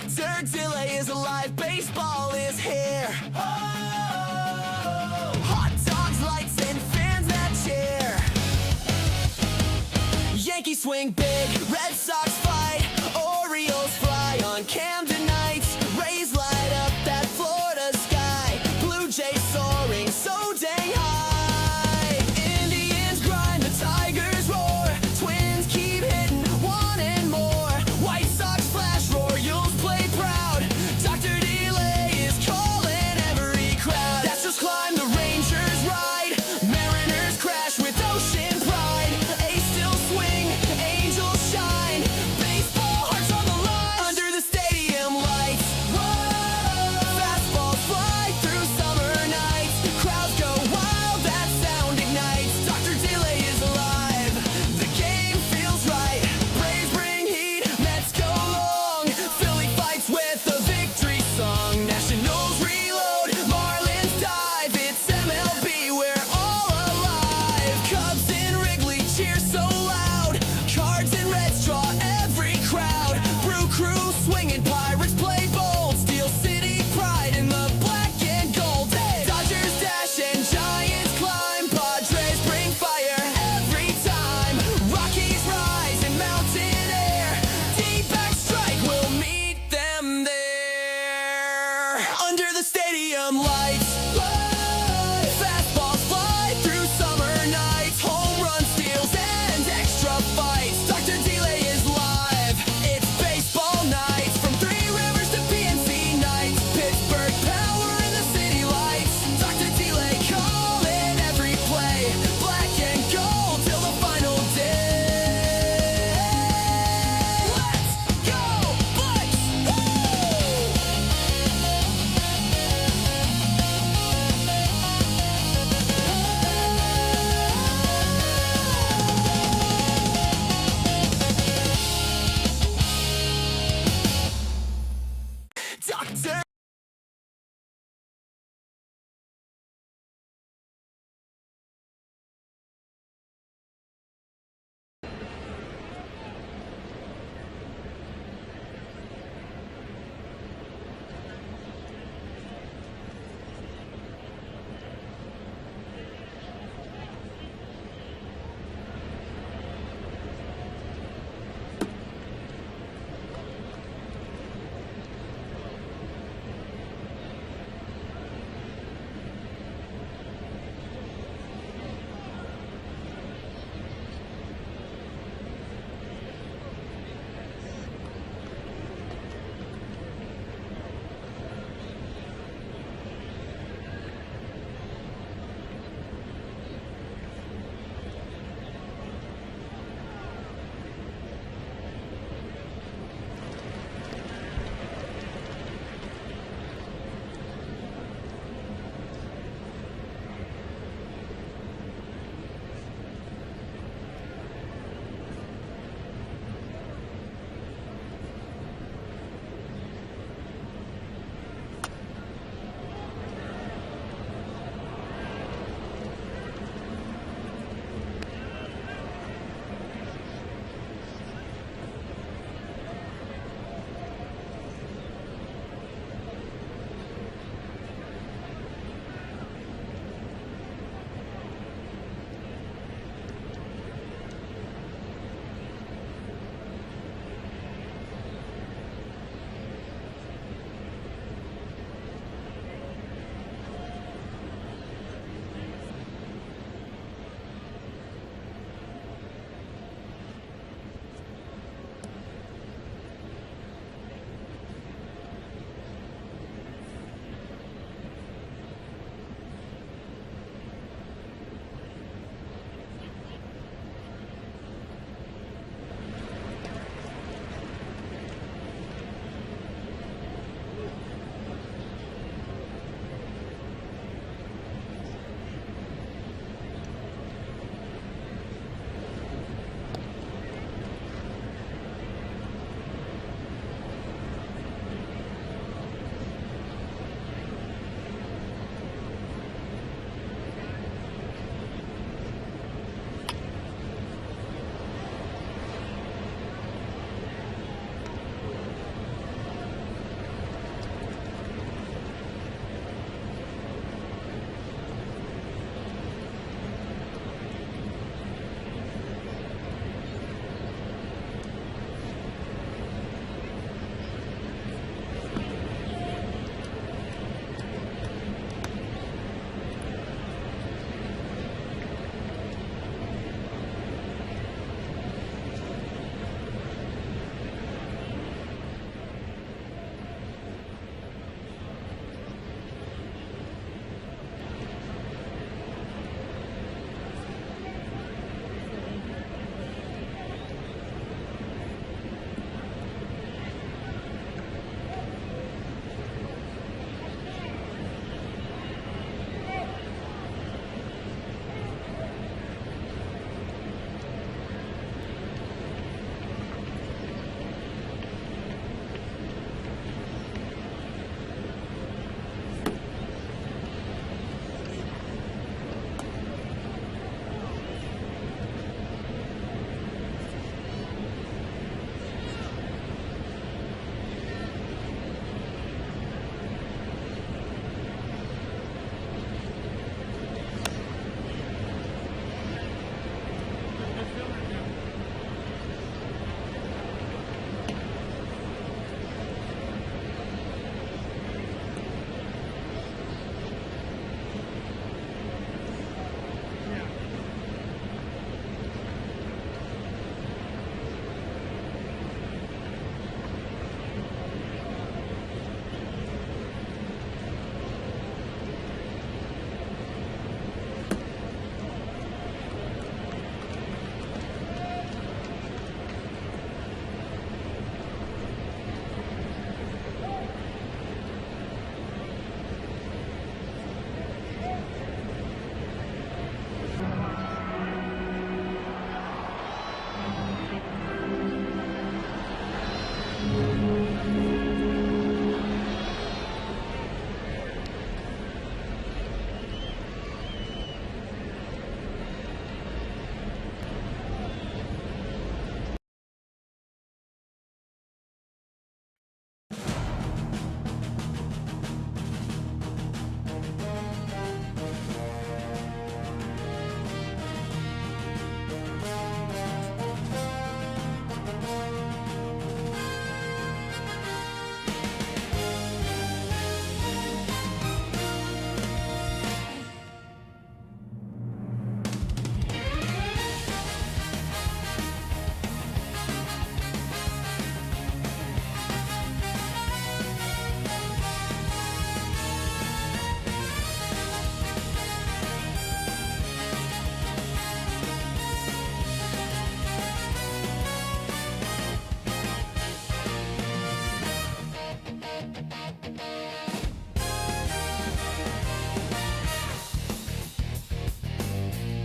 Dr. Delay is alive, baseball is here. Oh, hot dogs, lights, and fans that cheer. Yankees swing big, Red Sox fight, Orioles fly on Camden nights. Rays light up that Florida sky, Blue Jays soaring so dang high. Indians grind, the Tigers roar, Twins keep hitting, one and more. White Sox flash, Royals play proud, Dr. Delay is calling every crowd. Astros climb, the Rangers ride, Mariners crash with ocean pride. A's still swing, Angels shout.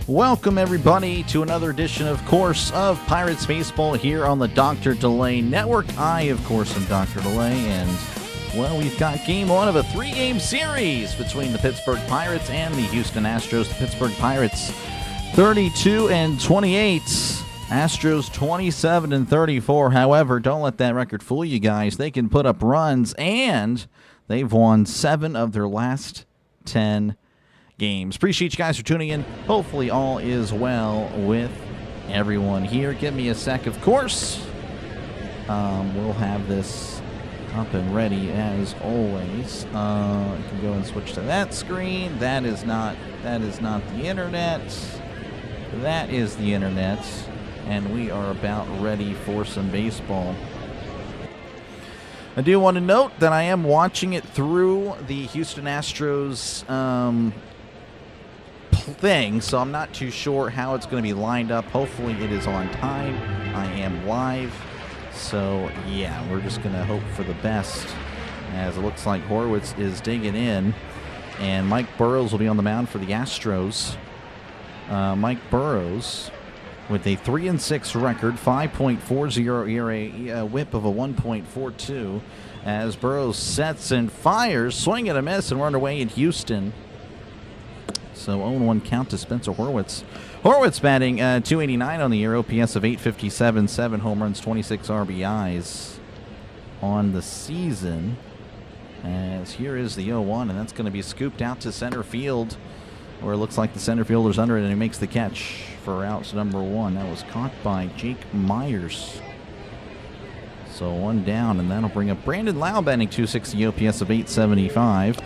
Welcome, everybody, to another edition, of course, of Pirates Baseball here on the Dr. Delay Network. I, of course, am Dr. Delay, and, well, we've got game one of a three-game series between the Pittsburgh Pirates and the Houston Astros. The Pittsburgh Pirates 32-28, Astros 27-34. However, don't let that record fool you guys. They can put up runs, and they've won 7 of their last 10 games. Appreciate you guys for tuning in. Hopefully all is well with everyone here. Give me a sec, of course. We'll have this up and ready as always. I can go and switch to that screen. That is not the internet. That is the internet. And we are about ready for some baseball. I do want to note that I am watching it through the Houston Astros thing, so I'm not too sure how it's going to be lined up. Hopefully it is on time. I am live, so yeah, we're just going to hope for the best, as it looks like Horwitz is digging in, and Mike Burrows will be on the mound for the Astros. Mike Burrows with a 3-6 record, 5.40 ERA, a whip of a 1.42, as Burrows sets and fires, swing and a miss, and we're underway in Houston. So 0-1 count to Spencer Horwitz. Horwitz batting 289 on the year, OPS of 857, 7 home runs, 26 RBIs on the season. As here is the 0-1, and that's going to be scooped out to center field, where it looks like the center fielder's under it, and he makes the catch for out number 1. That was caught by Jake Myers. So 1 down, and that'll bring up Brandon Lau batting 260, OPS of 875,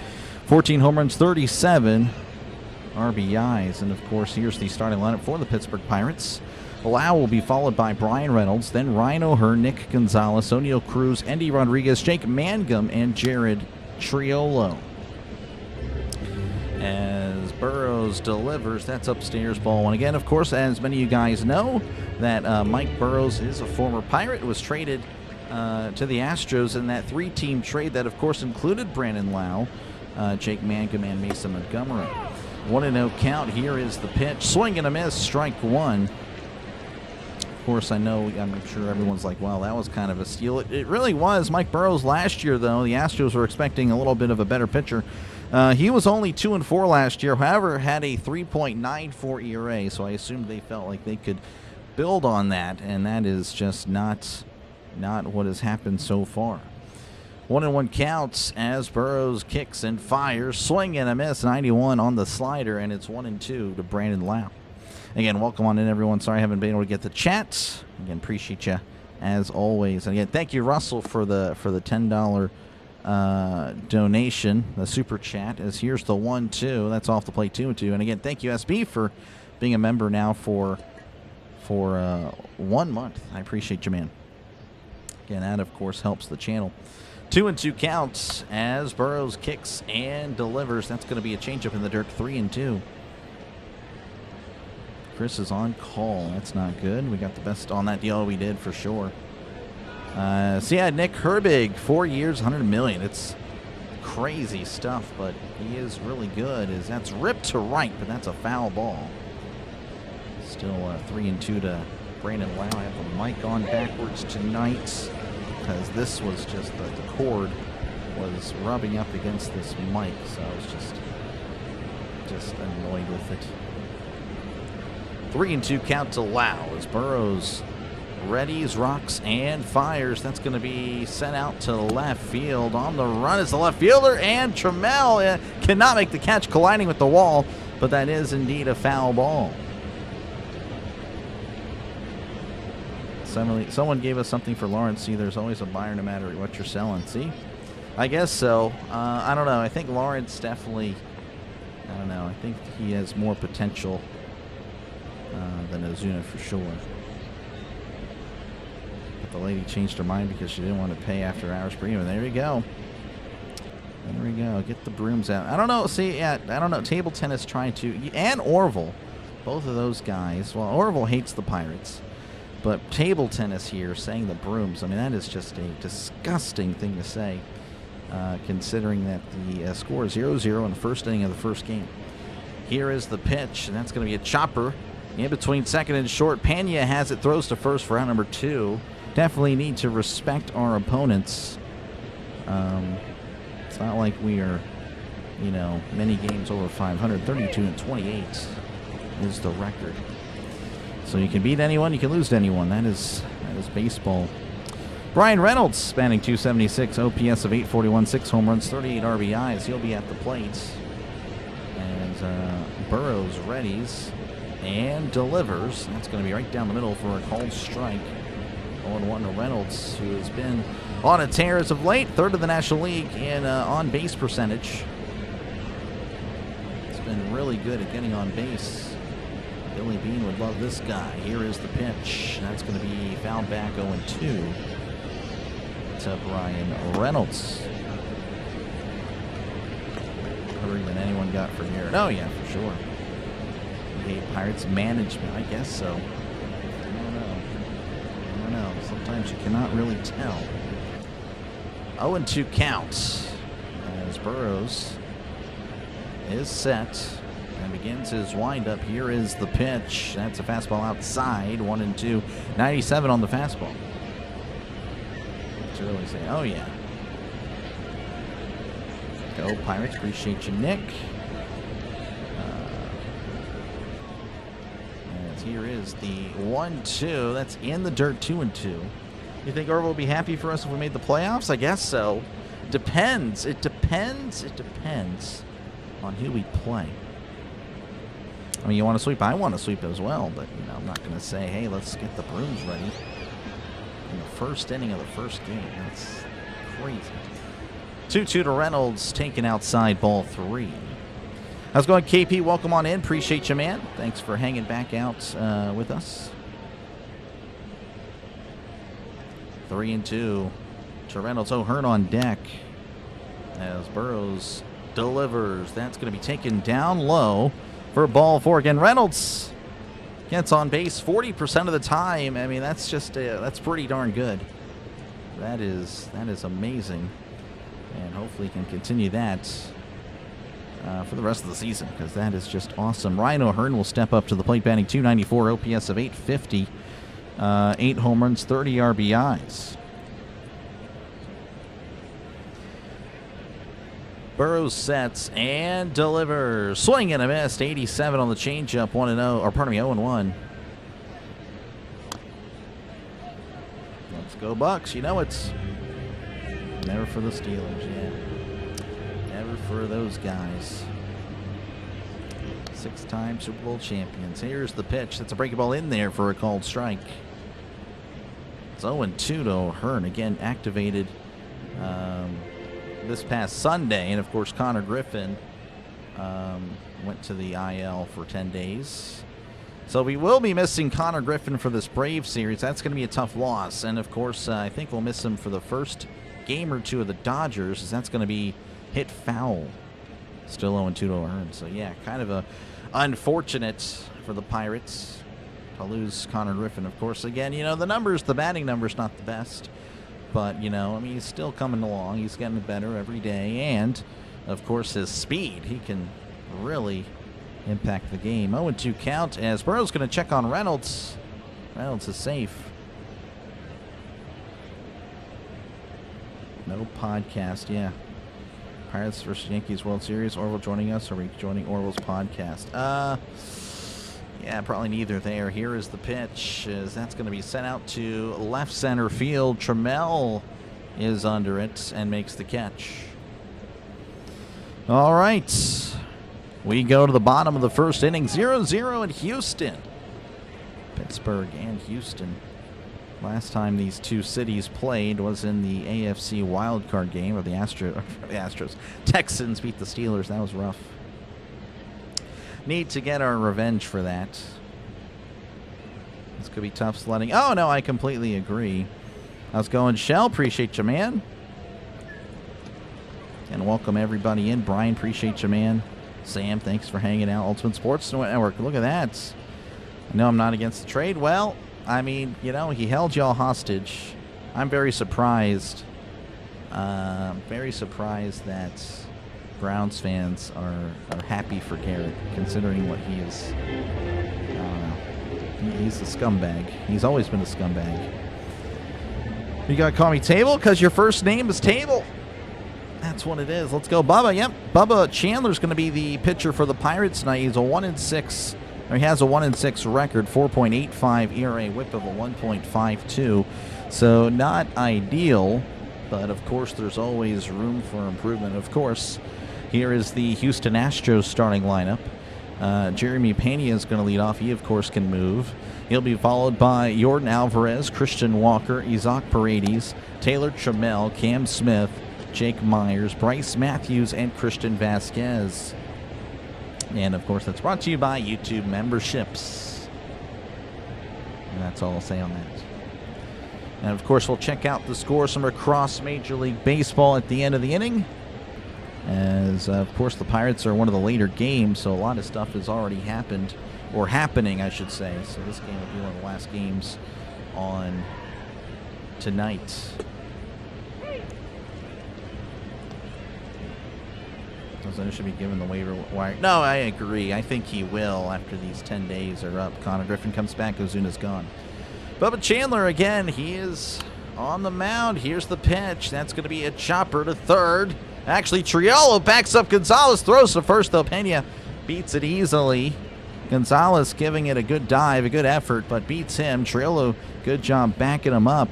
14 home runs, 37 RBIs. And of course, here's the starting lineup for the Pittsburgh Pirates. Lau will be followed by Brian Reynolds, then Ryan O'Hearn, Nick Gonzalez, O'Neal Cruz, Endy Rodriguez, Jake Mangum, and Jared Triolo. As Burrows delivers, that's upstairs ball one. Again, of course, as many of you guys know, that Mike Burrows is a former Pirate, was traded to the Astros in that 3-team trade that, of course, included Brandon Lau, Jake Mangum, and Mason Montgomery. 1-0 count. Here is the pitch. Swing and a miss. Strike 1. Of course, I'm sure everyone's like, well, that was kind of a steal. It really was. Mike Burrows last year, though, the Astros were expecting a little bit of a better pitcher. He was only 2-4 last year, however, had a 3.94 ERA, so I assumed they felt like they could build on that, and that is just not what has happened so far. 1-1 counts as Burrows kicks and fires. Swing and a miss. 91 on the slider, and it's 1-2 to Brandon Lau. Again, welcome on in, everyone. Sorry I haven't been able to get the chat. Again, appreciate you as always. And again, thank you, Russell, for the $10 donation, the super chat. As here's the 1-2. That's off the plate, 2-2. And again, thank you, SB, for being a member now for 1 month. I appreciate you, man. Again, that of course helps the channel. 2-2 counts as Burrows kicks and delivers. That's going to be a changeup in the dirt. 3-2. Chris is on call. That's not good. We got the best on that deal we did for sure. So yeah, Nick Herbig, 4 years, $100 million. It's crazy stuff, but he is really good. That's ripped to right, but that's a foul ball. Still 3-2 to Brandon Lau. I have the mic on backwards tonight, because this was just the cord was rubbing up against this mic, so I was just annoyed with it. 3-2 count to Lau as Burrows readies, rocks, and fires. That's going to be sent out to left field. On the run is the left fielder, and Trammell cannot make the catch, colliding with the wall, but that is indeed a foul ball. Someone gave us something for Lawrence. See, there's always a buyer no matter what you're selling. See? I guess so. I don't know. I think Lawrence definitely, I don't know. I think he has more potential than Ozuna for sure. But the lady changed her mind because she didn't want to pay after hours premium. There we go. There we go. Get the brooms out. I don't know. See, yeah, I don't know. Table tennis trying to, and Orville, both of those guys. Well, Orville hates the Pirates. But table tennis here, saying the brooms, I mean, that is just a disgusting thing to say, considering that the score is 0-0 in the first inning of the first game. Here is the pitch, and that's going to be a chopper in between second and short. Pena has it, throws to first for out number 2. Definitely need to respect our opponents. It's not like we are, you know, many games over 500. 32-28 is the record. So you can beat anyone, you can lose to anyone. That is baseball. Brian Reynolds, batting .276, OPS of .841, 6 home runs, 38 RBIs. He'll be at the plate. And Burrows readies and delivers. That's going to be right down the middle for a called strike. 0-1 to Reynolds, who has been on a tear as of late. 3rd in the National League in on-base percentage. He's been really good at getting on base. Billy Beane would love this guy. Here is the pitch. That's going to be fouled back 0-2 to Brian Reynolds. Better than anyone got for here. Oh, yeah, for sure. Hey, Pirates management, I guess so. I don't know. Sometimes you cannot really tell. 0-2 counts as Burrows is set and begins his windup. Here is the pitch. That's a fastball outside. 1-2. 97 on the fastball. To really say, oh yeah. Go Pirates. Appreciate you, Nick. And here is the 1-2. That's in the dirt. 2-2. You think Orville will be happy for us if we made the playoffs? I guess so. Depends. It depends on who we play. I mean, you want to sweep? I want to sweep as well, but you know, I'm not going to say, hey, let's get the brooms ready in the first inning of the first game. That's crazy. 2-2 to Reynolds, taken outside, ball 3. How's it going, KP? Welcome on in. Appreciate you, man. Thanks for hanging back out with us. 3-2 to Reynolds. O'Hearn on deck as Burrows delivers. That's going to be taken down low for ball 4. Again, Reynolds gets on base 40% of the time. I mean, that's just that's pretty darn good. That is amazing, and hopefully he can continue that for the rest of the season, because that is just awesome. Ryan O'Hearn will step up to the plate, batting .294, OPS of .850, 8 home runs, 30 RBIs. Burrows sets and delivers. Swing and a miss. 87 on the changeup. 1-0, or pardon me, 0-1. Let's go Bucks. You know it's never for the Steelers. Yeah, never for those guys. 6-time Super Bowl champions. Here's the pitch. That's a breaking ball in there for a called strike. It's 0-2 to O'Hearn. Again, activated this past Sunday, and of course Connor Griffin went to the IL for 10 days. So we will be missing Connor Griffin for this Braves series. That's going to be a tough loss, and of course I think we'll miss him for the first game or two of the Dodgers, as that's going to be hit foul. Still 0-2 to O'Hearn. So yeah, kind of a unfortunate for the Pirates to lose Connor Griffin. Of course, again, you know, the batting numbers not the best. But, you know, I mean, he's still coming along. He's getting better every day. And, of course, his speed. He can really impact the game. 0-2 count as Burrow's going to check on Reynolds. Reynolds is safe. No podcast, yeah. Pirates versus Yankees World Series. Orville joining us, or are we joining Orville's podcast? Yeah, probably neither there. Here is the pitch, as that's going to be sent out to left center field. Trammell is under it and makes the catch. All right. We go to the bottom of the first inning. 0-0 in Houston. Pittsburgh and Houston. Last time these two cities played was in the AFC wildcard game, or the Astros. Texans beat the Steelers. That was rough. Need to get our revenge for that. This could be tough sledding. Oh, no, I completely agree. How's it going, Shell? Appreciate you, man. And welcome everybody in. Brian, appreciate you, man. Sam, thanks for hanging out. Ultimate Sports Network. Look at that. I know I'm not against the trade. Well, I mean, you know, he held y'all hostage. I'm very surprised. Very surprised that Browns fans are happy for Garrett, considering what he is. I don't know. He's a scumbag. He's always been a scumbag. You gotta call me Table because your first name is Table. That's what it is. Let's go, Bubba. Yep, Bubba Chandler's going to be the pitcher for the Pirates tonight. He's a 1-6, or he has a 1-6 record, 4.85 ERA, WHIP of a 1.52. So not ideal, but of course there's always room for improvement. Of course, here is the Houston Astros starting lineup. Jeremy Pena is going to lead off. He, of course, can move. He'll be followed by Yordan Alvarez, Christian Walker, Isaac Paredes, Taylor Trammell, Cam Smith, Jake Myers, Bryce Matthews, and Christian Vasquez. And, of course, that's brought to you by YouTube memberships. And that's all I'll say on that. And, of course, we'll check out the scores from across Major League Baseball at the end of the inning. As, of course, the Pirates are one of the later games, so a lot of stuff has already happened, or happening, I should say. So this game will be one of the last games on tonight. Ozuna should be given the waiver wire. No, I agree. I think he will after these 10 days are up. Connor Griffin comes back. Ozuna's gone. Bubba Chandler, again, he is on the mound. Here's the pitch. That's going to be a chopper to third. Actually, Triolo backs up Gonzalez, throws to first, though. Pena beats it easily. Gonzalez giving it a good dive, a good effort, but beats him. Triolo, good job backing him up,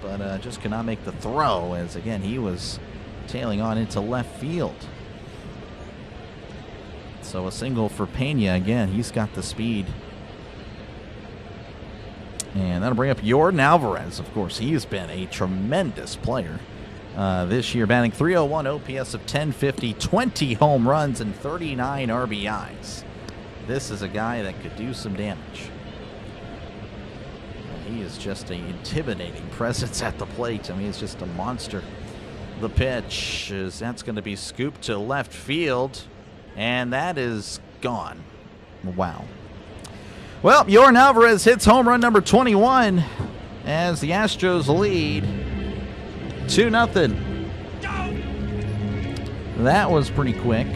but just cannot make the throw, as, again, he was tailing on into left field. So a single for Pena. Again, he's got the speed. And that'll bring up Yordan Alvarez, of course. He's been a tremendous player this year, batting .301, OPS of 1050, 20 home runs, and 39 RBIs. This is a guy that could do some damage. He is just an intimidating presence at the plate. I mean, he's just a monster. The pitch is, that's going to be scooped to left field, and that is gone. Wow. Well, Yordan Alvarez hits home run number 21 as the Astros lead 2-0. That was pretty quick.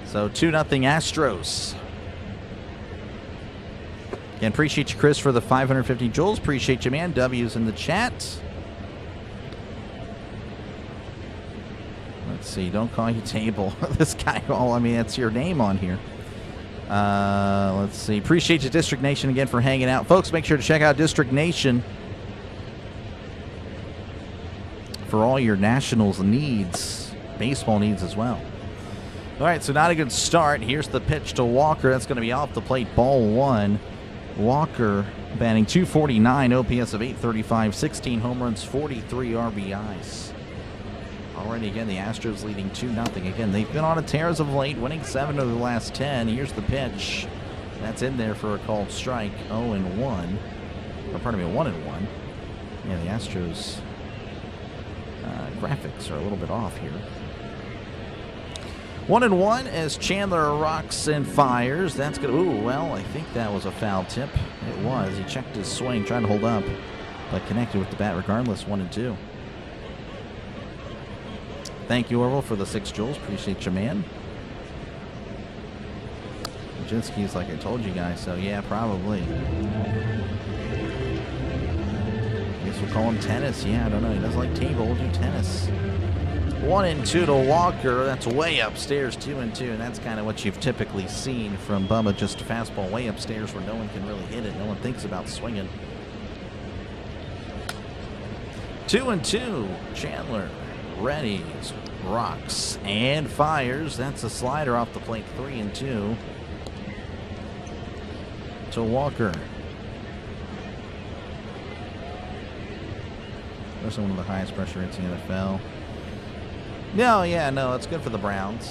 So 2-0 Astros. Again, appreciate you, Chris, for the 550 joules. Appreciate you, man. W's in the chat. Let's see. Don't call you Table. This guy, well, I mean, that's your name on here. Let's see. Appreciate you, District Nation, again, for hanging out. Folks, make sure to check out District Nation for all your Nationals needs, baseball needs as well. All right, so not a good start. Here's the pitch to Walker. That's going to be off the plate, ball one. Walker batting .249, OPS of 835, 16 home runs, 43 RBIs. Already, again, the Astros leading 2-0. Again, they've been on a tear as of late, winning 7 of the last 10. Here's the pitch. That's in there for a called strike, 0-1. Or, pardon me, 1-1. Yeah, the Astros graphics are a little bit off here. 1-1 as Chandler rocks and fires. That's good. Ooh, well, I think that was a foul tip. It was. He checked his swing, trying to hold up, but connected with the bat regardless. 1-2. Thank you, Orville, for the 6 joules. Appreciate you, man. Majinski's like I told you guys, so yeah, probably. I guess we'll call him Tennis. Yeah, I don't know. He doesn't like table. We'll do Tennis. 1-2 to Walker. That's way upstairs, 2-2, and that's kind of what you've typically seen from Bubba, just a fastball way upstairs where no one can really hit it. No one thinks about swinging. 2-2. Chandler readies, rocks, and fires. That's a slider off the plate. 3-2 to Walker. That's one of the highest pressure hits in the NFL. No, yeah, no, it's good for the Browns.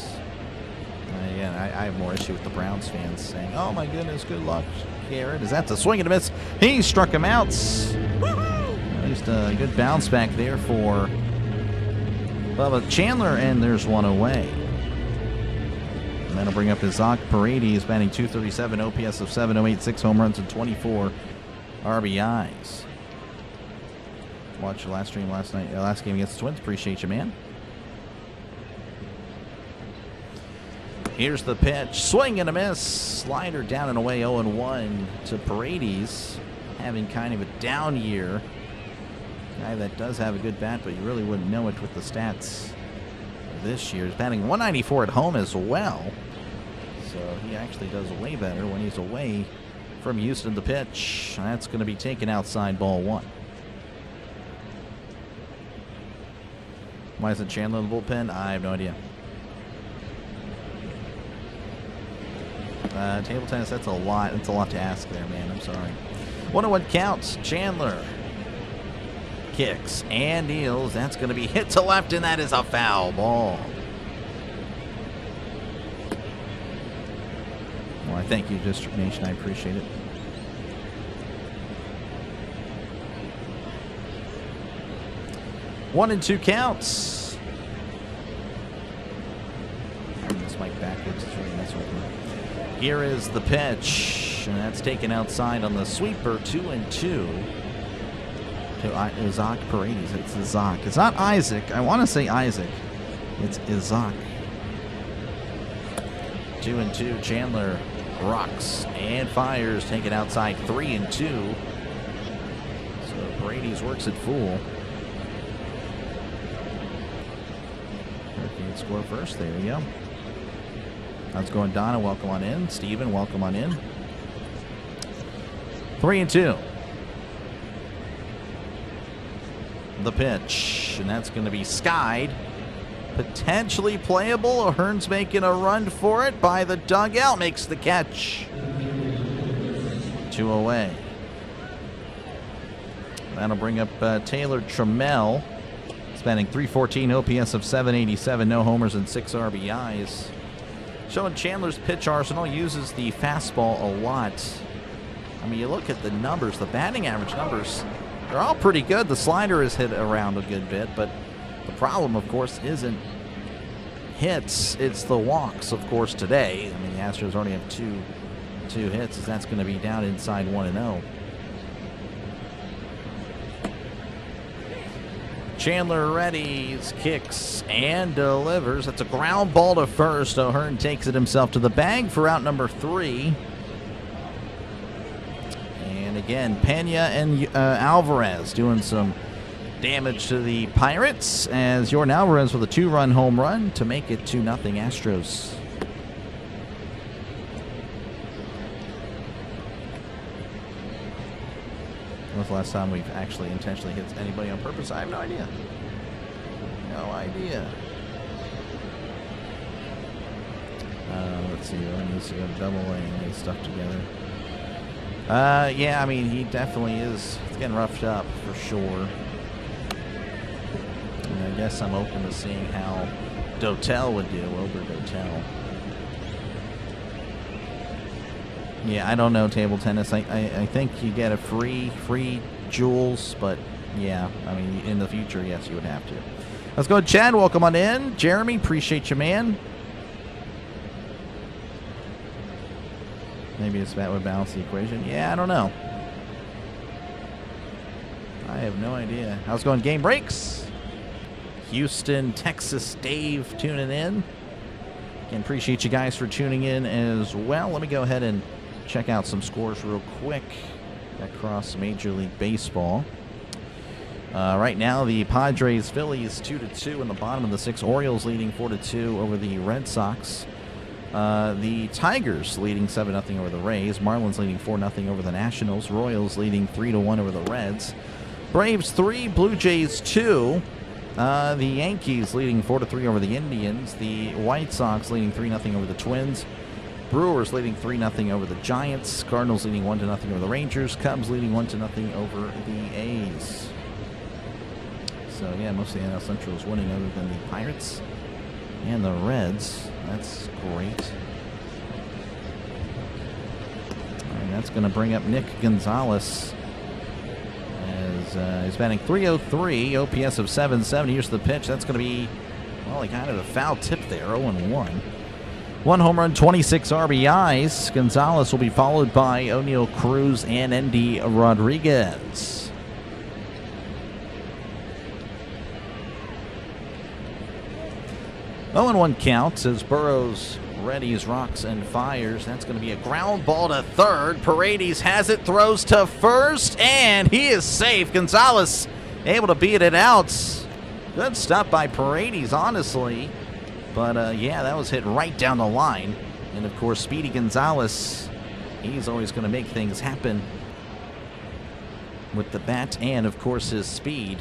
Again, I have more issue with the Browns fans saying, "Oh my goodness, good luck, Garrett." Is that a swing and a miss? He struck him out. At least a good bounce back there for Bubba Chandler, and there's one away. And that'll bring up Isaac Paredes, batting .237, OPS of 708, 6 home runs, and 24 RBIs. Watched the last stream last night, last game against the Twins. Appreciate you, man. Here's the pitch. Swing and a miss. Slider down and away, 0-1 to Paredes. Having kind of a down year. Guy that does have a good bat, but you really wouldn't know it with the stats this year. He's batting 194 at home as well. So he actually does way better when he's away from Houston. The pitch. That's going to be taken outside, ball 1. Why isn't Chandler in the bullpen? I have no idea. Table tennis, that's a lot. That's a lot to ask there, man. I'm sorry. 1-1 counts. Chandler kicks and deals. That's going to be hit to left, and that is a foul ball. Well, I thank you, District Nation. I appreciate it. One and 2 counts. Turn this mic backwards. It's really messing with me. Here is the pitch, and that's taken outside on the sweeper. 2-2 to Isaac Paredes. It's Isaac. It's not Isaac. I want to say Isaac. It's Isaac. 2-2. Chandler rocks and fires. Taken outside. 3-2. So Paredes works it full. Hurricane score first. There you go. How's it going, Donna? Welcome on in. Steven, welcome on in. 3-2. The pitch, and that's going to be skied. Potentially playable. O'Hearn's making a run for it by the dugout. Makes the catch. 2 away. That'll bring up Taylor Trammell. Spanning 314, OPS of 787, no homers and 6 RBIs. Showing Chandler's pitch arsenal, uses the fastball a lot. I mean, you look at the numbers, the batting average numbers, they're all pretty good. The slider is hit around a good bit, but the problem, of course, isn't hits. It's the walks, of course, today. I mean, the Astros already have two hits, as that's going to be down inside 1-0. Chandler readies, kicks, and delivers. That's a ground ball to first. O'Hearn takes it himself to the bag for out number 3. And again, Pena and Alvarez doing some damage to the Pirates, as Jordan Alvarez with a 2-run home run to make it 2-0 Astros. When's the last time we've actually intentionally hit anybody on purpose? I have no idea. No idea. Let's see. He needs to go to double A and get stuff together. Yeah, I mean, he definitely is. It's getting roughed up for sure. And I guess I'm open to seeing how Dotel would do over Dotel. Yeah, I don't know table tennis. I think you get a free jewels, but yeah, I mean, in the future, yes, you would have to. Let's go, Chad. Welcome on in. Jeremy, appreciate you, man. Maybe this bat would balance the equation. Yeah, I don't know. I have no idea. How's it going? Game breaks. Houston, Texas, Dave tuning in. Again, appreciate you guys for tuning in as well. Let me go ahead and check out some scores real quick across Major League Baseball. Right now, the Padres, Phillies 2-2 in the bottom of the 6. Orioles leading 4-2 over the Red Sox. The Tigers leading 7-0 over the Rays. Marlins leading 4-0 over the Nationals. Royals leading 3-1 over the Reds. Braves 3, Blue Jays 2. The Yankees leading 4-3 over the Indians. The White Sox leading 3-0 over the Twins. Brewers leading 3-0 over the Giants. Cardinals leading 1-0 over the Rangers. Cubs leading 1-0 over the A's. So yeah, most of the NL Central is winning other than the Pirates and the Reds. That's great. And that's going to bring up Nick Gonzalez. He's batting .303, OPS of 770. Here's the pitch. That's going to be, well, he kind of a foul tip there, 0-1. 1 home run, 26 RBIs. Gonzalez will be followed by O'Neal Cruz and Endy Rodriguez. 0-1 count as Burrows readies, rocks, and fires. That's going to be a ground ball to third. Paredes has it, throws to first, and he is safe. Gonzalez able to beat it out. Good stop by Paredes, honestly. But, yeah, that was hit right down the line. And, of course, Speedy Gonzalez, he's always going to make things happen with the bat and, of course, his speed.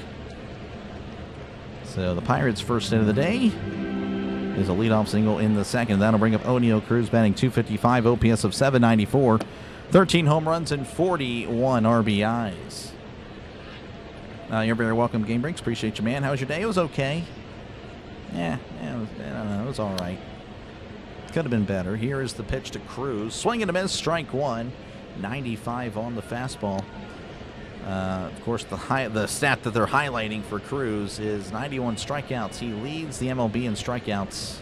So the Pirates' first hit of the day is a leadoff single in the second. That'll bring up Oneil Cruz, batting .255, OPS of .794, 13 home runs and 41 RBIs. You're very welcome, Game Breaks. Appreciate you, man. How was your day? It was okay. Yeah, I don't know. It was all right. Could have been better. Here is the pitch to Cruz. Swing and a miss, strike one. 95 on the fastball. Of course, the stat that they're highlighting for Cruz is 91 strikeouts. He leads the MLB in strikeouts.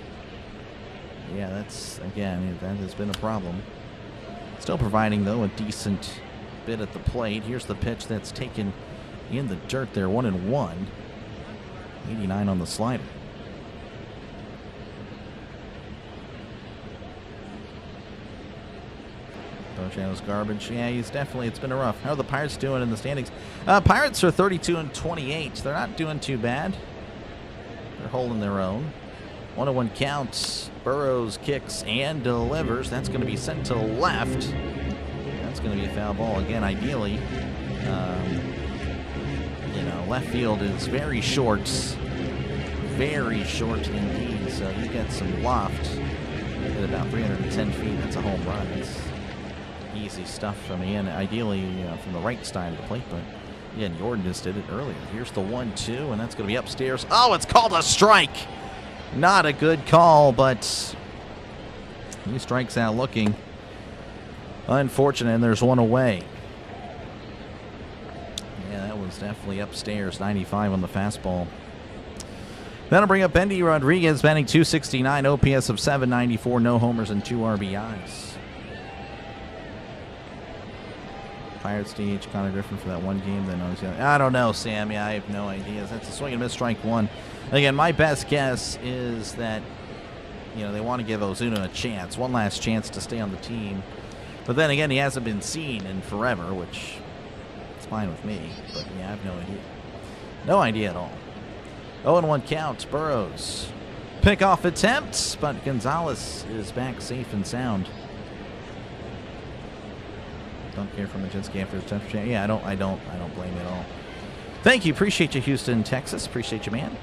Yeah, that's, again, that has been a problem. Still providing, though, a decent bit at the plate. Here's the pitch that's taken in the dirt there, 1-1. 89 on the slider. Channel's garbage. Yeah, it's been a rough. How are the Pirates doing in the standings? Pirates are 32-28. They're not doing too bad. They're holding their own. 1-1 counts. Burrows kicks and delivers. That's going to be sent to left. That's going to be a foul ball again. Ideally, left field is very short indeed. So you get some loft at about 310 feet. That's a home run. It's easy stuff from the end, ideally from the right side of the plate, but again, Jordan just did it earlier. Here's the 1-2, and that's going to be upstairs. Oh, it's called a strike. Not a good call, but he strikes out looking. Unfortunate, and there's one away. Yeah, that was definitely upstairs. 95 on the fastball. That'll bring up Endy Rodriguez, batting .269, OPS of .794, no homers and 2 RBIs. Pirates DH Connor Griffin for that one game. Then I don't know, Sam. Yeah, I have no idea. That's a swing and miss, strike one. Again, my best guess is that they want to give Ozuna a chance, one last chance to stay on the team. But then again, he hasn't been seen in forever, which is fine with me. But yeah, I have no idea. No idea at all. 0-1 count. Burrows pickoff attempts, but Gonzalez is back safe and sound. Don't care for Majinski after his temperature. Yeah, I don't blame you at all. Thank you. Appreciate you, Houston, Texas. Appreciate you, man.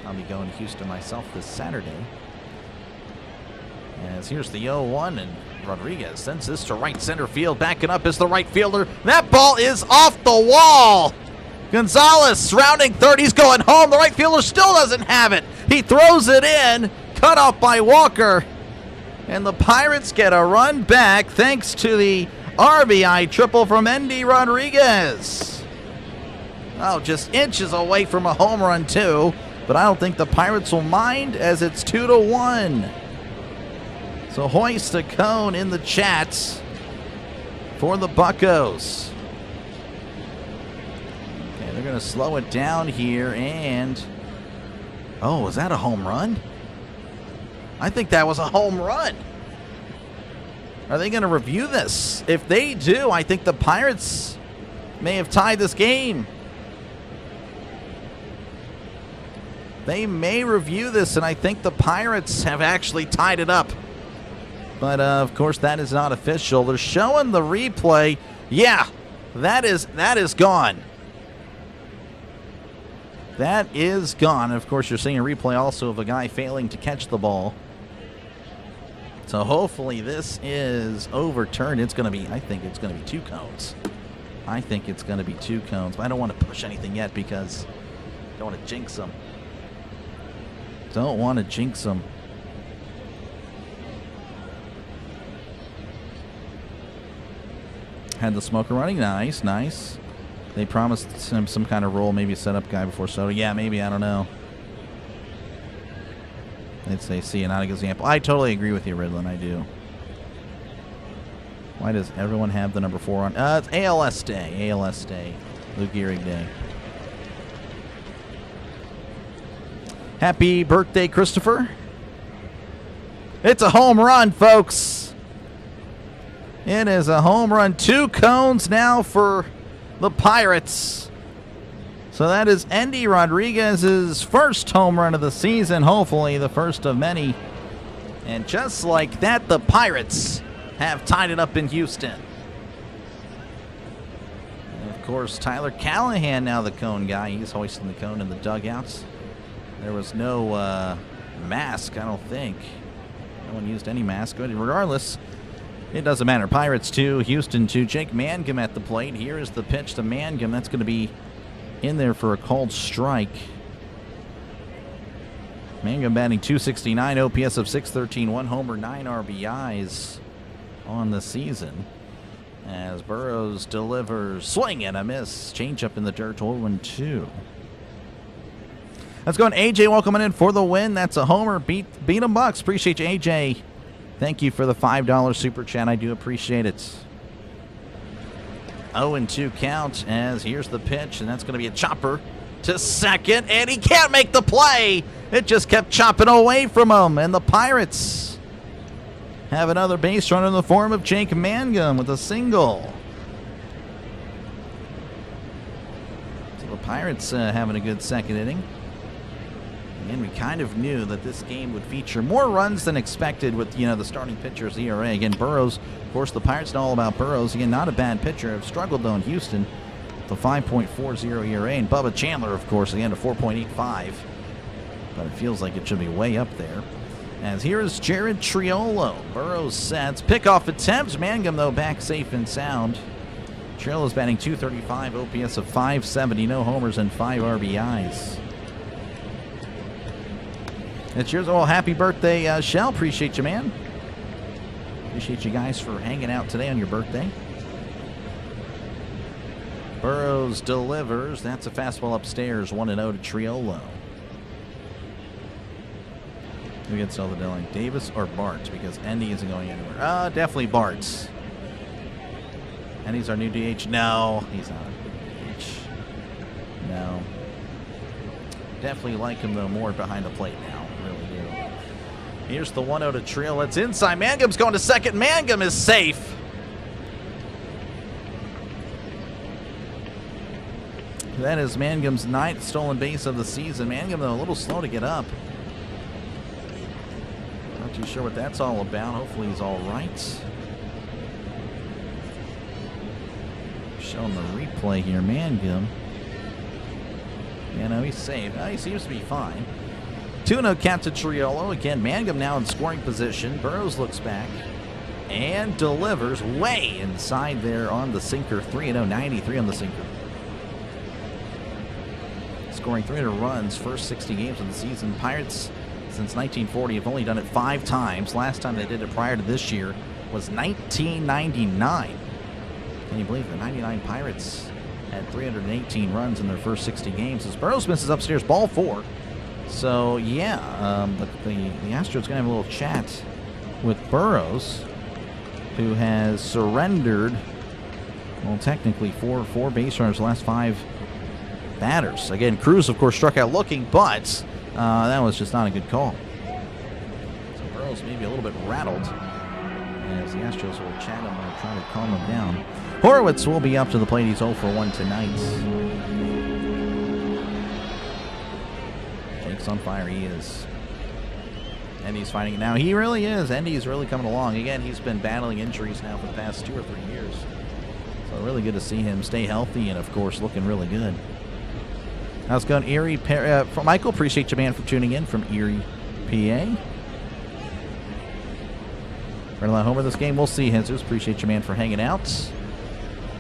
I'll be going to Houston myself this Saturday. As here's the 0-1, and Rodriguez sends this to right center field. Backing up is the right fielder. That ball is off the wall. Gonzalez surrounding third. He's going home. The right fielder still doesn't have it. He throws it in. Cut off by Walker. And the Pirates get a run back thanks to the RBI triple from Endy Rodriguez. Oh, just inches away from a home run, too. But I don't think the Pirates will mind as it's 2-1. So hoist a cone in the chats for the Buccos. Okay, they're going to slow it down here. And, oh, was that a home run? I think that was a home run. Are they going to review this? If they do, I think the Pirates may have tied this game. They may review this, and I think the Pirates have actually tied it up. But, of course, that is not official. They're showing the replay. Yeah, that is gone. That is gone. Of course, you're seeing a replay also of a guy failing to catch the ball. So hopefully this is overturned. It's going to be, I think it's going to be 2 cones. I think it's going to be 2 cones. But I don't want to push anything yet because I don't want to jinx them. Don't want to jinx them. Had the smoker running. Nice, nice. They promised him some kind of role, maybe a setup guy before Soto. Yeah, maybe, I don't know. They'd say, see, not a good example. I totally agree with you, Ridlin, I do. Why does everyone have the number 4 on? It's ALS Day. ALS Day. Lou Gehrig Day. Happy birthday, Christopher. It's a home run, folks. It is a home run. 2 cones now for the Pirates. So that is Endy Rodriguez's first home run of the season, hopefully the first of many. And just like that, the Pirates have tied it up in Houston. And of course, Tyler Callahan now the cone guy. He's hoisting the cone in the dugouts. There was no mask, I don't think. No one used any mask, but regardless, it doesn't matter. Pirates 2, Houston 2. Jake Mangum at the plate. Here is the pitch to Mangum. That's going to be in there for a called strike. Mangum batting .269, OPS of .613, 1 homer, 9 RBIs on the season. As Burrows delivers, swing and a miss. Change up in the dirt, 0-2. Let's go on AJ, welcome in for the win. That's a homer. Beat 'em Bucks. Appreciate you, AJ. Thank you for the $5 super chat. I do appreciate it. 0-2 count as here's the pitch, and that's going to be a chopper to second, and he can't make the play. It just kept chopping away from him, and the Pirates have another base runner in the form of Jake Mangum with a single. So the Pirates having a good second inning. And we kind of knew that this game would feature more runs than expected with, the starting pitcher's ERA. Again, Burrows, of course, the Pirates know all about Burrows. Again, not a bad pitcher. Have struggled, though, in Houston. The 5.40 ERA. And Bubba Chandler, of course, again, a 4.85. But it feels like it should be way up there. As here is Jared Triolo. Burrows sets. Pickoff attempts. Mangum, though, back safe and sound. Triolo's batting .235, OPS of .570. No homers and 5 RBIs. It's yours. Oh, happy birthday, Shell. Appreciate you, man. Appreciate you guys for hanging out today on your birthday. Burrows delivers. That's a fastball upstairs. 1-0 to Triolo. Who gets all the deadline? Davis or Bart? Because Endy isn't going anywhere. Definitely Bart's. Endy's our new DH. No, he's not a DH. No. Definitely like him, though, more behind the plate now. Really do. Here's the 1-0 to Triolo. It's inside. Mangum's going to second. Mangum is safe. That is Mangum's 9th stolen base of the season. Mangum, though, a little slow to get up. Not too sure what that's all about. Hopefully he's all right. Showing the replay here. Mangum. No, he's safe. He seems to be fine. 2-0 count to Triolo. Again, Mangum now in scoring position. Burrows looks back and delivers way inside there on the sinker. 3-0, 93 on the sinker. Scoring 300 runs, first 60 games of the season. Pirates, since 1940, have only done it 5 times. Last time they did it prior to this year was 1999. Can you believe it? The 99 Pirates had 318 runs in their first 60 games. As Burrows misses upstairs, ball 4. So, yeah, the Astros going to have a little chat with Burrows, who has surrendered, well, technically, four base runners the last 5 batters. Again, Cruz, of course, struck out looking, but that was just not a good call. So Burrows maybe a little bit rattled as the Astros will chat him and try to calm him down. Horowitz will be up to the plate. He's 0 for 1 tonight. Jake's on fire. He is. Endy's fighting it now. He really is. Endy's really coming along. Again, he's been battling injuries now for the past 2 or 3 years. So really good to see him stay healthy and, of course, looking really good. How's it going, Erie? From Michael, appreciate you, man, for tuning in from Erie, PA. Running out homer this game. We'll see, Jesus. Appreciate you, man, for hanging out.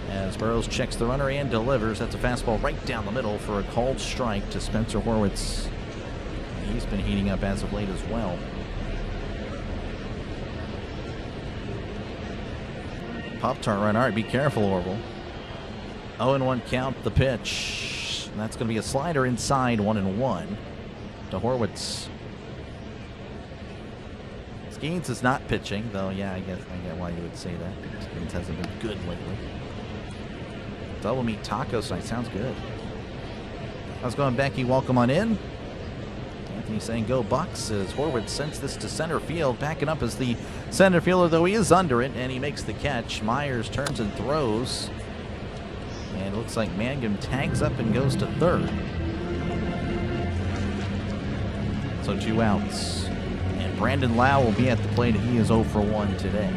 As Burrows checks the runner and delivers. That's a fastball right down the middle for a called strike to Spencer Horwitz. And he's been heating up as of late as well. Pop-Tart run. All right, be careful, Orville. 0-1 count, the pitch. And that's going to be a slider inside, 1-1 to Horwitz. Skeens is not pitching, though. Yeah, I get why you would say that. Skeens hasn't been good lately. Double meat tacos tonight. Sounds good. How's it going, Becky? Welcome on in. Anthony saying go Bucks as Horwitz sends this to center field. Backing up as the center fielder, though he is under it, and he makes the catch. Myers turns and throws. And it looks like Mangum tags up and goes to third. So 2 outs. And Brandon Lau will be at the plate. He is 0 for 1 today.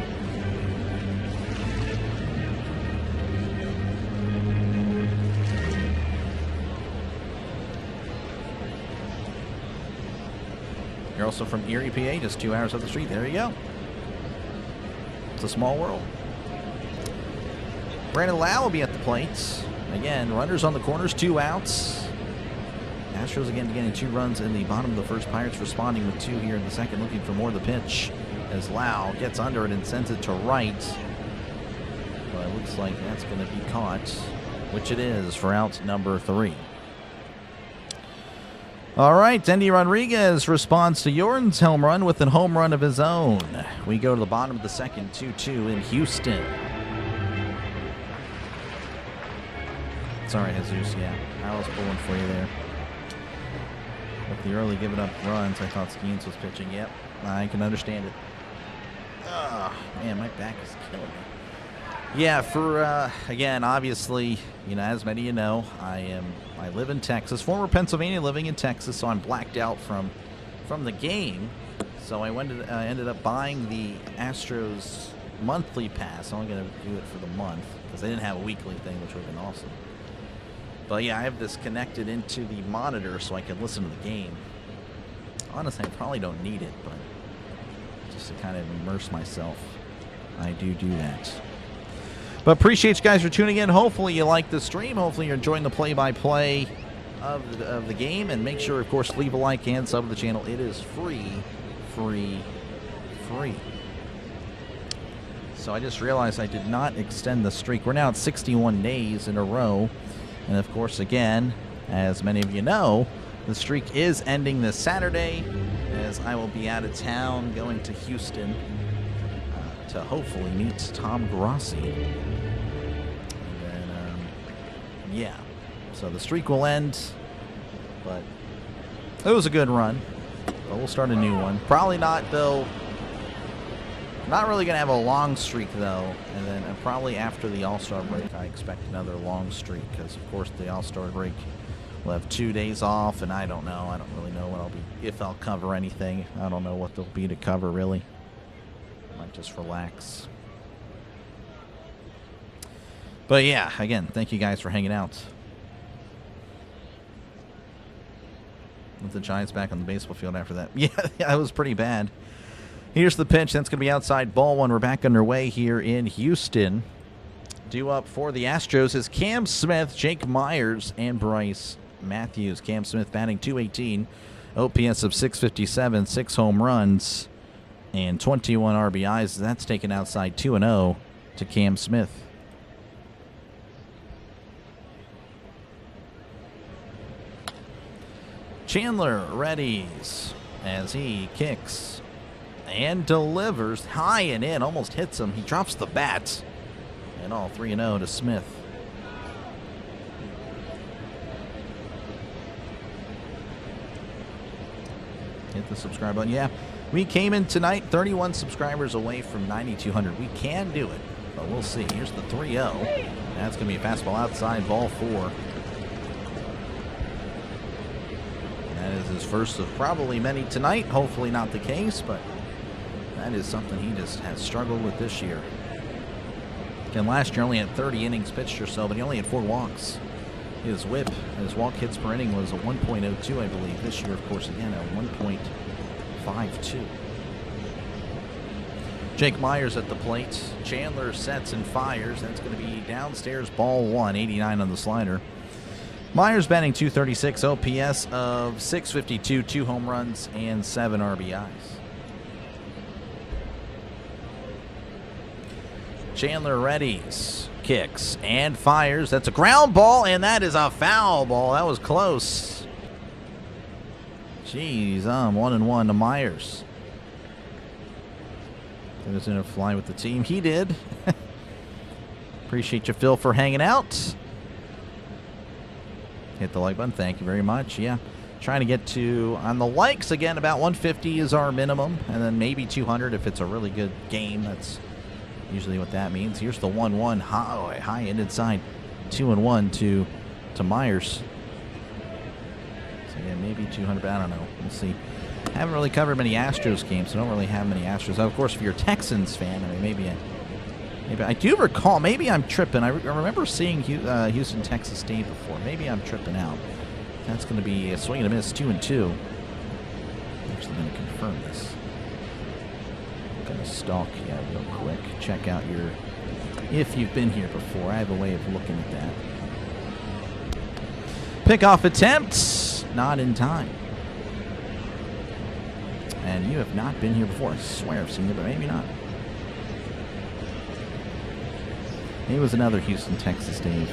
You're also from Erie, PA, just 2 hours up the street. There you go. It's a small world. Brandon Lau will be at the plate. Again, runners on the corners, 2 outs. Astros again getting 2 runs in the bottom of the first. Pirates responding with 2 here in the second, looking for more of the pitch as Lau gets under it and sends it to right. But it looks like that's going to be caught, which it is for out number 3. All right, Andy Rodriguez responds to Jordan's home run with a home run of his own. We go to the bottom of the second, 2-2 in Houston. Sorry, Jesus, yeah. I was pulling for you there. With the early giving up runs, I thought Skeens was pitching. Yep, I can understand it. Oh, man, my back is killing me. Yeah, for, again, obviously, you know, as many of you know, I live in Texas, former Pennsylvania, living in Texas, so I'm blacked out from the game. So I ended up buying the Astros monthly pass. I'm only going to do it for the month because they didn't have a weekly thing, which would have been awesome. But yeah, I have this connected into the monitor so I can listen to the game. Honestly, I probably don't need it, but just to kind of immerse myself, I do that. But appreciate you guys for tuning in. Hopefully you like the stream. Hopefully you're enjoying the play-by-play of the game. And make sure, of course, to leave a like and sub to the channel. It is free. So I just realized I did not extend the streak. We're now at 61 days in a row. And, of course, again, as many of you know, the streak is ending this Saturday as I will be out of town going to Houston to hopefully meet Tom Grossi. And then, yeah. So the streak will end, but it was a good run. But we'll start a new one. Probably not, though. Not really going to have a long streak, though. And then probably after the All-Star break, I expect another long streak. Because, of course, the All-Star break will have 2 days off. And I don't know. I don't really know what I'll be, if I'll cover anything. I don't know what there'll be to cover, really. I might just relax. But, yeah, again, thank you guys for hanging out. With the Giants back on the baseball field after that. Yeah, that was pretty bad. Here's the pitch. That's going to be outside ball one. We're back underway here in Houston. Due up for the Astros is Cam Smith, Jake Myers, and Bryce Matthews. Cam Smith batting .218, OPS of .657, 6 home runs, and 21 RBIs. That's taken outside 2-0 to Cam Smith. Chandler readies as he kicks and delivers high and in, almost hits him. He drops the bat, and all 3-0 to Smith. Hit the subscribe button. Yeah, we came in tonight 31 subscribers away from 9,200. We can do it, but we'll see. Here's the 3-0. That's going to be a fastball outside, ball 4. That is his first of probably many tonight. Hopefully not the case, but that is something he just has struggled with this year. Again, last year only had 30 innings pitched or so, but he only had 4 walks. His whip, his walk hits per inning was a 1.02, I believe. This year, of course, again, a 1.52. Jake Myers at the plate. Chandler sets and fires. That's going to be downstairs, ball 1, 89 on the slider. Myers batting .236, OPS of .652, 2 home runs, and 7 RBIs. Chandler readies, kicks, and fires. That's a ground ball, and that is a foul ball. That was close. Jeez, 1-1 to Myers. That was going to fly with the team. He did. Appreciate you, Phil, for hanging out. Hit the like button. Thank you very much. Yeah. Trying to get to, on the likes, again, about 150 is our minimum, and then maybe 200 if it's a really good game. That's usually what that means. Here's the 1-1 high end inside. 2-1 to Myers. So, yeah, maybe 200, but I don't know. We'll see. Haven't really covered many Astros games, so don't really have many Astros. Of course, if you're a Texans fan, I mean, maybe I do recall. Maybe I'm tripping. I remember seeing Houston, Texas State before. Maybe I'm tripping out. That's going to be a swing and a miss, 2-2. I'm actually going to confirm this. I'm going to stalk real quick. Check out your, if you've been here before. I have a way of looking at that. Pickoff attempt, not in time. And you have not been here before. I swear I've seen it, but maybe not. It was another Houston, Texas, Dave.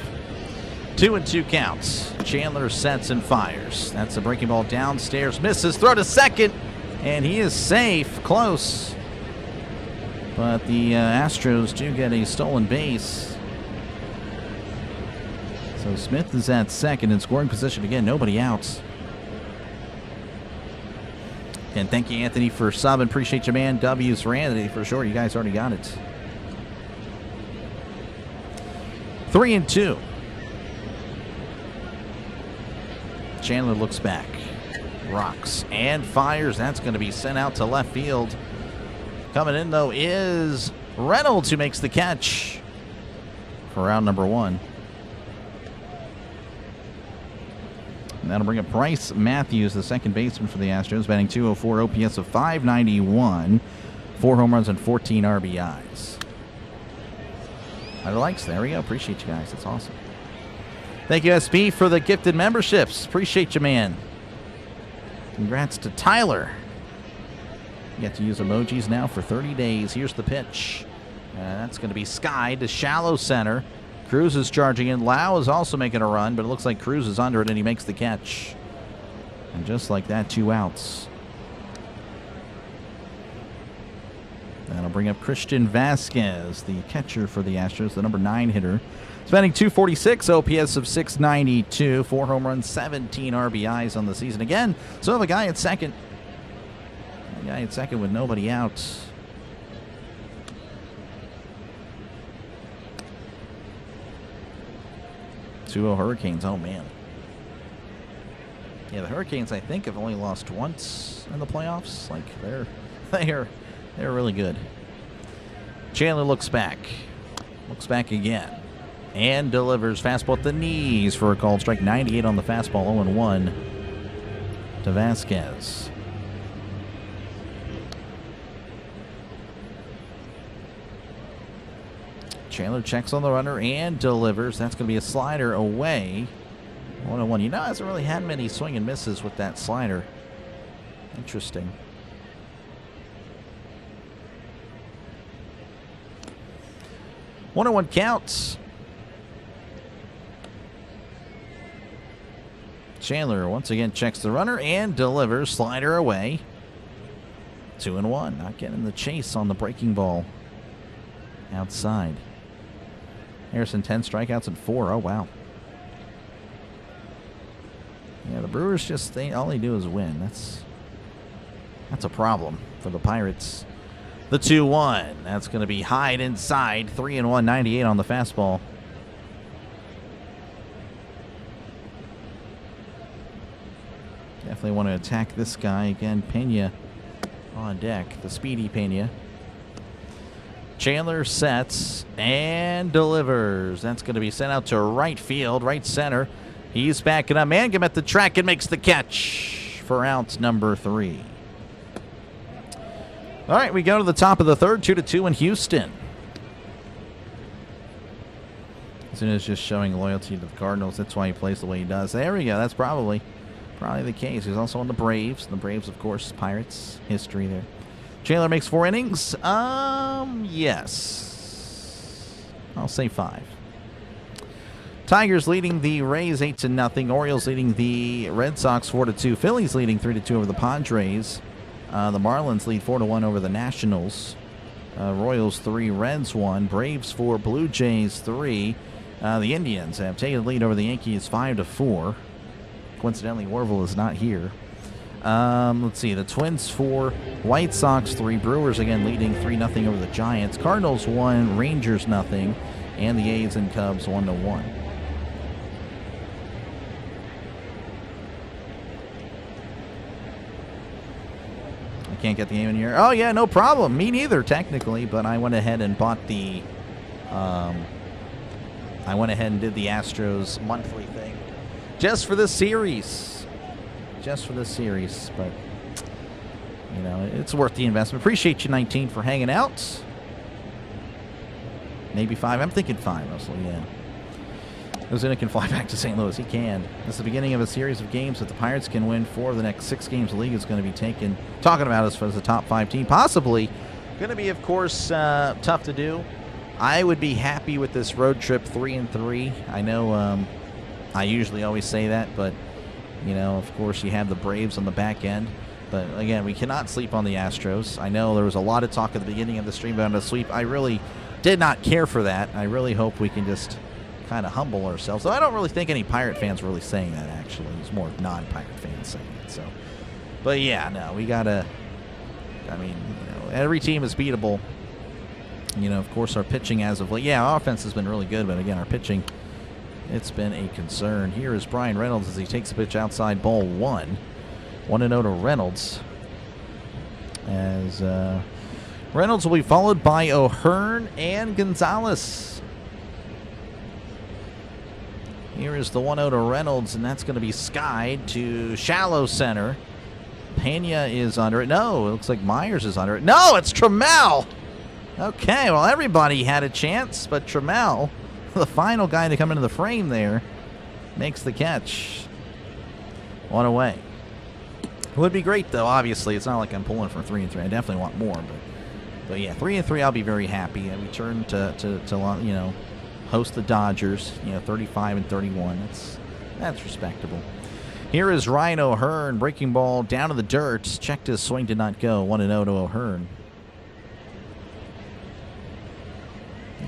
2-2 counts. Chandler sets and fires. That's a breaking ball downstairs. Misses. Throw to second. And he is safe. Close. But the Astros do get a stolen base. So Smith is at second in scoring position again. Nobody out. And thank you, Anthony, for subbing. Appreciate you, man. W's for Anthony, for sure. You guys already got it. 3-2. Chandler looks back. Rocks and fires. That's going to be sent out to left field. Coming in, though, is Reynolds, who makes the catch for round number 1. And that'll bring up Bryce Matthews, the second baseman for the Astros, batting .204, OPS of .591, 4 home runs and 14 RBIs. Likes. There we go. Appreciate you guys. That's awesome. Thank you, SB, for the gifted memberships. Appreciate you, man. Congrats to Tyler. You get to use emojis now for 30 days. Here's the pitch. That's going to be Sky to shallow center. Cruz is charging in. Lau is also making a run, but it looks like Cruz is under it, and he makes the catch. And just like that, 2 outs. That'll bring up Christian Vasquez, the catcher for the Astros, the number 9 hitter. Spending .246, OPS of .692, 4 home runs, 17 RBIs on the season. Again, so have a guy at second. A guy at second with nobody out. 2-0 Hurricanes. Oh, man. Yeah, the Hurricanes, I think, have only lost once in the playoffs. Like, they're really good. Chandler looks back. Looks back again. And delivers fastball at the knees for a called strike. 98 on the fastball. 0-1 to Vasquez. Chandler checks on the runner and delivers. That's going to be a slider away. 1-1. You know, hasn't really had many swing and misses with that slider. Interesting. One counts. Chandler once again checks the runner and delivers. Slider away. 2-1. Not getting the chase on the breaking ball outside. Harrison 10 strikeouts and 4. Oh, wow. Yeah, the Brewers just, all they do is win. That's a problem for the Pirates. The 2-1. That's going to be Hyde inside. 3-1, 98 on the fastball. Definitely want to attack this guy again. Pena on deck. The speedy Pena. Chandler sets and delivers. That's going to be sent out to right field, right center. He's backing up. Mangum at the track and makes the catch for out number 3. All right, we go to the top of the third, 2-2 in Houston. As soon as just showing loyalty to the Cardinals, that's why he plays the way he does. There we go. That's probably the case. He's also on the Braves. The Braves, of course, Pirates history there. Chandler makes 4 innings. Yes. I'll say 5. Tigers leading the Rays 8-0. Orioles leading the Red Sox 4-2. Phillies leading 3-2 over the Padres. The Marlins lead 4-1 over the Nationals. Royals 3, Reds 1, Braves 4, Blue Jays 3. The Indians have taken the lead over the Yankees 5-4. Coincidentally, Orville is not here. Let's see. The Twins 4, White Sox 3, Brewers again leading 3-0 over the Giants. Cardinals 1, Rangers 0, and the A's and Cubs 1-1. I can't get the game in here. Oh yeah, no problem. Me neither, technically, but I went ahead and bought the. I went ahead and did the Astros monthly thing just for this series. Just for this series, but you know, it's worth the investment. Appreciate you, 19, for hanging out. Maybe 5. I'm thinking 5 mostly, yeah. Ozuna can fly back to St. Louis. He can. This is the beginning of a series of games that the Pirates can win 4 of the next 6 games. The league is going to be talking about us as a top 5 team. Possibly going to be, of course, tough to do. I would be happy with this road trip 3-3. I know I usually always say that, but you know, of course, you have the Braves on the back end. But again, we cannot sleep on the Astros. I know there was a lot of talk at the beginning of the stream about a sweep. I really did not care for that. I really hope we can just kind of humble ourselves. Though I don't really think any Pirate fans were really saying that, actually. It's more non-Pirate fans saying it. So, but yeah, no, we got to, I mean, you know, every team is beatable. You know, of course, our pitching as of late. Yeah, our offense has been really good, but again, our pitching, it's been a concern. Here is Brian Reynolds as he takes a pitch outside, ball 1. 1-0 to Reynolds. As Reynolds will be followed by O'Hearn and Gonzalez. Here is the 1-0 to Reynolds, and that's going to be skied to shallow center. Pena is under it. No, it looks like Myers is under it. No, it's Trammell. Okay, well, everybody had a chance, but Trammell, the final guy to come into the frame there, makes the catch. 1 away. It would be great, though, obviously. It's not like I'm pulling for 3-3. I definitely want more, but yeah, 3-3, I'll be very happy. And we turn to you know, host the Dodgers, you know, 35-31. That's respectable. Here is Ryan O'Hearn, breaking ball down to the dirt. Checked his swing, did not go. 1-0 to O'Hearn.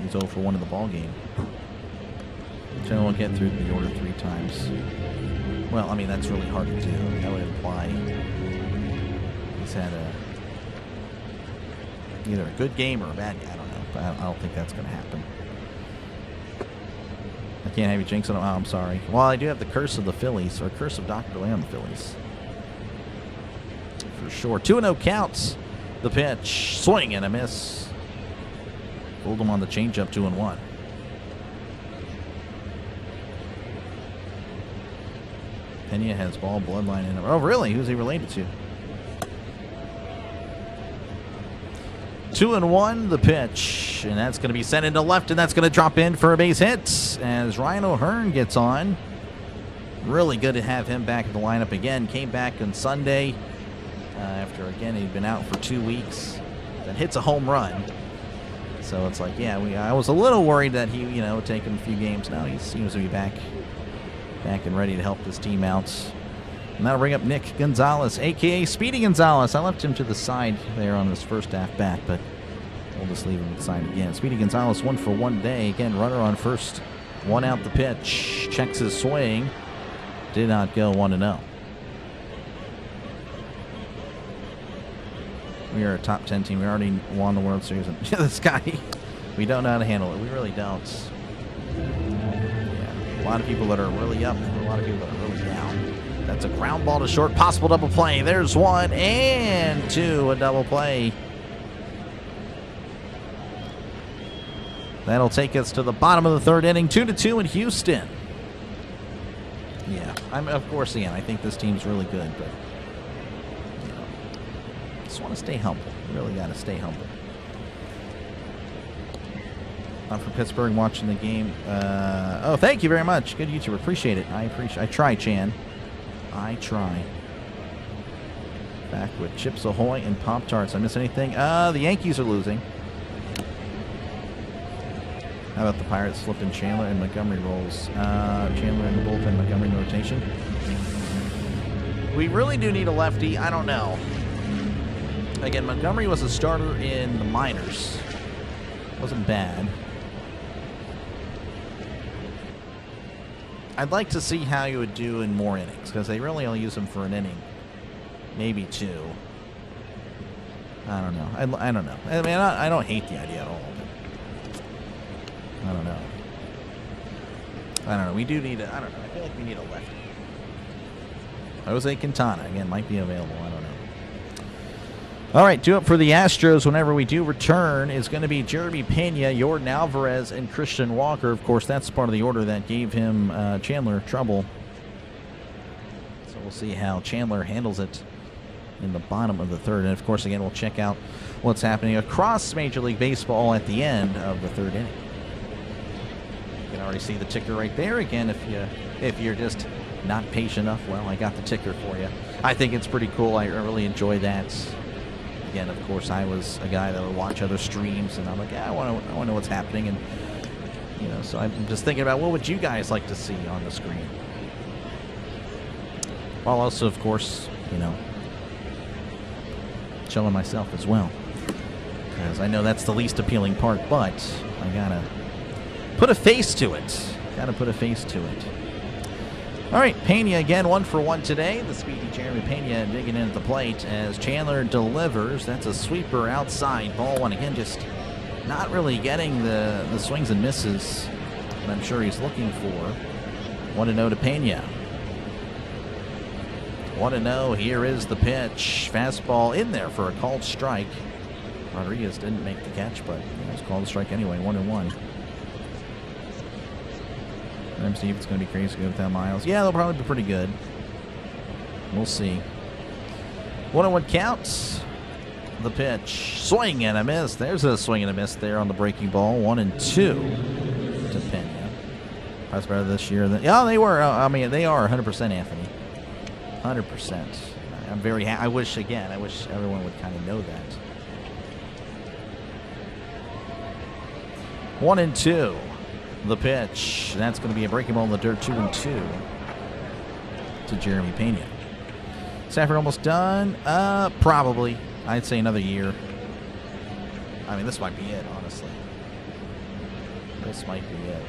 He's 0 for 1 in the ball game. So won't get through the order 3 times. Well, I mean, that's really hard to do. That would imply he's had either a good game or a bad game. I don't know, but I don't think that's going to happen. I can't have you jinx it. Oh, I'm sorry. Well, I do have the curse of the Phillies, or curse of Dr. DeLay on the Phillies. For sure. 2-0 counts. The pitch. Swing and a miss. Fooled him on the changeup, 2-1. Pena has ball bloodline in him. Oh, really? Who's he related to? 2-1, the pitch. And that's going to be sent into left, and that's going to drop in for a base hit as Ryan O'Hearn gets on. Really good to have him back in the lineup again. Came back on Sunday after, again, he'd been out for 2 weeks. Then hits a home run. So it's like, yeah, I was a little worried that he, you know, taking a few games. Now he seems to be back and ready to help this team out. And that'll bring up Nick Gonzalez, a.k.a. Speedy Gonzalez. I left him to the side there on his first half bat, but we'll just leave him to the side again. Speedy Gonzalez, 1 for 1 day. Again, runner on first. 1 out the pitch. Checks his swing. Did not go. 1-0. We are a top 10 team. We already won the World Series. And this guy, we don't know how to handle it. We really don't. Yeah, a lot of people that are really up, and a lot of people that are really down. That's a ground ball to short. Possible double play. There's 1 and 2. A double play. That'll take us to the bottom of the 3rd inning. 2-2 in Houston. Yeah, of course, again, I think this team's really good, but just want to stay humble. Really got to stay humble. I'm from Pittsburgh, watching the game. Oh, thank you very much. Good YouTuber. Appreciate it. I try, Chan. I try. Back with Chips Ahoy and Pop-Tarts. I miss anything? The Yankees are losing. How about the Pirates flipping Chandler and Montgomery rolls? Chandler in the bullpen, Montgomery in the rotation. We really do need a lefty. I don't know. Again, Montgomery was a starter in the minors. Wasn't bad. I'd like to see how he would do in more innings, because they really only use him for an inning, maybe 2. I don't know. I don't know. I mean, I don't hate the idea at all. But I don't know. I don't know. We do need a, I don't know. I feel like we need a lefty. Jose Quintana, again, might be available. I don't know. All right, due up for the Astros whenever we do return is going to be Jeremy Pena, Jordan Alvarez, and Christian Walker. Of course, that's part of the order that gave him Chandler trouble. So we'll see how Chandler handles it in the bottom of the third. And, of course, again, we'll check out what's happening across Major League Baseball at the end of the third inning. You can already see the ticker right there. Again, if you're just not patient enough, well, I got the ticker for you. I think it's pretty cool. I really enjoy that. Again, of course, I was a guy that would watch other streams, and I'm like, yeah, I want to know what's happening, and you know, so I'm just thinking about what would you guys like to see on the screen. While also, of course, you know, showing myself as well, because I know that's the least appealing part, but I gotta put a face to it. Gotta put a face to it. All right, Pena again, 1 for 1 today. The speedy Jeremy Pena digging in at the plate as Chandler delivers. That's a sweeper outside. Ball 1 again, just not really getting the swings and misses that I'm sure he's looking for. 1-0 to Pena. 1-0. Here is the pitch. Fastball in there for a called strike. Rodriguez didn't make the catch, but it was called a strike anyway. 1-1. Let me see if it's going to be crazy to go without Miles. Yeah, they'll probably be pretty good. We'll see. 1-1 counts. The pitch. Swing and a miss. There's a swing and a miss there on the breaking ball. 1-2 to Pena. That's better this year than. Yeah, they were. I mean, they are 100%, Anthony. 100%. I'm very happy. I wish everyone would kind of know that. 1-2. The pitch. That's going to be a breaking ball in the dirt. 2-2 to Jeremy Pena. Stafford almost done. Probably. I'd say another year. I mean, this might be it, honestly. This might be it.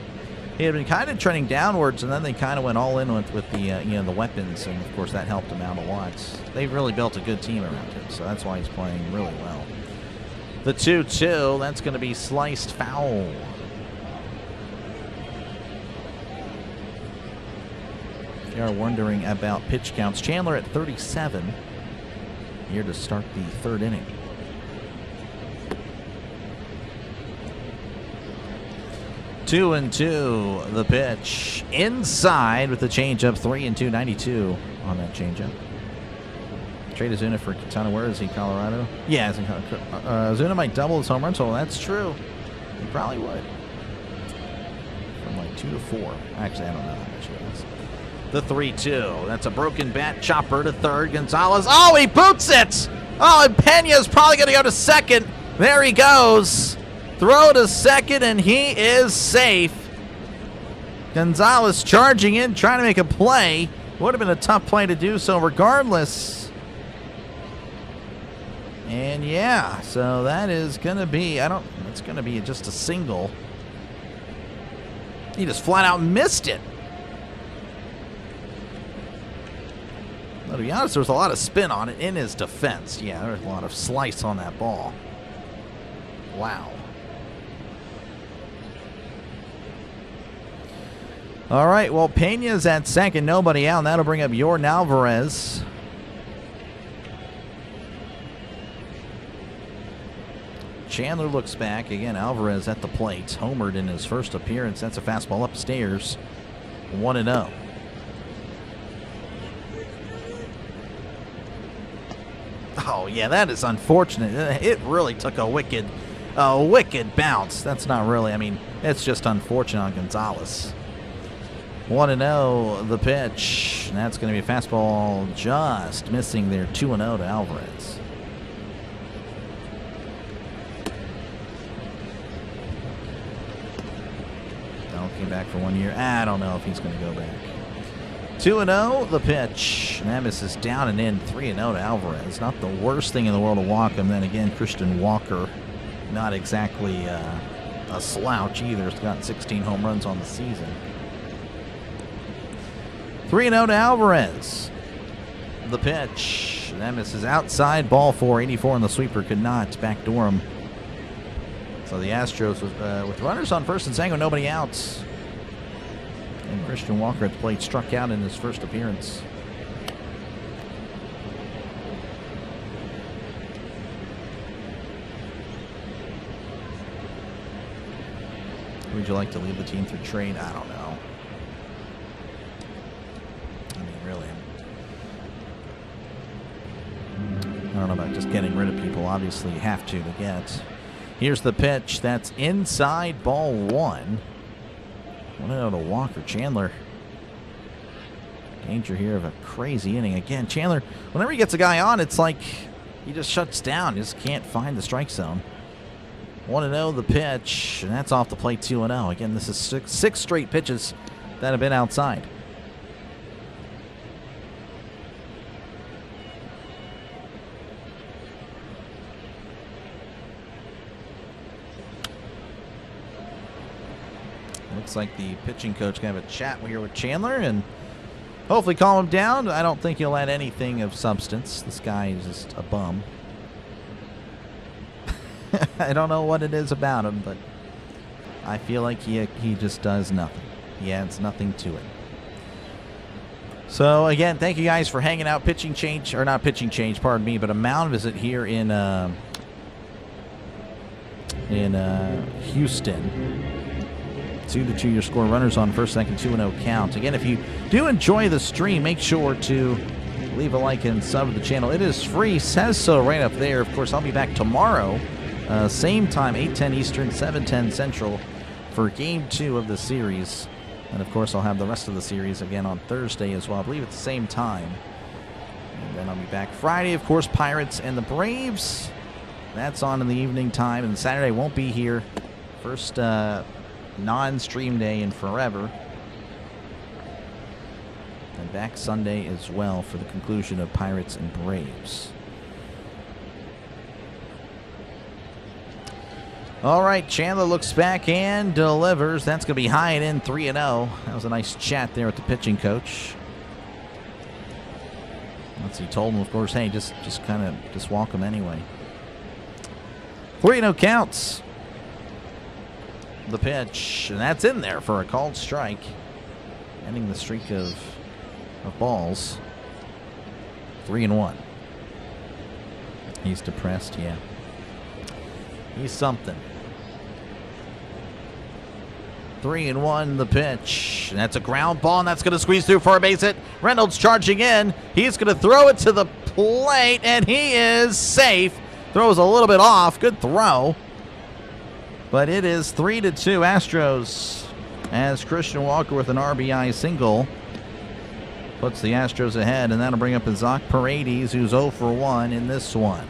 He had been kind of trending downwards, and then they kind of went all in with the the weapons, and of course that helped him out a lot. They've really built a good team around him, so that's why he's playing really well. The 2-2. That's going to be sliced foul. If you are wondering about pitch counts, Chandler at 37 here to start the third inning. Two and two, the pitch inside with the changeup. 3-2, 92 on that changeup. Trade Ozuna for Quintana. Where is he? Colorado? Yeah, he's in Colorado. Ozuna might double his home run total. That's true. He probably would. From like 2 to 4. Actually, I don't know how much it is. The 3-2. That's a broken bat. Chopper to third. Gonzalez. Oh, he boots it. Oh, and Pena's probably going to go to second. There he goes. Throw to second, and he is safe. Gonzalez charging in, trying to make a play. Would have been a tough play to do so regardless. And yeah, so that is going to be, it's going to be just a single. He just flat out missed it. Now, to be honest, there was a lot of spin on it in his defense. Yeah, there was a lot of slice on that ball. Wow. All right, well, Pena's at second, nobody out, and that'll bring up Jordan Alvarez. Chandler looks back. Again, Alvarez at the plate. Homered in his first appearance. That's a fastball upstairs. 1-0. Oh, yeah, that is unfortunate. It really took a wicked bounce. That's not really, I mean, it's just unfortunate on Gonzalez. 1-0, the pitch. And that's going to be a fastball just missing there. 2-0 to Alvarez. Donald came back for 1 year. I don't know if he's going to go back. 2-0, the pitch. And that misses down and in. 3-0 to Alvarez. Not the worst thing in the world to walk him. Then again, Christian Walker, not exactly a slouch either. He's got 16 home runs on the season. 3-0 to Alvarez. The pitch. That misses outside. Ball 4. 84 on the sweeper. Could not backdoor him. So the Astros with runners on first and second with nobody outs. And Christian Walker at the plate struck out in his first appearance. Would you like to leave the team through trade? I don't know. I mean, really. I don't know about just getting rid of people. Obviously, you have to get. Here's the pitch. That's inside, ball 1. 1-0 to Walker. Chandler. Danger here of a crazy inning. Again, Chandler, whenever he gets a guy on, it's like he just shuts down. He just can't find the strike zone. 1-0 the pitch, and that's off the plate. 2-0. Again, this is six straight pitches that have been outside. Looks like the pitching coach can have a chat here with Chandler and hopefully calm him down. I don't think he'll add anything of substance. This guy is just a bum. I don't know what it is about him, but I feel like he just does nothing. He adds nothing to it. So again, thank you guys for hanging out. Pitching change, or not pitching change, pardon me, but a mound visit here in Houston. 2-2 your score. Runners on first, second, 2-0 count. Again, if you do enjoy the stream, make sure to leave a like and sub to the channel. It is free, says so right up there. Of course, I'll be back tomorrow. Same time, 8:10 Eastern, 7:10 Central for Game 2 of the series. And, of course, I'll have the rest of the series again on Thursday as well. I believe at the same time. And then I'll be back Friday, of course, Pirates and the Braves. That's on in the evening time. And Saturday won't be here. First non-stream day in forever. And back Sunday as well for the conclusion of Pirates and Braves. All right, Chandler looks back and delivers. That's going to be high and in, 3-0. That was a nice chat there with the pitching coach. He told him, of course, hey, just walk him anyway. 3-0 counts. The pitch, and that's in there for a called strike, ending the streak of balls. 3-1. He's depressed, yeah. He's something. 3-1 the pitch. And that's a ground ball, and that's going to squeeze through for a base hit. Reynolds charging in. He's going to throw it to the plate, and he is safe. Throws a little bit off. Good throw. But it is 3-2 Astros as Christian Walker with an RBI single puts the Astros ahead, and that'll bring up Zach Paredes, who's 0 for 1 in this one.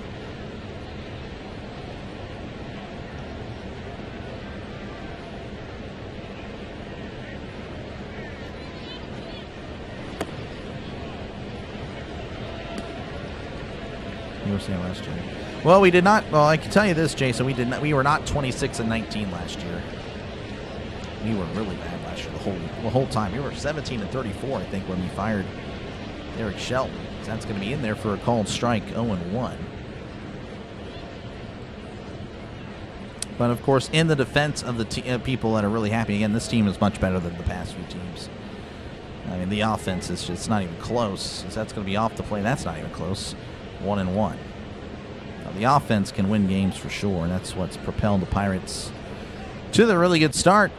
You were saying last year. Well, we did not. Well, I can tell you this, Jason. We were not 26-19 last year. We were really bad last year the whole time. We were 17-34, I think, when we fired Eric Shelton. So that's going to be in there for a called strike, 0-1. But of course, in the defense of the people that are really happy, again, this team is much better than the past few teams. I mean, the offense is just not even close. So that's going to be off the play. That's not even close. 1-1. The offense can win games for sure, and that's what's propelled the Pirates to the really good start.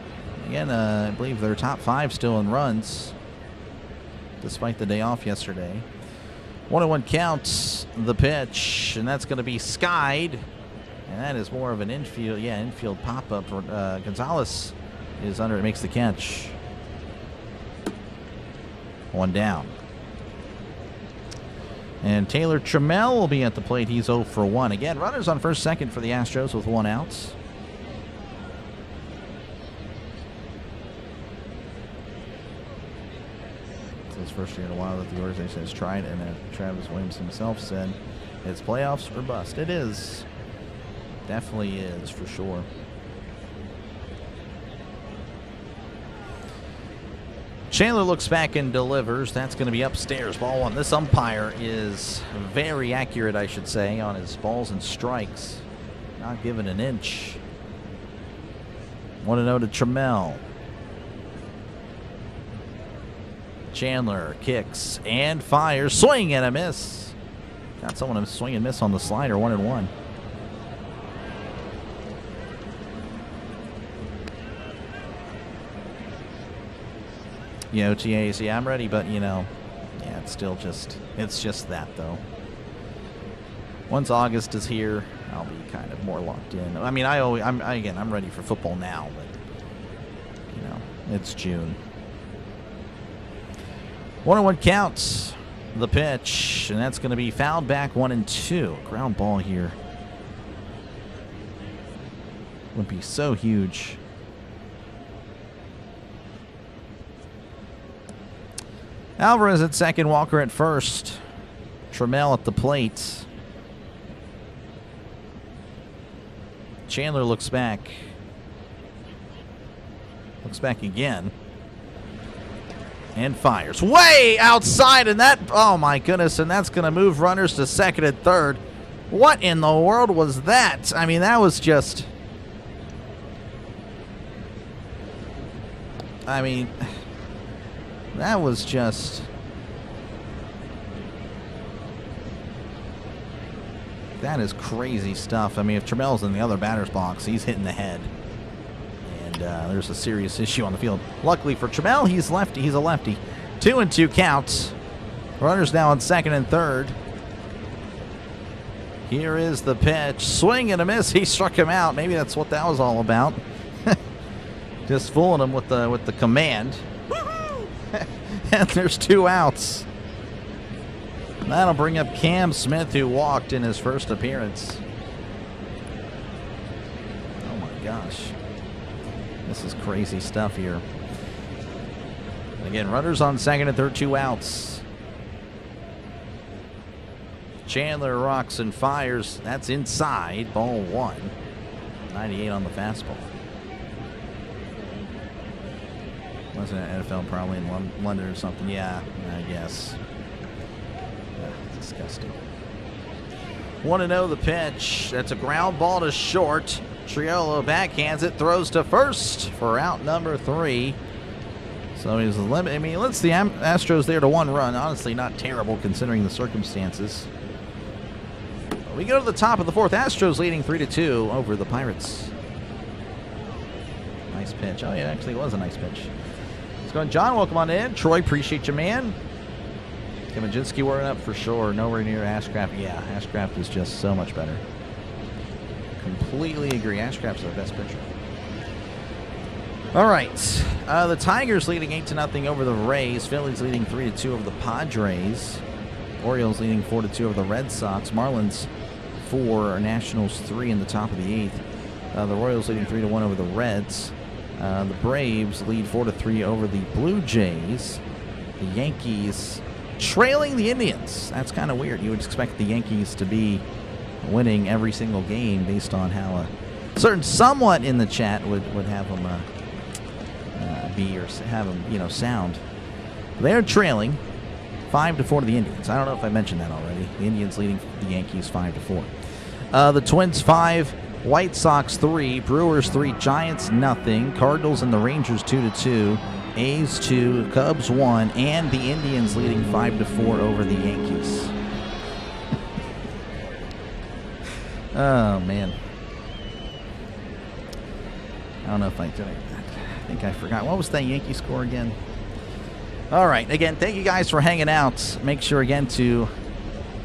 Again, I believe they're top 5 still in runs, despite the day off yesterday. 1-1 counts the pitch, and that's going to be skied, and that is more of an infield pop-up. Gonzalez is under it, makes the catch. 1 down. And Taylor Trammell will be at the plate. He's 0 for 1. Again, runners on first, second for the Astros with 1 out. It's his first year in a while that the organization has tried, and Travis Williams himself said it's playoffs or bust. It is. Definitely is, for sure. Chandler looks back and delivers. That's going to be upstairs. Ball one. This umpire is very accurate, I should say, on his balls and strikes. Not giving an inch. 1-0 to Trammell. Chandler kicks and fires. Swing and a miss. Got someone to swing and miss on the slider. 1-1. Yeah, OTAs. Yeah, I'm ready, but yeah, it's still just that though. Once August is here, I'll be kind of more locked in. I mean, I'm ready for football now, but it's June. 1-1 counts. The pitch, and that's going to be fouled back 1-2. Ground ball here would be so huge. Alvarez at second, Walker at first. Trammell at the plate. Chandler looks back. Looks back again. And fires. Way outside, and that, oh my goodness, and that's going to move runners to second and third. What in the world was that? I mean, that was just... that was just... That is crazy stuff. I mean, if Trammell's in the other batter's box, he's hitting the head. And there's a serious issue on the field. Luckily for Trammell, he's lefty. He's a lefty. 2-2 counts. Runners now on second and third. Here is the pitch. Swing and a miss. He struck him out. Maybe that's what that was all about. Just fooling him with the command. And there's 2 outs. That'll bring up Cam Smith, who walked in his first appearance. Oh my gosh. This is crazy stuff here. Again, runners on second and third, 2 outs. Chandler rocks and fires. That's inside. Ball 1. 98 on the fastball. Wasn't it NFL probably in London or something? Yeah, I guess. Disgusting. 1-0 the pitch. That's a ground ball to short. Triolo backhands it, throws to first for out number 3. So he's limited. I mean, let's the Astros there to 1 run. Honestly, not terrible considering the circumstances. We go to the top of the 4th. Astros leading 3-2 over the Pirates. Nice pitch. Oh, yeah, it actually was a nice pitch. Let's go on, John. Welcome on in. Troy, appreciate you, man. Kaminsky wearing up for sure. Nowhere near Ashcraft. Yeah, Ashcraft is just so much better. Completely agree. Ashcraft's our best pitcher. All right. The Tigers leading 8-0 over the Rays. Phillies leading 3-2 over the Padres. Orioles leading 4-2 over the Red Sox. Marlins 4, Nationals 3 in the top of the 8th. The Royals leading 3-1 over the Reds. The Braves lead 4-3 over the Blue Jays. The Yankees trailing the Indians. That's kind of weird. You would expect the Yankees to be winning every single game based on how a certain somewhat in the chat would have them be or have them sound. They're trailing 5-4 to the Indians. I don't know if I mentioned that already. The Indians leading the Yankees 5-4. The Twins 5, White Sox 3, Brewers 3, Giants nothing, Cardinals and the Rangers 2-2, A's 2, Cubs 1, and the Indians leading 5-4 over the Yankees. Oh man, I don't know if I did it. I think I forgot. What was that Yankee score again? All right, again, thank you guys for hanging out. Make sure again to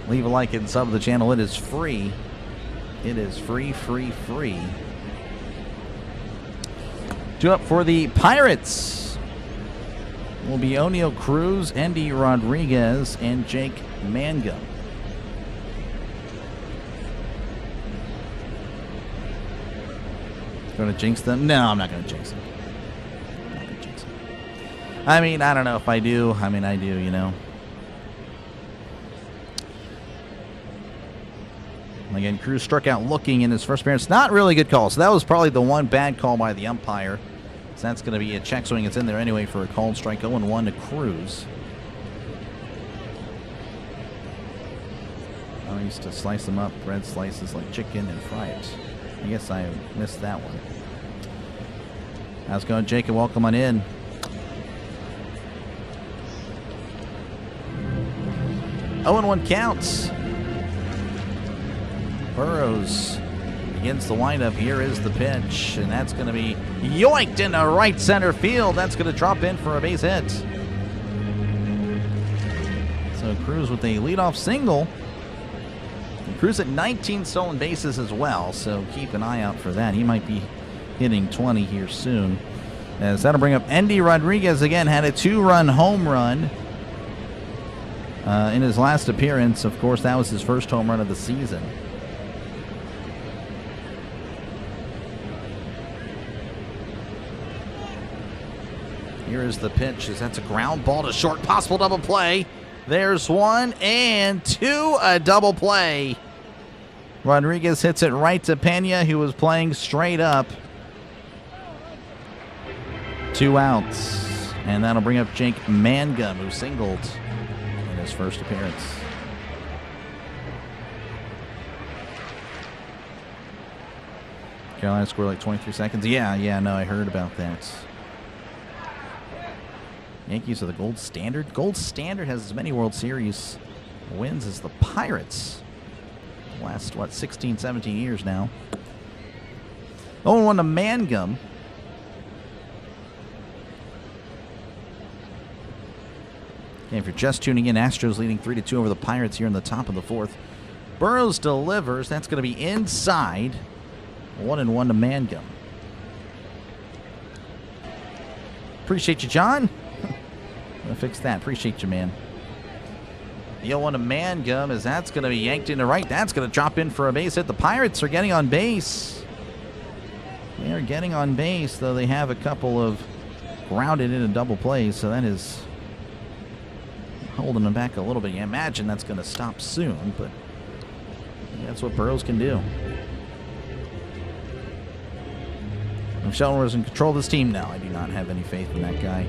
leave a like and sub to the channel. It is free. It is free. Two up for the Pirates will be O'Neal Cruz, Andy Rodriguez, and Jake Mangum. Going to jinx them? No, I'm not going to jinx them. I mean, I don't know if I do. I mean, I do, Again, Cruz struck out looking in his first appearance. Not really good call. So that was probably the one bad call by the umpire. So that's going to be a check swing. It's in there anyway for a called strike. 0-1 to Cruz. I used to slice them up, bread slices like chicken, and fry it. I guess I missed that one. How's it going, Jacob? Welcome on in. Oh, and 1 counts. Burrows begins the windup. Here is the pitch, and that's going to be yoinked into right center field. That's going to drop in for a base hit. So Cruz with a leadoff single. And Cruz at 19 stolen bases as well, so keep an eye out for that. He might be hitting 20 here soon. As that'll bring up Endy Rodriguez again. Had a 2-run home run in his last appearance. Of course, that was his first home run of the season. Here is the pitch, as that's a ground ball to short, possible double play. There's 1 and 2, a double play. Rodriguez hits it right to Pena, who was playing straight up. 2 outs, and that'll bring up Jake Mangum, who singled in his first appearance. Carolina scored like 23 seconds. Yeah, no, I heard about that. Yankees are the gold standard. Gold standard has as many World Series wins as the Pirates. Last, 16, 17 years now. 0-1 to Mangum. Okay, if you're just tuning in, Astros leading 3-2 over the Pirates here in the top of the 4th. Burrows delivers. That's going to be inside. 1-1 to Mangum. Appreciate you, John. Gonna fix that. Appreciate you, man. The 0-1 to Mangum, as that's going to be yanked into right. That's going to drop in for a base hit. The Pirates are getting on base. They are getting on base, though they have a couple of grounded into double plays, so that is holding them back a little bit. You imagine that's going to stop soon, but that's what Burrows can do. If Sheldon was in control of this team, no, I do not have any faith in that guy.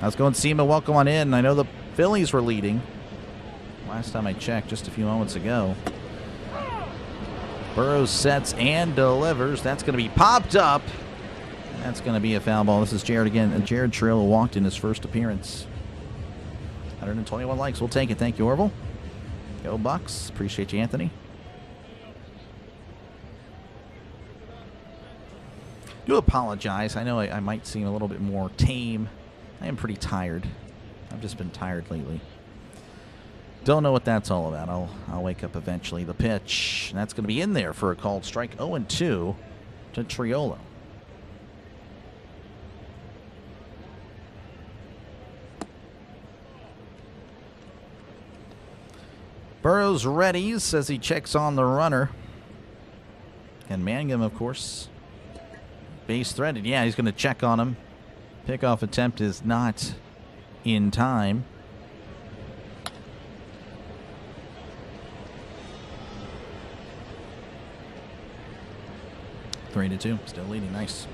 How's it going, Seema? Welcome on in. I know the Phillies were leading last time I checked, just a few moments ago. Burrows sets and delivers. That's going to be popped up. That's going to be a foul ball. This is Jared again. And Jared Trill walked in his first appearance. 121 likes. We'll take it. Thank you, Orville. Go Bucks. Appreciate you, Anthony. Do apologize. I know I might seem a little bit more tame. I am pretty tired. I've just been tired lately. Don't know what that's all about. I'll wake up eventually. The pitch. And that's going to be in there for a called strike. 0-2 to Triolo. Burrows readies as he checks on the runner. And Mangum, of course, base threaded. Yeah, he's going to check on him. Pickoff attempt is not in time. Three to 2, still leading. Nice.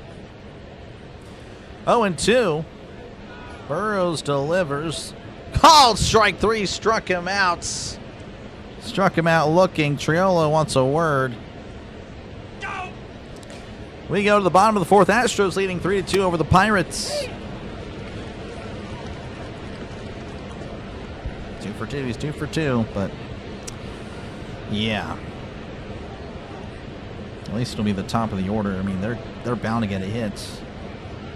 0-2. Burrows delivers. Called strike 3. Struck him out. Struck him out looking. Triolo wants a word. We go to the bottom of the 4th. Astros leading 3-2 over the Pirates. 2 for 2. He's 2 for 2, but yeah. At least it'll be the top of the order. I mean, they're bound to get a hit.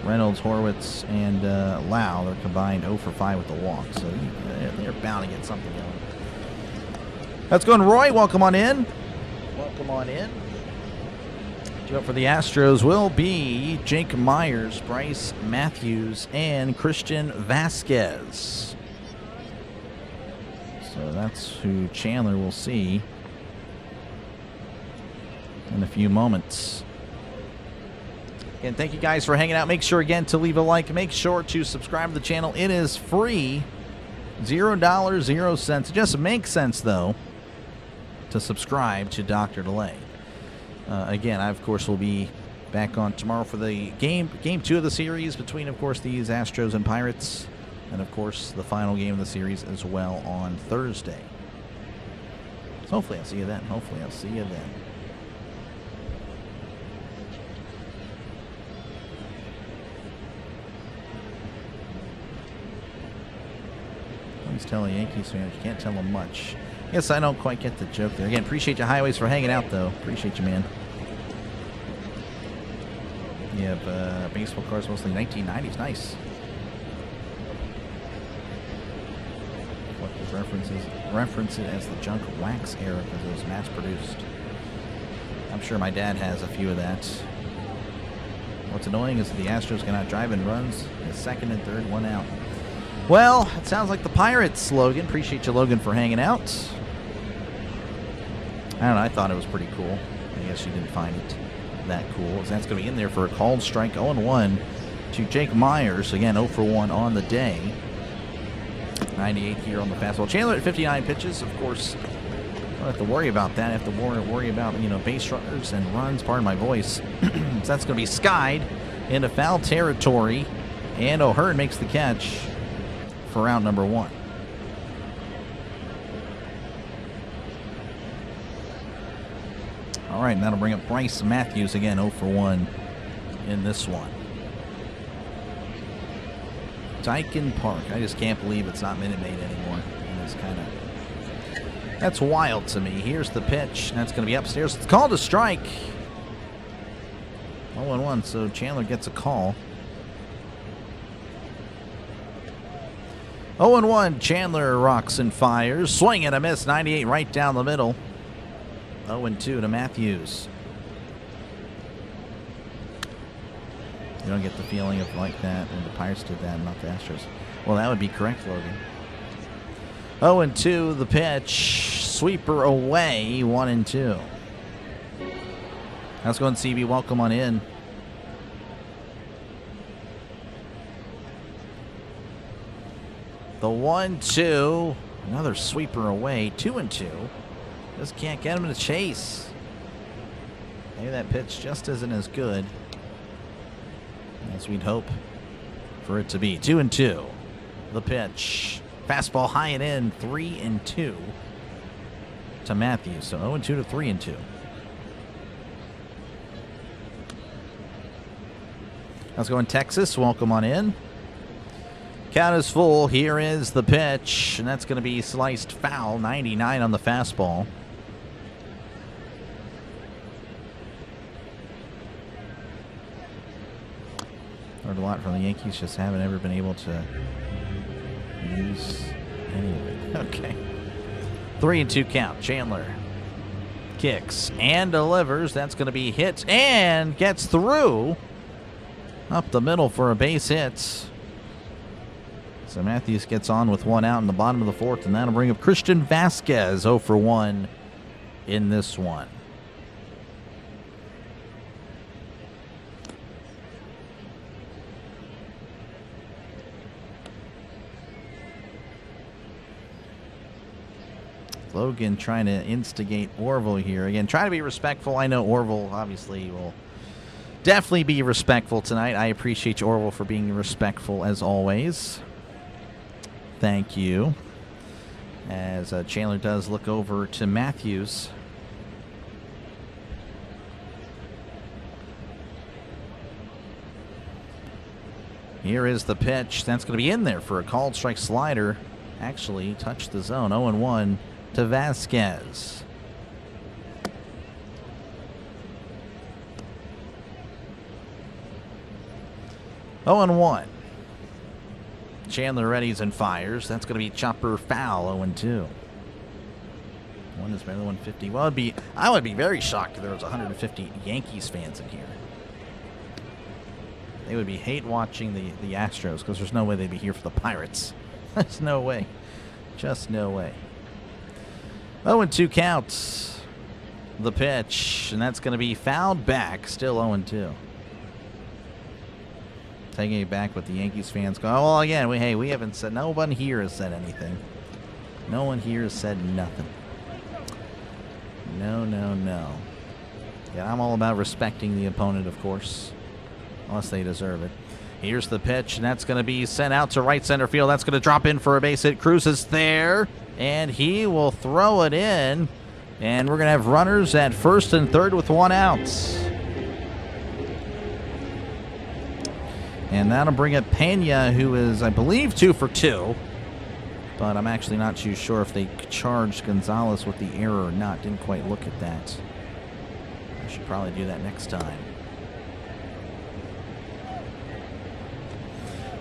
Reynolds, Horwitz, and Lau, they're combined 0 for 5 with the walk, so they're bound to get something going. That's going, Roy. Welcome on in. Welcome on in. Up for the Astros will be Jake Myers, Bryce Matthews, and Christian Vasquez. So that's who Chandler will see in a few moments. Again, thank you guys for hanging out. Make sure, again, to leave a like. Make sure to subscribe to the channel. It is free. $0, 0 cents. It just makes sense, though, to subscribe to Dr. Delay. Again, I, of course, will be Back on tomorrow for the game 2 of the series between, of course, these Astros and Pirates. And, of course, the final game of the series as well on Thursday. So hopefully I'll see you then. Hopefully I'll see you then. Always tell a Yankees fan, you can't tell them much. Yes, I don't quite get the joke there. Again, appreciate you, Highways, for hanging out, though. Appreciate you, man. You have baseball cards, mostly 1990s. Nice. What reference it as the junk wax era because it was mass-produced. I'm sure my dad has a few of that. What's annoying is that the Astros cannot drive in runs. The second and third, one out. Well, it sounds like the Pirates, Logan. Appreciate you, Logan, for hanging out. I don't know. I thought it was pretty cool. I guess you didn't find it that cool. So that's going to be in there for a called strike. 0-1 to Jake Myers. Again, 0 for 1 on the day. 98 here on the fastball. Chandler at 59 pitches. Of course, don't have to worry about that. I have to worry about, base runners and runs. Pardon my voice. So that's going to be skied into foul territory. And O'Hearn makes the catch for round number 1. All right, and that'll bring up Bryce Matthews again, 0 for 1 in this one. Dyken Park. I just can't believe it's not Minute Maid anymore. And it's that's wild to me. Here's the pitch. That's going to be upstairs. It's called a strike. 0-1, so Chandler gets a call. 0-1, Chandler rocks and fires. Swing and a miss, 98 right down the middle. 0-2 to Matthews. You don't get the feeling of like that when the Pirates did that, not the Astros. Well, that would be correct, Logan. 0-2, the pitch. Sweeper away, 1-2. Let's go and CB. Welcome on in. The 1-2. Another sweeper away, 2-2. Just can't get him to chase. Maybe that pitch just isn't as good as we'd hope for it to be. 2-2. The pitch. Fastball high and in. 3-2 to Matthews. So 0-2 to 3-2. Let's go in Texas. Welcome on in. Count is full. Here is the pitch. And that's going to be sliced foul. 99 on the fastball. Heard a lot from the Yankees, just haven't ever been able to use any of it. Okay. 3-2 count. Chandler kicks and delivers. That's going to be hit and gets through up the middle for a base hit. So Matthews gets on with 1 out in the bottom of the 4th, and that'll bring up Christian Vasquez, 0 for 1 in this one. Logan trying to instigate Orville here. Again, try to be respectful. I know Orville obviously will definitely be respectful tonight. I appreciate you, Orville, for being respectful as always. Thank you. As Chandler does look over to Matthews. Here is the pitch. That's going to be in there for a called strike slider. Actually touched the zone. 0-1 to Vasquez. Oh and 1. Chandler readies and fires. That's going to be chopper foul. 0-2. One is better than 150. Well, I would be very shocked if there was 150 Yankees fans in here. They would be hate watching the Astros because there's no way they'd be here for the Pirates. There's no way. Just no way. 0-2 counts. The pitch, and that's going to be fouled back. Still 0-2. Taking it back with the Yankees fans go, oh, well, again, we haven't said, no one here has said anything. No one here has said nothing. No, no, no. Yeah, I'm all about respecting the opponent, of course, unless they deserve it. Here's the pitch, and that's going to be sent out to right center field. That's going to drop in for a base hit. Cruz is there, and he will throw it in. And we're going to have runners at first and third with one out. And that'll bring up Pena, who is, I believe, 2 for 2. But I'm actually not too sure if they charged Gonzalez with the error or not. Didn't quite look at that. I should probably do that next time.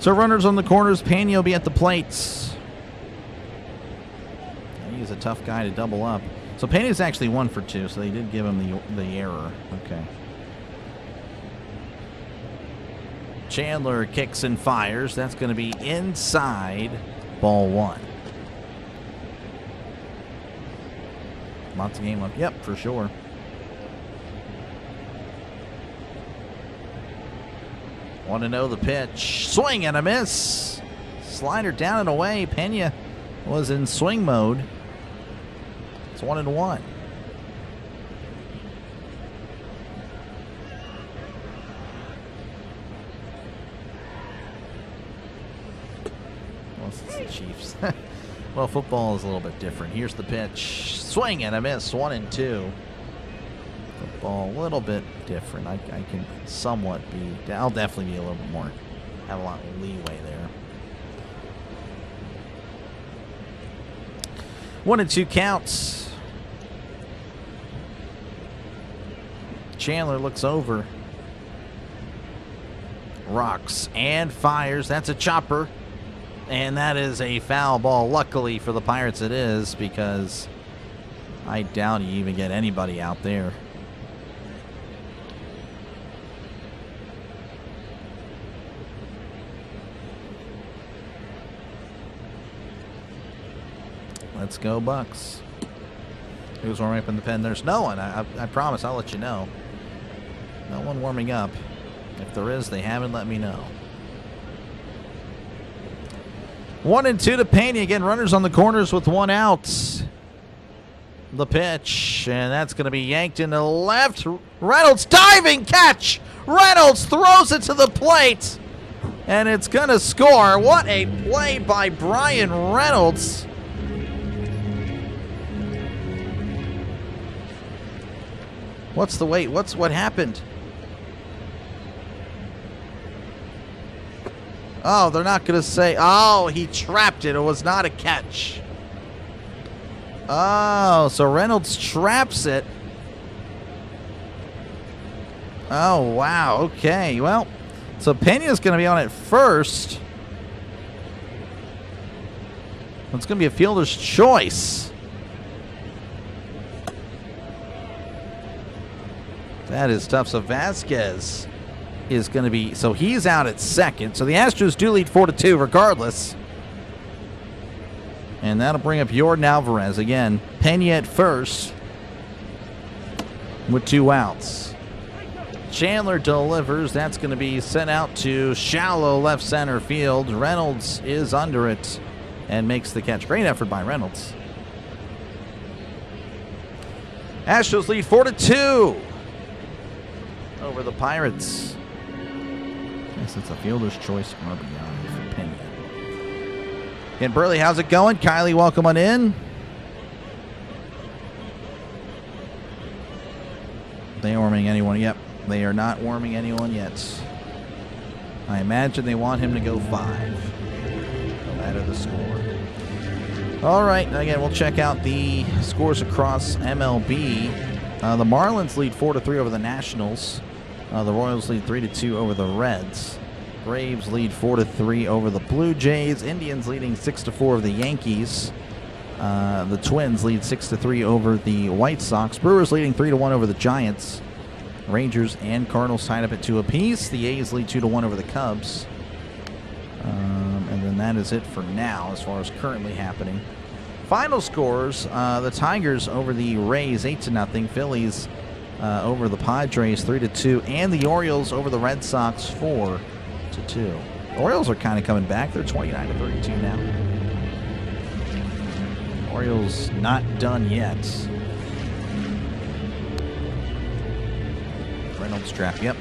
So runners on the corners. Pena will be at the plates. He's a tough guy to double up. So Pena's actually 1 for 2, so they did give him the error. Okay. Chandler kicks and fires. That's going to be inside, ball 1. Lots of game left. Yep, for sure. Want to know the pitch. Swing and a miss. Slider down and away. Pena was in swing mode. It's 1-1. Well, it's the Chiefs. Well, football is a little bit different. Here's the pitch. Swing and a miss. 1-2. Football a little bit different. I can somewhat be. I'll definitely be a little bit more. Have a lot of leeway there. 1-2 counts. Chandler looks over. Rocks and fires. That's a chopper. And that is a foul ball. Luckily for the Pirates it is, because I doubt you even get anybody out there. Let's go Bucks. Who's warming up in the pen? There's no one. I promise I'll let you know. No one warming up. If there is, they haven't let me know. 1-2 to Pena. Again, runners on the corners with one out. The pitch, and that's going to be yanked into left. Reynolds diving catch. Reynolds throws it to the plate, and it's going to score. What a play by Brian Reynolds. What's the wait? What happened? Oh, they're not going to say. Oh, he trapped it. It was not a catch. Oh, so Reynolds traps it. Oh, wow. Okay. Well, so Pena's going to be on it first. It's going to be a fielder's choice. That is tough. So Vasquez is going to be, so he's out at second. So the Astros do lead 4-2 regardless. And that'll bring up Yordan Alvarez. Again, Pena at first with 2 outs. Chandler delivers. That's going to be sent out to shallow left center field. Reynolds is under it and makes the catch. Great effort by Reynolds. Astros lead 4-2 over the Pirates. Yes, it's a fielder's choice RBI for Pena. And Burley, how's it going? Kylie, welcome on in. They warming anyone? Yep, they are not warming anyone yet. I imagine they want him to go 5. No matter the score. All right, again, we'll check out the scores across MLB. The Marlins lead 4-3 over the Nationals. The Royals lead 3-2 over the Reds. Braves lead 4-3 over the Blue Jays. Indians leading 6-4 over the Yankees. The Twins lead 6-3 over the White Sox. Brewers leading 3-1 over the Giants. Rangers and Cardinals tied up at 2 apiece. The A's lead 2-1 over the Cubs. And then that is it for now as far as currently happening. Final scores, the Tigers over the Rays 8-0. Phillies over the Padres 3-2. And the Orioles over the Red Sox 4-2. The Orioles are kind of coming back. They're 29-32 now. Orioles not done yet. Reynolds trap. Yep.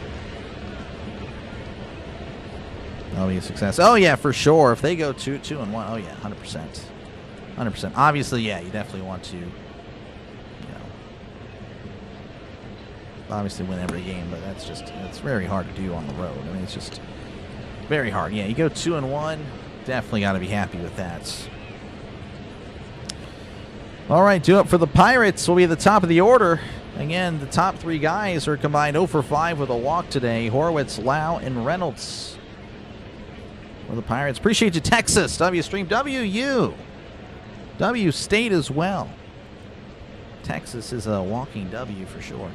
That'll be a success. Oh, yeah, for sure. If they go 2-1, oh, yeah, 100%. 100%. Obviously, yeah, you definitely want to, obviously win every game, but it's very hard to do on the road. I mean, it's just very hard. Yeah, you go 2-1, definitely got to be happy with that. All right, due up for the Pirates will be at the top of the order. Again, the top three guys are combined 0 for 5 with a walk today. Horwitz, Lau, and Reynolds. For the Pirates. Appreciate you, Texas. W Stream. WU. W State as well. Texas is a walking W for sure.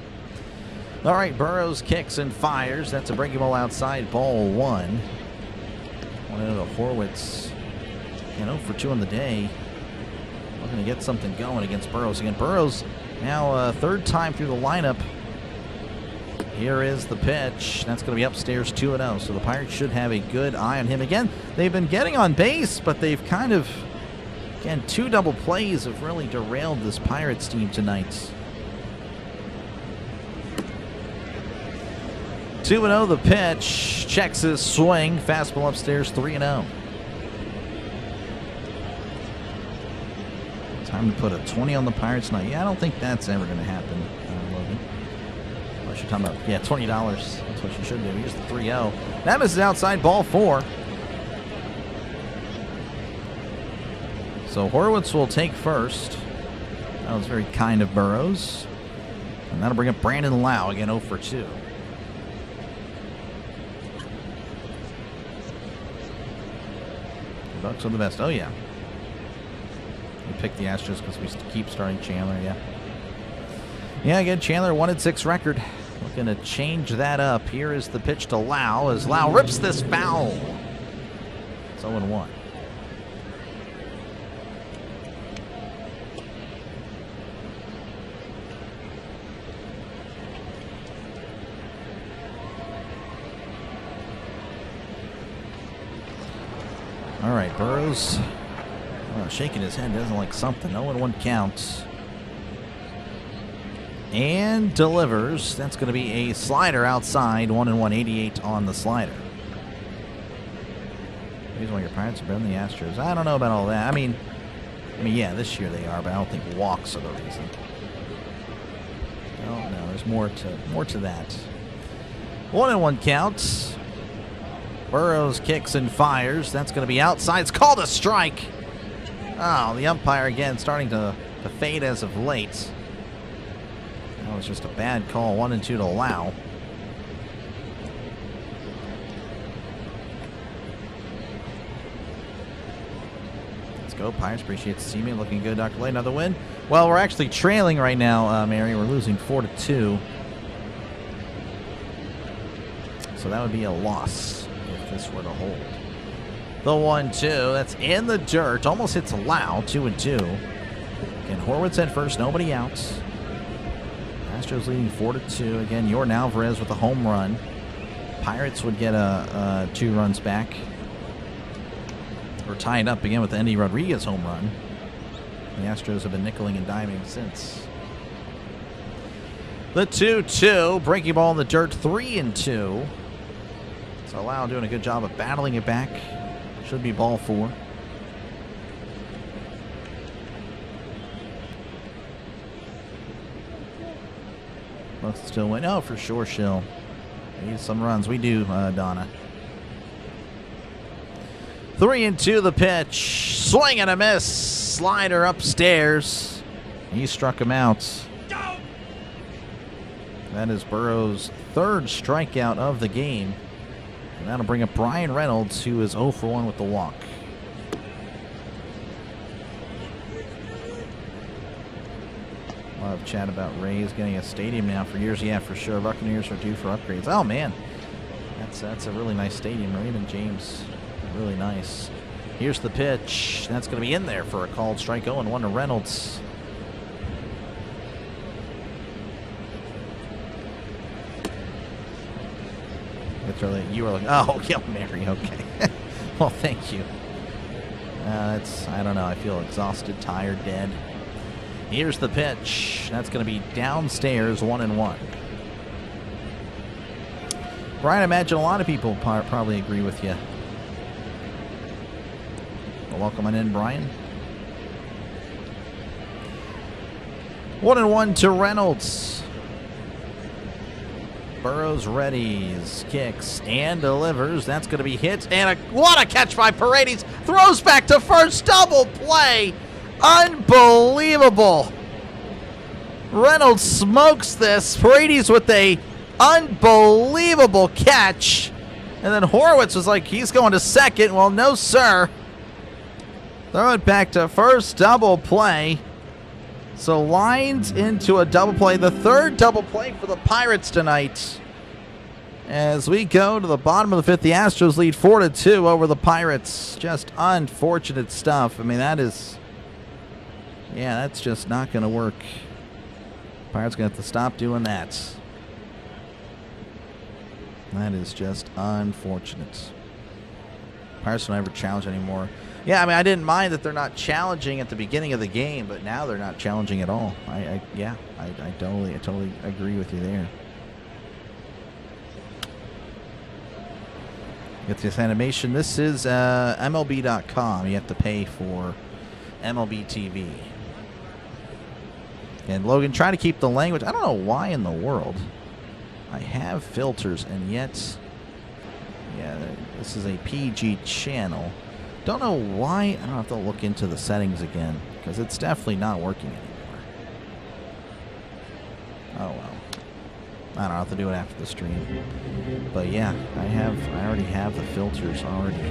All right, Burrows kicks and fires. That's a breaking ball outside. Ball 1. 1-0 to Horwitz. 0 for 2 on the day. Looking to get something going against Burrows. Again, Burrows now third time through the lineup. Here is the pitch. That's going to be upstairs 2-0. So the Pirates should have a good eye on him. Again, they've been getting on base, but they've kind of, again, 2 double plays have really derailed this Pirates team tonight. 2-0 the pitch. Checks his swing. Fastball upstairs 3-0. Time to put a 20 on the Pirates tonight. Yeah, I don't think that's ever going to happen, Logan. Unless you're talking about, yeah, $20. That's what you should do. Here's the 3-0. That misses outside, ball 4. So Horwitz will take first. That was very kind of Burrows. And that'll bring up Brandon Lau, again 0 for 2. The Bucks are the best. Oh, yeah. We picked the Astros because we keep starting Chandler, yeah. Yeah, again, Chandler 1-6 record. Looking to change that up. Here is the pitch to Lau as Lau rips this foul. It's 0-1. All right, Burrows. Shaking his head, doesn't like something. 0-1 count. And delivers. That's going to be a slider outside. 1-1, 88 on the slider. The reason why your Pirates are better than the Astros. I don't know about all that. I mean, yeah, this year they are, but I don't think walks are the reason. Oh no, there's more to that. 1-1 count. Burrows kicks and fires. That's going to be outside. It's called a strike. Oh, the umpire again starting to fade as of late. That was just a bad call. 1-2 to Lau. Let's go, Pirates. Appreciate the teammate. Looking good, Dr. Lay. Another win. Well, we're actually trailing right now, Mary. We're losing 4-2. So that would be a loss if this were to hold. The 1-2, that's in the dirt. Almost hits Lau, 2-2. Again, Horwitz at first, nobody out. Astros leading 4-2. Again, Yordan Alvarez with a home run. Pirates would get 2 runs back. We're tied up again with Andy Rodriguez home run. The Astros have been nickeling and diming since. The 2-2, breaking ball in the dirt, 3-2. So Lau doing a good job of battling it back. Should be ball 4. Bucks still win. Oh, for sure, Shill. Need some runs. We do, Donna. 3-2 the pitch. Swing and a miss. Slider upstairs. He struck him out. That is Burrows' 3rd strikeout of the game. And that'll bring up Brian Reynolds, who is 0 for 1 with the walk. A lot of chat about Rays getting a stadium now for years. Yeah, for sure. Buccaneers are due for upgrades. Oh, man. That's a really nice stadium. Raymond James, really nice. Here's the pitch. That's going to be in there for a called strike. 0-1 to Reynolds. You were like, oh, yeah, Mary, okay. Well, thank you. I don't know. I feel exhausted, tired, dead. Here's the pitch. That's going to be downstairs, 1-1. Brian, I imagine a lot of people probably agree with you. Well, welcome on in, Brian. 1-1 to Reynolds. Burrows readies, kicks, and delivers. That's going to be hit. And what a catch by Paredes. Throws back to first. Double play. Unbelievable. Reynolds smokes this. Paredes with a unbelievable catch. And then Horwitz was like, he's going to second. Well, no, sir. Throw it back to first. Double play. So lines into a double play. The third double play for the Pirates tonight. As we go to the bottom of the fifth, the Astros lead 4-2 over the Pirates. Just unfortunate stuff. I mean, that is... yeah, that's just not going to work. Pirates going to have to stop doing that. That is just unfortunate. Pirates don't ever challenge anymore. Yeah, I mean, I didn't mind that they're not challenging at the beginning of the game, but now they're not challenging at all. I totally agree with you there. Get this animation. This is MLB.com. You have to pay for MLB TV. And Logan, try to keep the language. I don't know why in the world I have filters, and yet, yeah, this is a PG channel. Don't know why. I don't have to look into the settings again, because it's definitely not working anymore. Oh well. I don't know, I'll have to do it after the stream. But yeah, I already have the filters already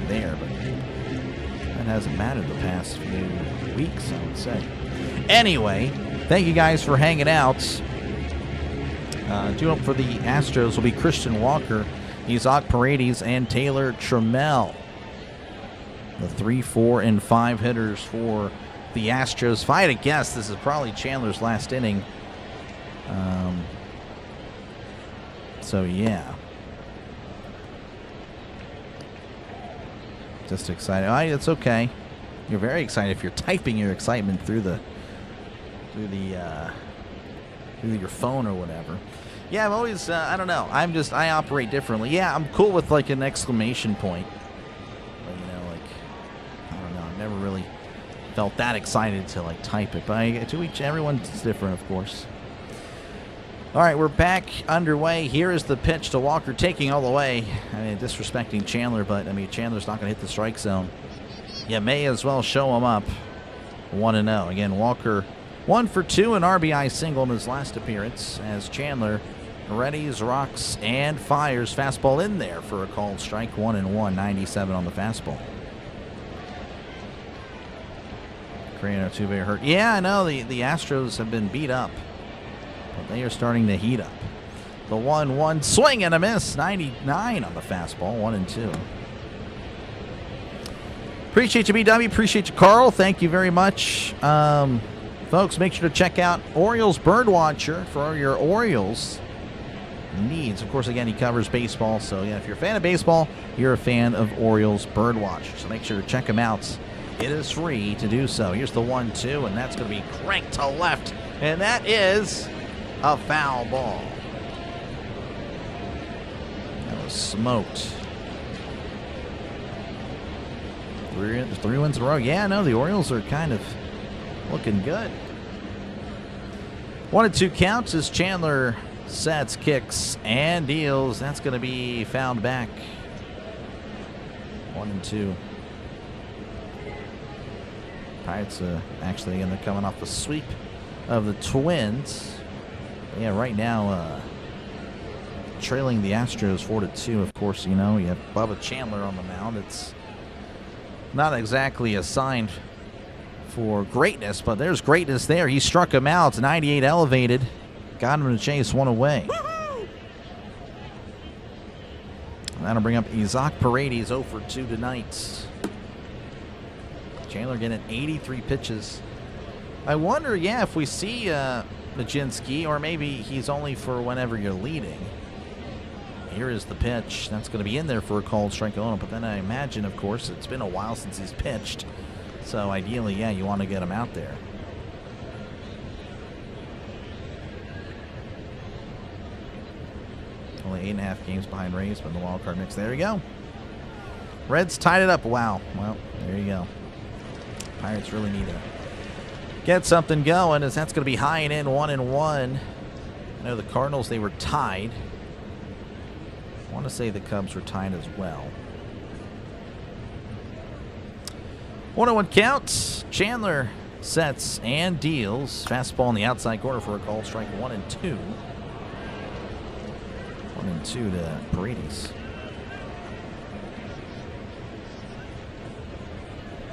there, but that hasn't mattered the past few weeks, I would say. Anyway, thank you guys for hanging out. Due up for the Astros will be Christian Walker, Isaac Paredes, and Taylor Trammell. The 3, 4, and 5 hitters for the Astros. If I had to guess, this is probably Chandler's last inning. So, yeah. Just excited. It's okay. You're very excited if you're typing your excitement through your phone or whatever. Yeah, I'm always, I don't know. I operate differently. Yeah, I'm cool with like an exclamation point. But, you know, like, I don't know. I've never really felt that excited to like type it. But everyone's different, of course. All right, we're back underway. Here is the pitch to Walker, taking all the way. I mean, disrespecting Chandler, but I mean, Chandler's not going to hit the strike zone. Yeah, may as well show him up. 1-0. Again, Walker 1 for 2, an RBI single in his last appearance, as Chandler readies, rocks, and fires. Fastball in there for a called strike. 1-1, 97 on the fastball. Crane Altuve hurt. Yeah, I know the Astros have been beat up, but they are starting to heat up. The 1-1 swing and a miss. 99 on the fastball. 1-2. Appreciate you, BW. Appreciate you, Carl. Thank you very much. Folks, make sure to check out Orioles Birdwatcher for all your Orioles needs. Of course, again, he covers baseball. So, yeah, if you're a fan of baseball, you're a fan of Orioles Birdwatcher. So make sure to check him out. It is free to do so. Here's the 1-2, and that's going to be cranked to left. And that is a foul ball. That was smoked. Three wins in a row. Yeah, no, the Orioles are kind of looking good. 1-2 counts as Chandler sets, kicks, and deals. That's going to be fouled back. 1-2. Pirates actually, again, they're coming off the sweep of the Twins. But yeah, right now, trailing the Astros 4-2. Of course, you know, you have Bubba Chandler on the mound. It's not exactly a sign for greatness, but there's greatness there. He struck him out. 98 elevated. Got him to chase one away. That'll bring up Isaac Paredes 0 for 2 tonight. Chandler getting 83 pitches. I wonder, yeah, if we see Majinski, or maybe he's only for whenever you're leading. Here is the pitch. That's going to be in there for a called strike. But then I imagine, of course, it's been a while since he's pitched. So ideally, yeah, you want to get him out there. only 8.5 games behind Rays, but in the wild card mix. There you go. Reds tied it up. Wow. Well, there you go. Pirates really need to get something going, as that's going to be high and in, 1-1. I know the Cardinals, they were tied. I want to say the Cubs were tied as well. 1-1 count. Chandler sets and deals. Fastball in the outside corner for a call. Strike 1-2. 1-2 to Paredes.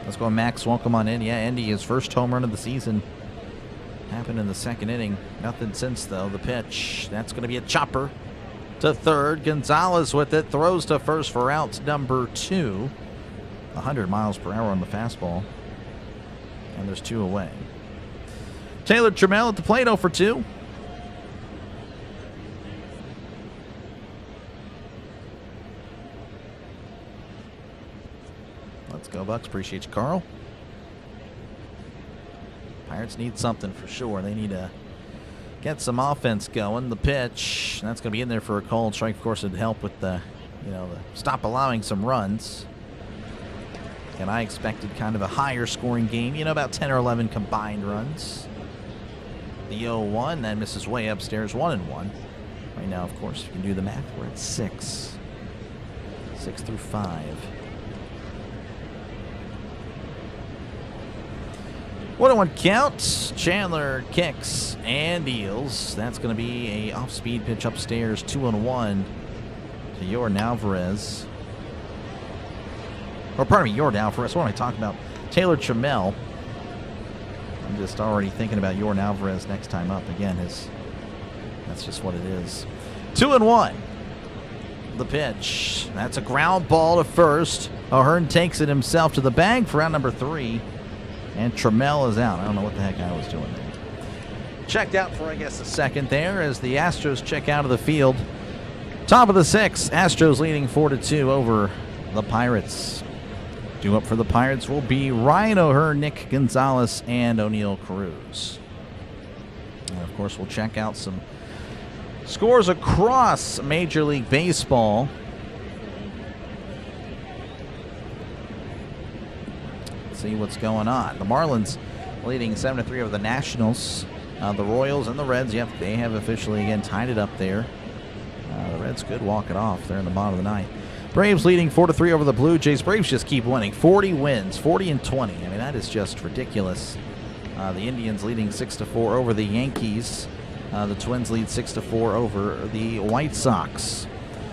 Let's go, Max. Welcome on in. Yeah, Andy, his first home run of the season happened in the second inning. Nothing since, though. The pitch. That's going to be a chopper to third. Gonzalez with it. Throws to first for out number 2. 100 miles per hour on the fastball. And there's 2 away. Taylor Trammell at the plate, 0 for 2. Let's go, Bucks. Appreciate you, Carl. Pirates need something for sure. They need to get some offense going. The pitch, that's going to be in there for a called strike. Of course, it'd help with the stop allowing some runs. And I expected kind of a higher scoring game, about 10 or 11 combined runs. The 0-1, that misses way upstairs, 1-1. Right now, of course, if you can do the math, we're at 6. 6 through 5. 1-1 count. Chandler kicks and deals. That's going to be a off-speed pitch upstairs, 2-1 to Yordan Alvarez. Or pardon me, Yordan Alvarez. What am I talking about? Taylor Trammell. I'm just already thinking about Yordan Alvarez next time up. Again, that's just what it is. 2-1. The pitch. That's a ground ball to first. O'Hearn takes it himself to the bag for out number 3. And Trammell is out. I don't know what the heck I was doing there. Checked out for, I guess, a second there as the Astros check out of the field. Top of the 6th. Astros leading 4-2 over the Pirates. Due up for the Pirates will be Ryan O'Hearn, Nick Gonzalez, and O'Neal Cruz. And, of course, we'll check out some scores across Major League Baseball. See what's going on. The Marlins leading 7-3 over the Nationals. The Royals and the Reds, yep, they have officially again tied it up there. The Reds could walk it off. They're in the bottom of the 9th. Braves leading 4-3 over the Blue Jays. Braves just keep winning. 40 wins, 40-20. I mean, that is just ridiculous. The Indians leading 6-4 over the Yankees. The Twins lead 6-4 over the White Sox.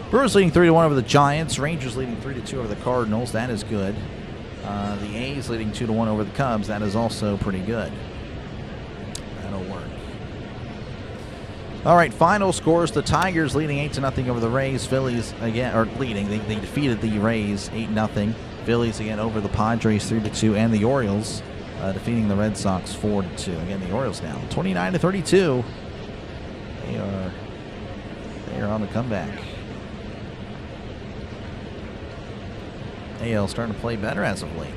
Brewers leading 3-1 over the Giants. Rangers leading 3-2 over the Cardinals. That is good. The A's leading 2-1 over the Cubs. That is also pretty good. That'll work. All right, final scores. The Tigers leading 8-0 over the Rays. Phillies again, or leading. They defeated the Rays 8-0. Phillies again over the Padres 3-2, and the Orioles defeating the Red Sox 4-2. Again, the Orioles now 29-32. They are on the comeback. AL starting to play better as of late.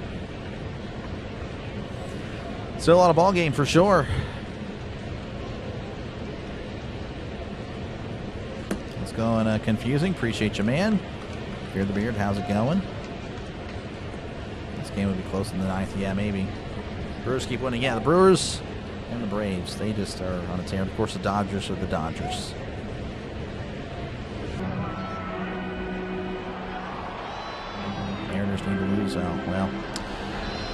Still a lot of ball game for sure. It's going confusing. Appreciate you, man. Fear the Beard, how's it going? This game would be close in the 9th. Yeah, maybe. Brewers keep winning. Yeah, the Brewers and the Braves, they just are on a tear. Of course, the Dodgers are the Dodgers. Mariners need to lose out. Well,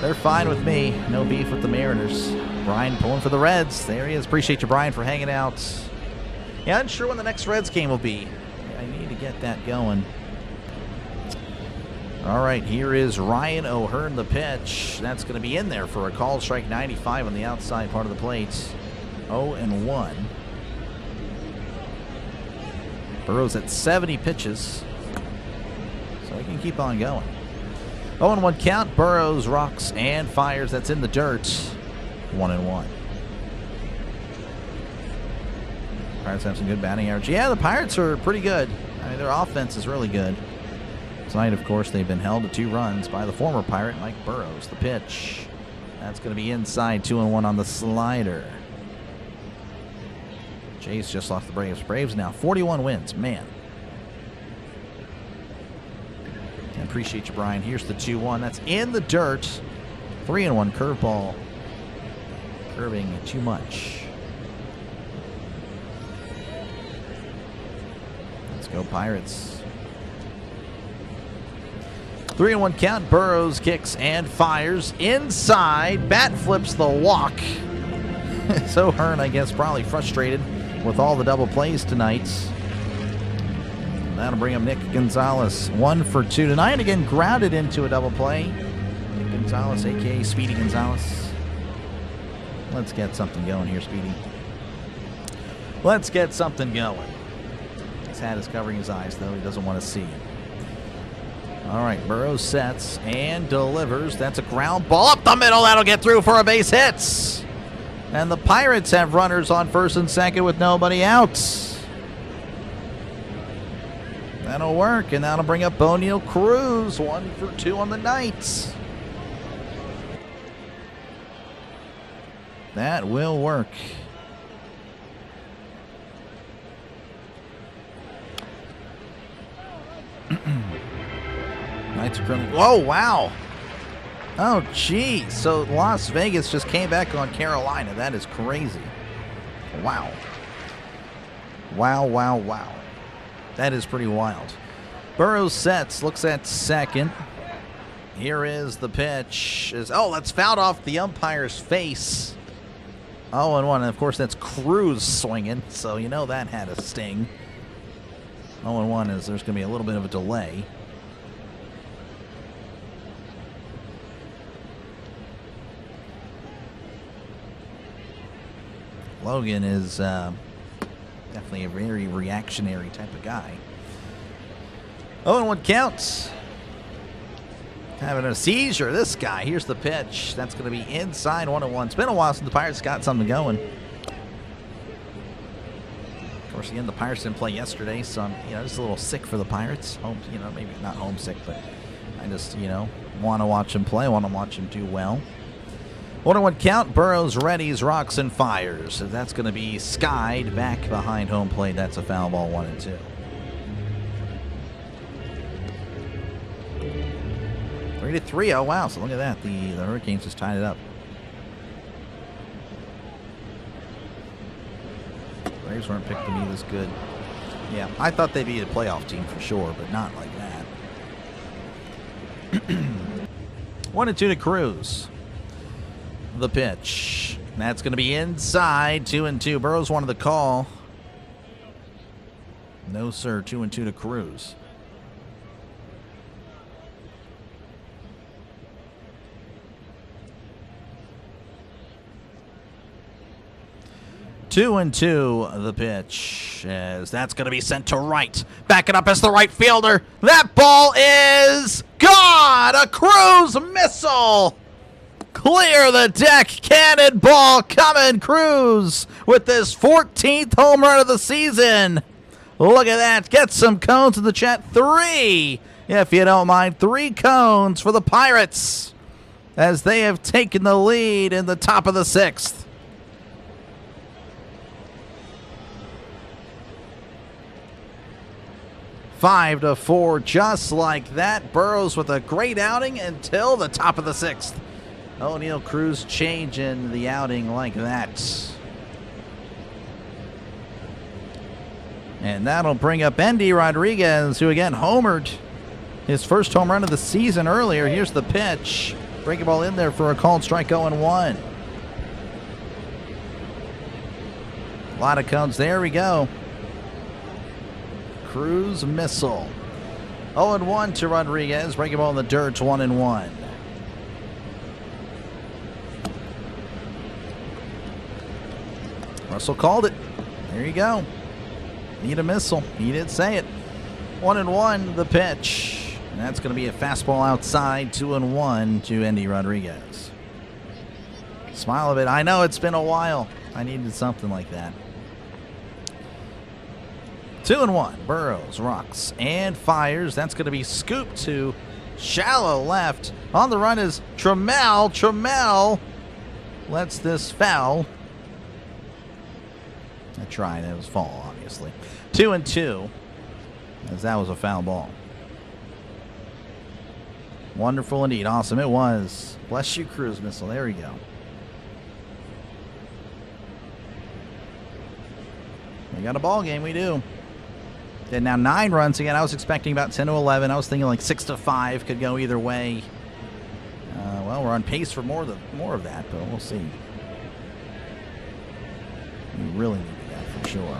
they're fine with me. No beef with the Mariners. Brian pulling for the Reds. There he is. Appreciate you, Brian, for hanging out. Yeah, I'm sure when the next Reds game will be. I need to get that going. All right, here is Ryan O'Hearn, the pitch. That's going to be in there for a call. Strike 95 on the outside part of the plate. 0-1. Burrow's at 70 pitches, so he can keep on going. 0-1 count. Burrows rocks and fires. That's in the dirt. 1-1. Pirates have some good batting average. Yeah, the Pirates are pretty good. I mean, their offense is really good. Tonight, of course, they've been held to 2 runs by the former Pirate, Mike Burrows. The pitch. That's going to be inside. 2-1 on the slider. Jays just lost the Braves. Braves now 41 wins. Man, Appreciate you, Brian. Here's the 2-1. That's in the dirt. 3-1 curveball. Curving too much. Let's go, Pirates. 3-1 count. Burrows kicks and fires inside. Bat flips the walk. So Hearn, I guess, probably frustrated with all the double plays tonight. That'll bring up Nick Gonzalez. 1 for 2 tonight. Again, grounded into a double play. Nick Gonzalez, a.k.a. Speedy Gonzalez. Let's get something going here, Speedy. Let's get something going. His hat is covering his eyes, though. He doesn't want to see it. All right, Burrows sets and delivers. That's a ground ball up the middle. That'll get through for a base hit. And the Pirates have runners on first and second with nobody out. That'll work, and that'll bring up O'Neal Cruz. 1 for 2 on the night. That will work. Knights are currently. Whoa, wow. Oh, gee. So Las Vegas just came back on Carolina. That is crazy. Wow. Wow, wow, wow. That is pretty wild. Burrows sets, looks at second. Here is the pitch. Oh, that's fouled off the umpire's face. 0-1, and of course that's Cruz swinging, so you know that had a sting. 0-1 is there's going to be a little bit of a delay. Logan is definitely a very reactionary type of guy. 0-1 counts. Having a seizure, this guy. Here's the pitch. That's going to be inside. 1-1. It's been a while since the Pirates got something going. Of course, again, the Pirates didn't play yesterday, so I'm, just a little sick for the Pirates. Maybe not homesick, but I just, want to watch them play. Want to watch them do well. 1-1 count. Burrows readies, rocks, and fires. So that's going to be skied back behind home plate. That's a foul ball. 1-2. 3-3. Oh, wow. So look at that. The Hurricanes just tied it up. Braves weren't picked to be this good. Yeah, I thought they'd be a playoff team for sure, but not like that. 1-2 to Cruz. The pitch. That's going to be inside. 2-2. Burrows wanted the call. No, sir. 2-2 to Cruz. Two and two, the pitch, as that's going to be sent to right. Back it up as the right fielder. That ball is gone. A Cruz missile. Clear the deck. Cannonball coming. Cruz with this 14th home run of the season. Look at that. Get some cones in the chat. 3, if you don't mind. 3 cones for the Pirates as they have taken the lead in the top of the 6th. 5-4, just like that. Burrows with a great outing until the top of the 6th. O'Neal Cruz changing the outing like that. And that'll bring up Endy Rodriguez, who again homered his first home run of the season earlier. Here's the pitch. Breaking ball in there for a called strike. 0-1. A lot of cones. There we go. Cruz missile. 0-1 to Rodriguez. Breaking ball in the dirt. 1-1. Russell called it. There you go. Need a missile. He did say it. 1-1 the pitch. And that's going to be a fastball outside. 2-1 to Endy Rodriguez. Smile a bit. I know it's been a while. I needed something like that. 2-1. Burrows rocks and fires. That's going to be scooped to shallow left. On the run is Trammell. Trammell lets this foul. I tried. It was fall, obviously. 2-2, as that was a foul ball. Wonderful indeed. Awesome. It was. Bless you, cruise missile. There we go. We got a ball game. We do. And now 9 runs again. I was expecting about 10 to 11. I was thinking like 6 to 5 could go either way. Well, we're on pace for more of that, but we'll see. We really need that for sure.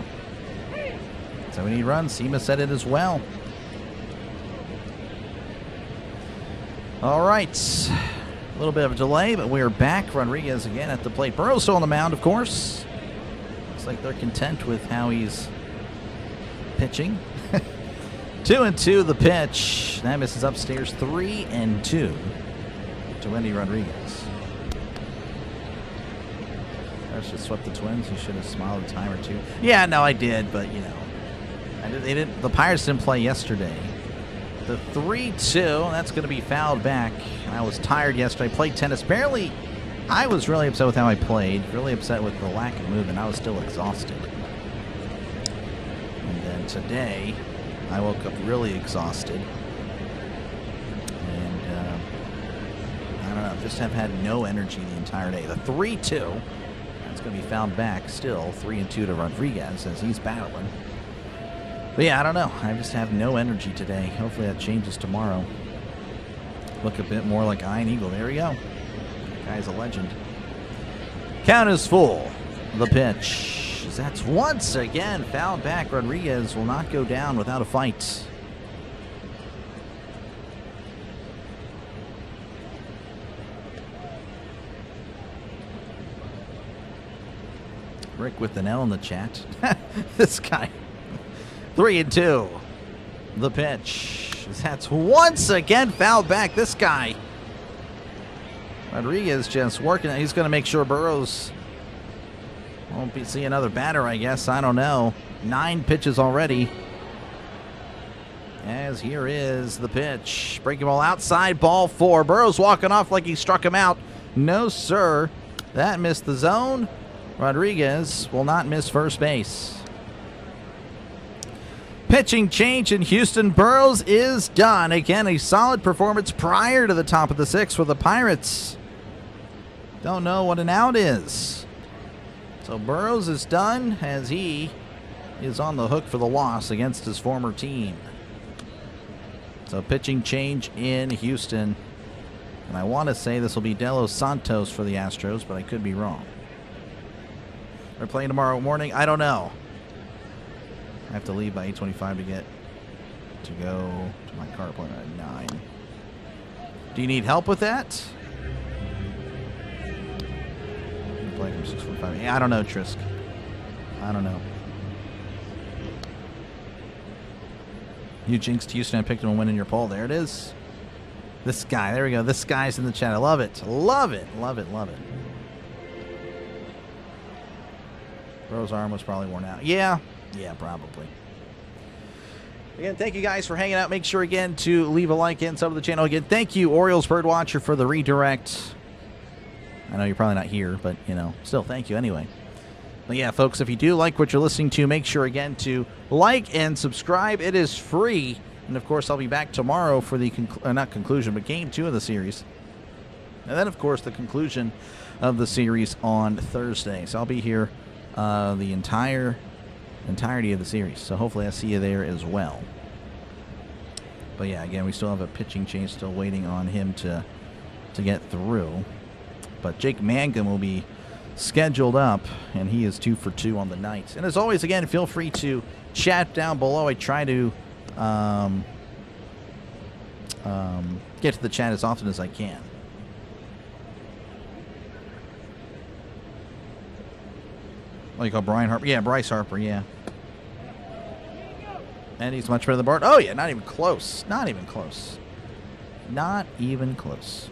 So we need runs. SEMA said it as well. All right. A little bit of a delay, but we are back. Rodriguez again at the plate. Burrow's still on the mound, of course. Looks like they're content with how he's pitching. 2-2 the pitch. That misses upstairs. 3-2 to Wendy Rodriguez. I should swept the Twins. You should have smiled a time or two. Yeah, no, I did, but you know, the Pirates didn't play yesterday. The 3-2, that's going to be fouled back. I was tired yesterday. I played tennis. I was really upset with how I played. Really upset with the lack of movement. I was still exhausted. And then today, I woke up really exhausted. And I don't know, just have had no energy the entire day. The 3-2, that's going to be fouled back still. 3-2 to Rodriguez as he's battling. But yeah, I don't know. I just have no energy today. Hopefully that changes tomorrow. Look a bit more like Iron Eagle. There we go. That guy's a legend. Count is full. The pitch. That's once again fouled back. Rodriguez will not go down without a fight. Rick with an L in the chat. This guy. 3-2. The pitch. That's once again fouled back. This guy. Rodriguez just working. He's going to make sure Burrows won't see another batter, I guess. I don't know. 9 pitches already. As here is the pitch. Breaking ball outside, ball 4. Burrows walking off like he struck him out. No, sir. That missed the zone. Rodriguez will not miss first base. Pitching change in Houston. Burrows is done. Again, a solid performance prior to the top of the 6th for the Pirates. Don't know what an out is. So Burrows is done as he is on the hook for the loss against his former team. So pitching change in Houston. And I want to say this will be De Los Santos for the Astros, but I could be wrong. They're playing tomorrow morning. I don't know. I have to leave by 8:25 to go to my car appointment at 9. Do you need help with that? Play from 6:45. Yeah, I don't know, Trisk. I don't know. You jinxed Houston. I picked him to win in your poll. There it is. This guy. There we go. This guy's in the chat. I love it. Love it. Love it. Love it. Burrow's arm was probably worn out. Yeah. Yeah, probably. Again, thank you guys for hanging out. Make sure, again, to leave a like and sub to the channel. Again, thank you, Orioles Birdwatcher, for the redirect. I know you're probably not here, but, you know, still thank you anyway. But, yeah, folks, if you do like what you're listening to, make sure, again, to like and subscribe. It is free. And, of course, I'll be back tomorrow for the, not conclusion, but Game 2 of the series. And then, of course, the conclusion of the series on Thursday. So I'll be here the entirety of the series. So hopefully I see you there as well. But yeah, again, we still have a pitching change, still waiting on him to get through. But Jake Mangum will be scheduled up, and he is 2 for 2 on the night. And as always, again, feel free to chat down below. I try to get to the chat as often as I can. Oh, you call Brian Harper? Yeah, Bryce Harper, yeah. And he's much better than Bart. Oh, yeah, not even close. Not even close. Not even close.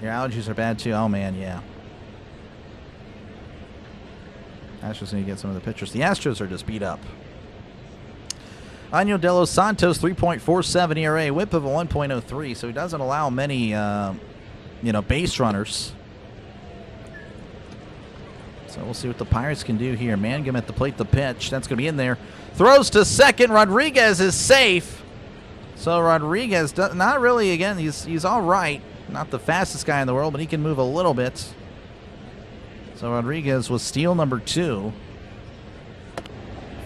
Your allergies are bad, too. Oh, man, yeah. Astros need to get some of the pitchers. The Astros are just beat up. Año de los Santos, 3.47 ERA, whip of a 1.03, so he doesn't allow many, base runners. So we'll see what the Pirates can do here. Mangum at the plate, the pitch. That's going to be in there. Throws to second. Rodriguez is safe. So Rodriguez, not really, again, he's all right. Not the fastest guy in the world, but he can move a little bit. So Rodriguez was steal number 2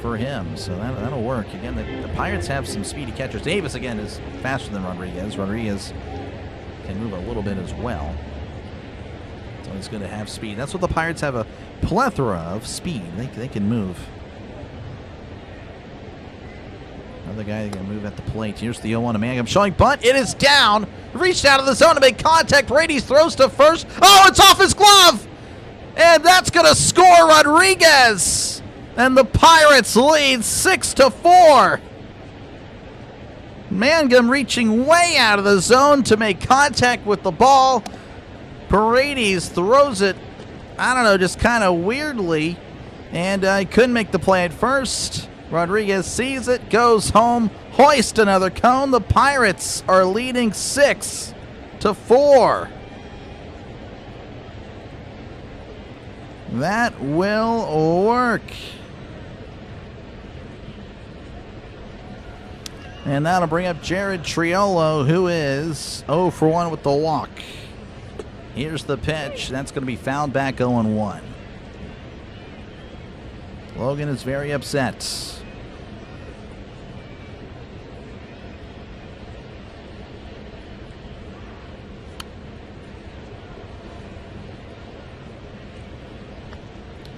for him. So that'll work. Again, the Pirates have some speedy catchers. Davis, again, is faster than Rodriguez. Rodriguez can move a little bit as well. So he's going to have speed. That's what the Pirates have, a plethora of speed. They can move. Another guy that can move at the plate. Here's the 0-1 to Mangum showing bunt. It is down. Reached out of the zone to make contact. Paredes throws to first. Oh, it's off his glove. And that's going to score Rodriguez. And the Pirates lead 6-4. Mangum reaching way out of the zone to make contact with the ball. Paredes throws it, I don't know, just kind of weirdly. And he couldn't make the play at first. Rodriguez sees it, goes home, hoist another cone. The Pirates are leading 6-4. That will work. And that'll bring up Jared Triolo, who is 0 for 1 with the walk. Here's the pitch. That's going to be fouled back 0-1. Logan is very upset.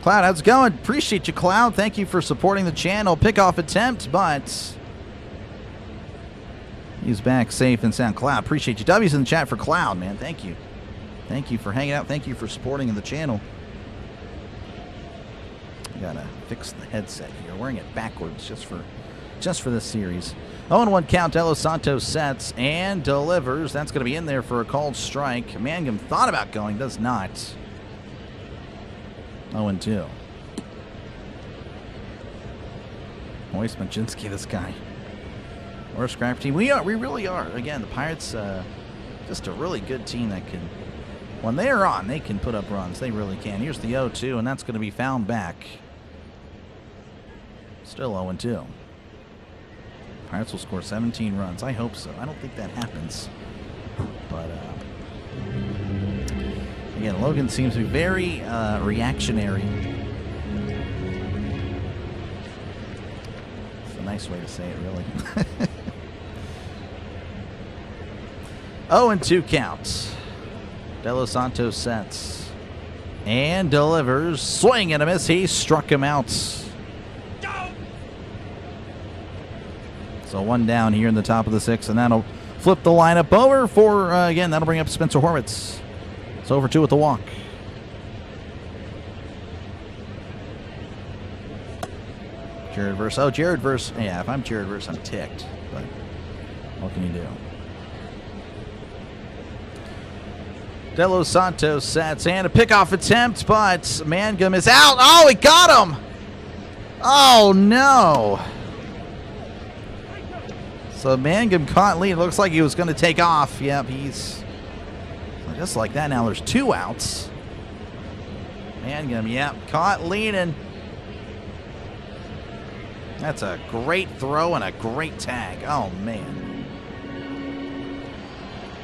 Cloud, how's it going? Appreciate you, Cloud. Thank you for supporting the channel. Pickoff attempt, but he's back safe and sound. Cloud, appreciate you. W's in the chat for Cloud, man. Thank you. Thank you for hanging out. Thank you for supporting the channel. Gotta fix the headset here. Wearing it backwards just for this series. 0-1 count. De Los Santos sets and delivers. That's going to be in there for a called strike. Mangum thought about going, does not. 0-2. Moise Majinski, this guy. We're a scrap team. We really are. Again, the Pirates, just a really good team that can, when they are on, they can put up runs. They really can. Here's the 0-2, and that's going to be found back. Still 0-2. Pirates will score 17 runs. I hope so. I don't think that happens. But, again, Logan seems to be very reactionary. It's a nice way to say it, really. 0-2 counts. De Los Santos sets and delivers. Swing and a miss. He struck him out. So one down here in the top of the 6th, and that'll flip the lineup over for, again, that'll bring up Spencer Horwitz. It's 0-2 with the walk. Jared Verse. Oh, Jared Verse. Yeah, if I'm Jared Verse, I'm ticked. But what can you do? De Los Santos sets and a pickoff attempt, but Mangum is out. Oh, he got him. Oh, no. So Mangum caught lead. Looks like he was going to take off. Yep, he's just like that. Now there's 2 outs. Mangum, yep, caught leading. That's a great throw and a great tag. Oh, man.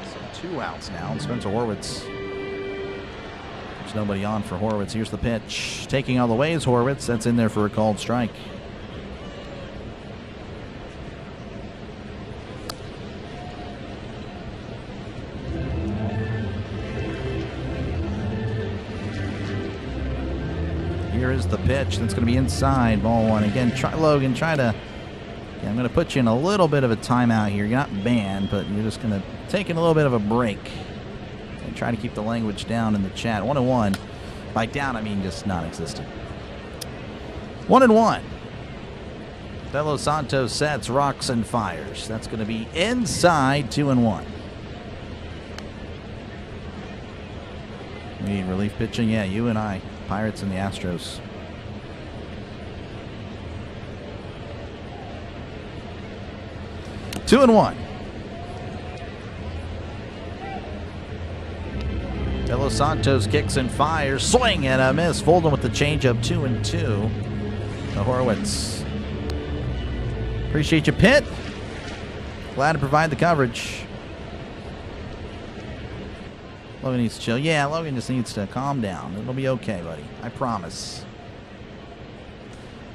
So 2 outs now. And Spencer Horwitz. There's nobody on for Horwitz. Here's the pitch. Taking all the way is Horwitz. That's in there for a called strike. Here is the pitch. That's going to be inside. Ball 1. Again, Logan, try to... Yeah, I'm going to put you in a little bit of a timeout here. You're not banned, but you're just going to take a little bit of a break. And try to keep the language down in the chat. 1-1. By down, I mean just non-existent. 1-1. De Los Santos sets, rocks, and fires. That's going to be inside. 2-1. We need relief pitching. Yeah, you and I. Pirates and the Astros. Two and 1. De Los Santos kicks and fires. Swing and a miss. Fulton with the changeup. 2-2. To Horwitz. Appreciate you, Pitt. Glad to provide the coverage. Logan needs to chill. Yeah, Logan just needs to calm down. It'll be okay, buddy. I promise.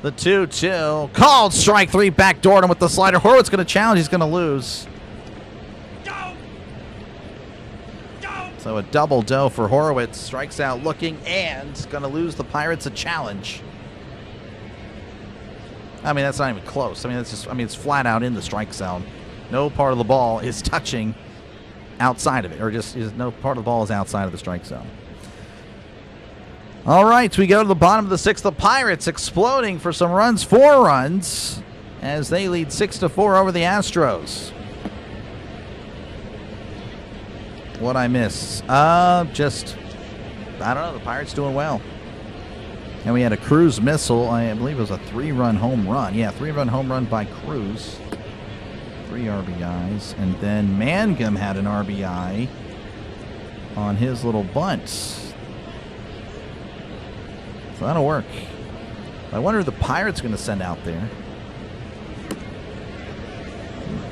The 2-2. Called strike three. Backdoored him with the slider. Horwitz going to challenge. He's going to lose. So a double doe for Horwitz. Strikes out looking and going to lose the Pirates a challenge. I mean, that's not even close. I mean, it's flat out in the strike zone. No part of the ball is touching outside of it, or just no part of the ball is outside of the strike zone. All right, we go to the bottom of the sixth. The Pirates exploding for some runs, 4 runs, as they lead 6-4 over the Astros. What'd I miss? I don't know. The Pirates doing well. And we had a Cruz missile. I believe it was a 3-run home run. Yeah, 3-run home run by Cruz. 3 RBIs. And then Mangum had an RBI on his little bunt. So that'll work. I wonder if the Pirates are going to send out there.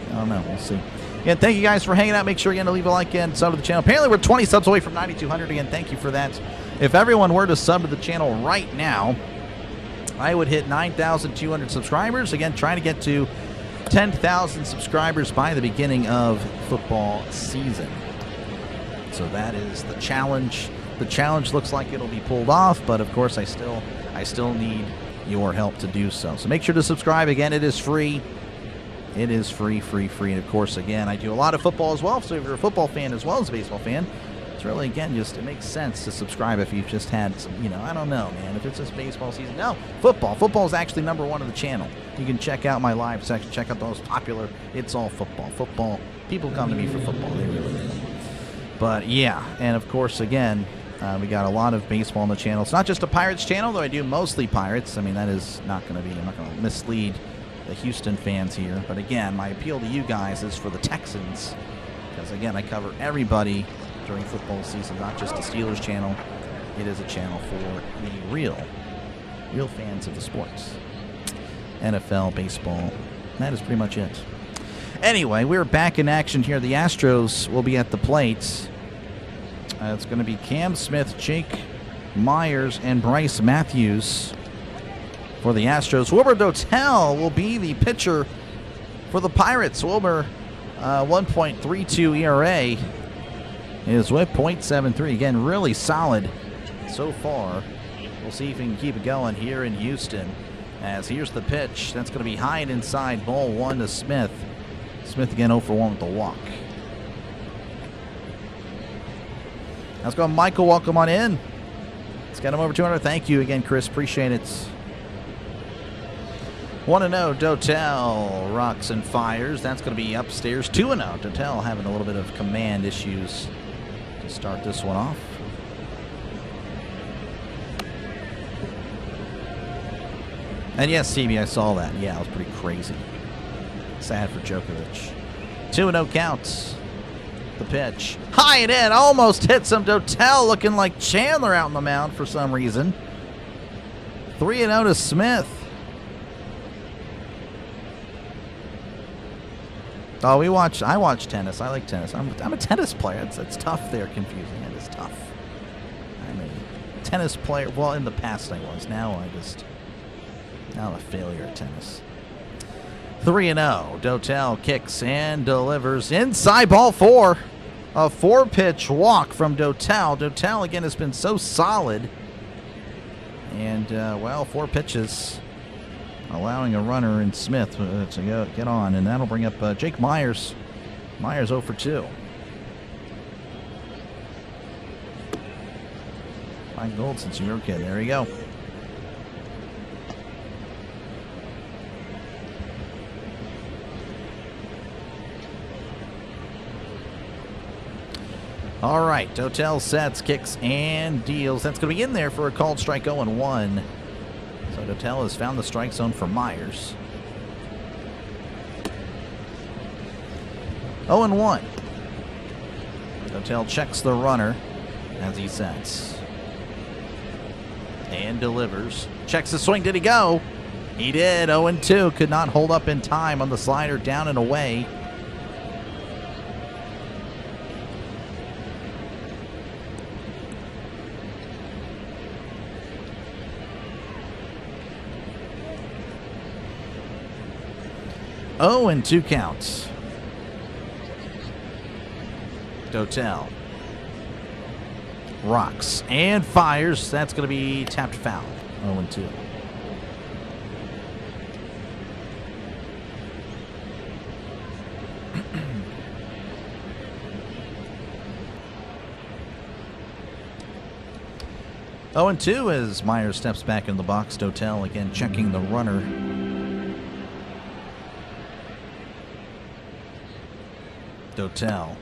I don't know. We'll see. Again, thank you guys for hanging out. Make sure again to leave a like and sub to the channel. Apparently, we're 20 subs away from 9,200. Again, thank you for that. If everyone were to sub to the channel right now, I would hit 9,200 subscribers. Again, trying to get to 10,000 subscribers by the beginning of football season. So that is the challenge. The challenge looks like it'll be pulled off, but of course, I still need your help to do so. So make sure to subscribe. Again, it is free. It is free. And of course, again, I do a lot of football as well. So if you're a football fan as well as a baseball fan, it's really, again, just it makes sense to subscribe if you've just had some, I don't know, man. If it's just baseball season, no, football. Football is actually #1 of the channel. You can check out my live section, check out the most popular. It's all football. Football. People come to me for football. They really do. But yeah, and of course, again, we got a lot of baseball on the channel. It's not just a Pirates channel, though I do mostly Pirates. I mean, that is not going to be, I'm not going to mislead the Houston fans here. But again, my appeal to you guys is for the Texans. Because again, I cover everybody during football season, not just the Steelers channel. It is a channel for the real fans of the sports. NFL, baseball. That is pretty much it. Anyway, we're back in action here. The Astros will be at the plate. It's going to be Cam Smith, Jake Myers, and Bryce Matthews for the Astros. Wilbur Dotel will be the pitcher for the Pirates. Wilbur, 1.32 ERA. His whip, .73. Again, really solid so far. We'll see if he can keep it going here in Houston. As here's the pitch. That's going to be high and inside. Ball 1 to Smith. Smith again 0 for 1 with the walk. Let's go, Michael. Welcome on in. Let's get him over 200. Thank you again, Chris. Appreciate it. 1-0, Dotel rocks and fires. That's going to be upstairs. 2-0. Dotel having a little bit of command issues to start this one off. And yes, CB, I saw that. Yeah, it was pretty crazy. Sad for Djokovic. 2-0 counts. The pitch. High and in. Almost hits him. Dotel looking like Chandler out on the mound for some reason. 3-0 to Smith. Oh, I watch tennis. I like tennis. I'm a tennis player. It's tough there. Confusing. It is tough. I'm a tennis player. Well, in the past I was. Now I'm a failure at tennis. 3-0. Dotel kicks and delivers. Inside ball 4. A 4-pitch walk from Dotel. Dotel, again, has been so solid. And, 4 pitches. Allowing a runner in Smith to get on. And that'll bring up Jake Myers. Myers 0 for 2. Mike Gold since you were a kid. There you go. All right, Dotel sets, kicks, and deals. That's going to be in there for a called strike 0-1. So Dotel has found the strike zone for Myers. 0-1. Dotel checks the runner as he sets. And delivers. Checks the swing. Did he go? He did. 0-2. Could not hold up in time on the slider, down and away. 0-2 count. Dotel rocks and fires. That's going to be tapped foul. 0-2. Oh, and 2 as Myers steps back in the box. Dotel again checking the runner. Dotel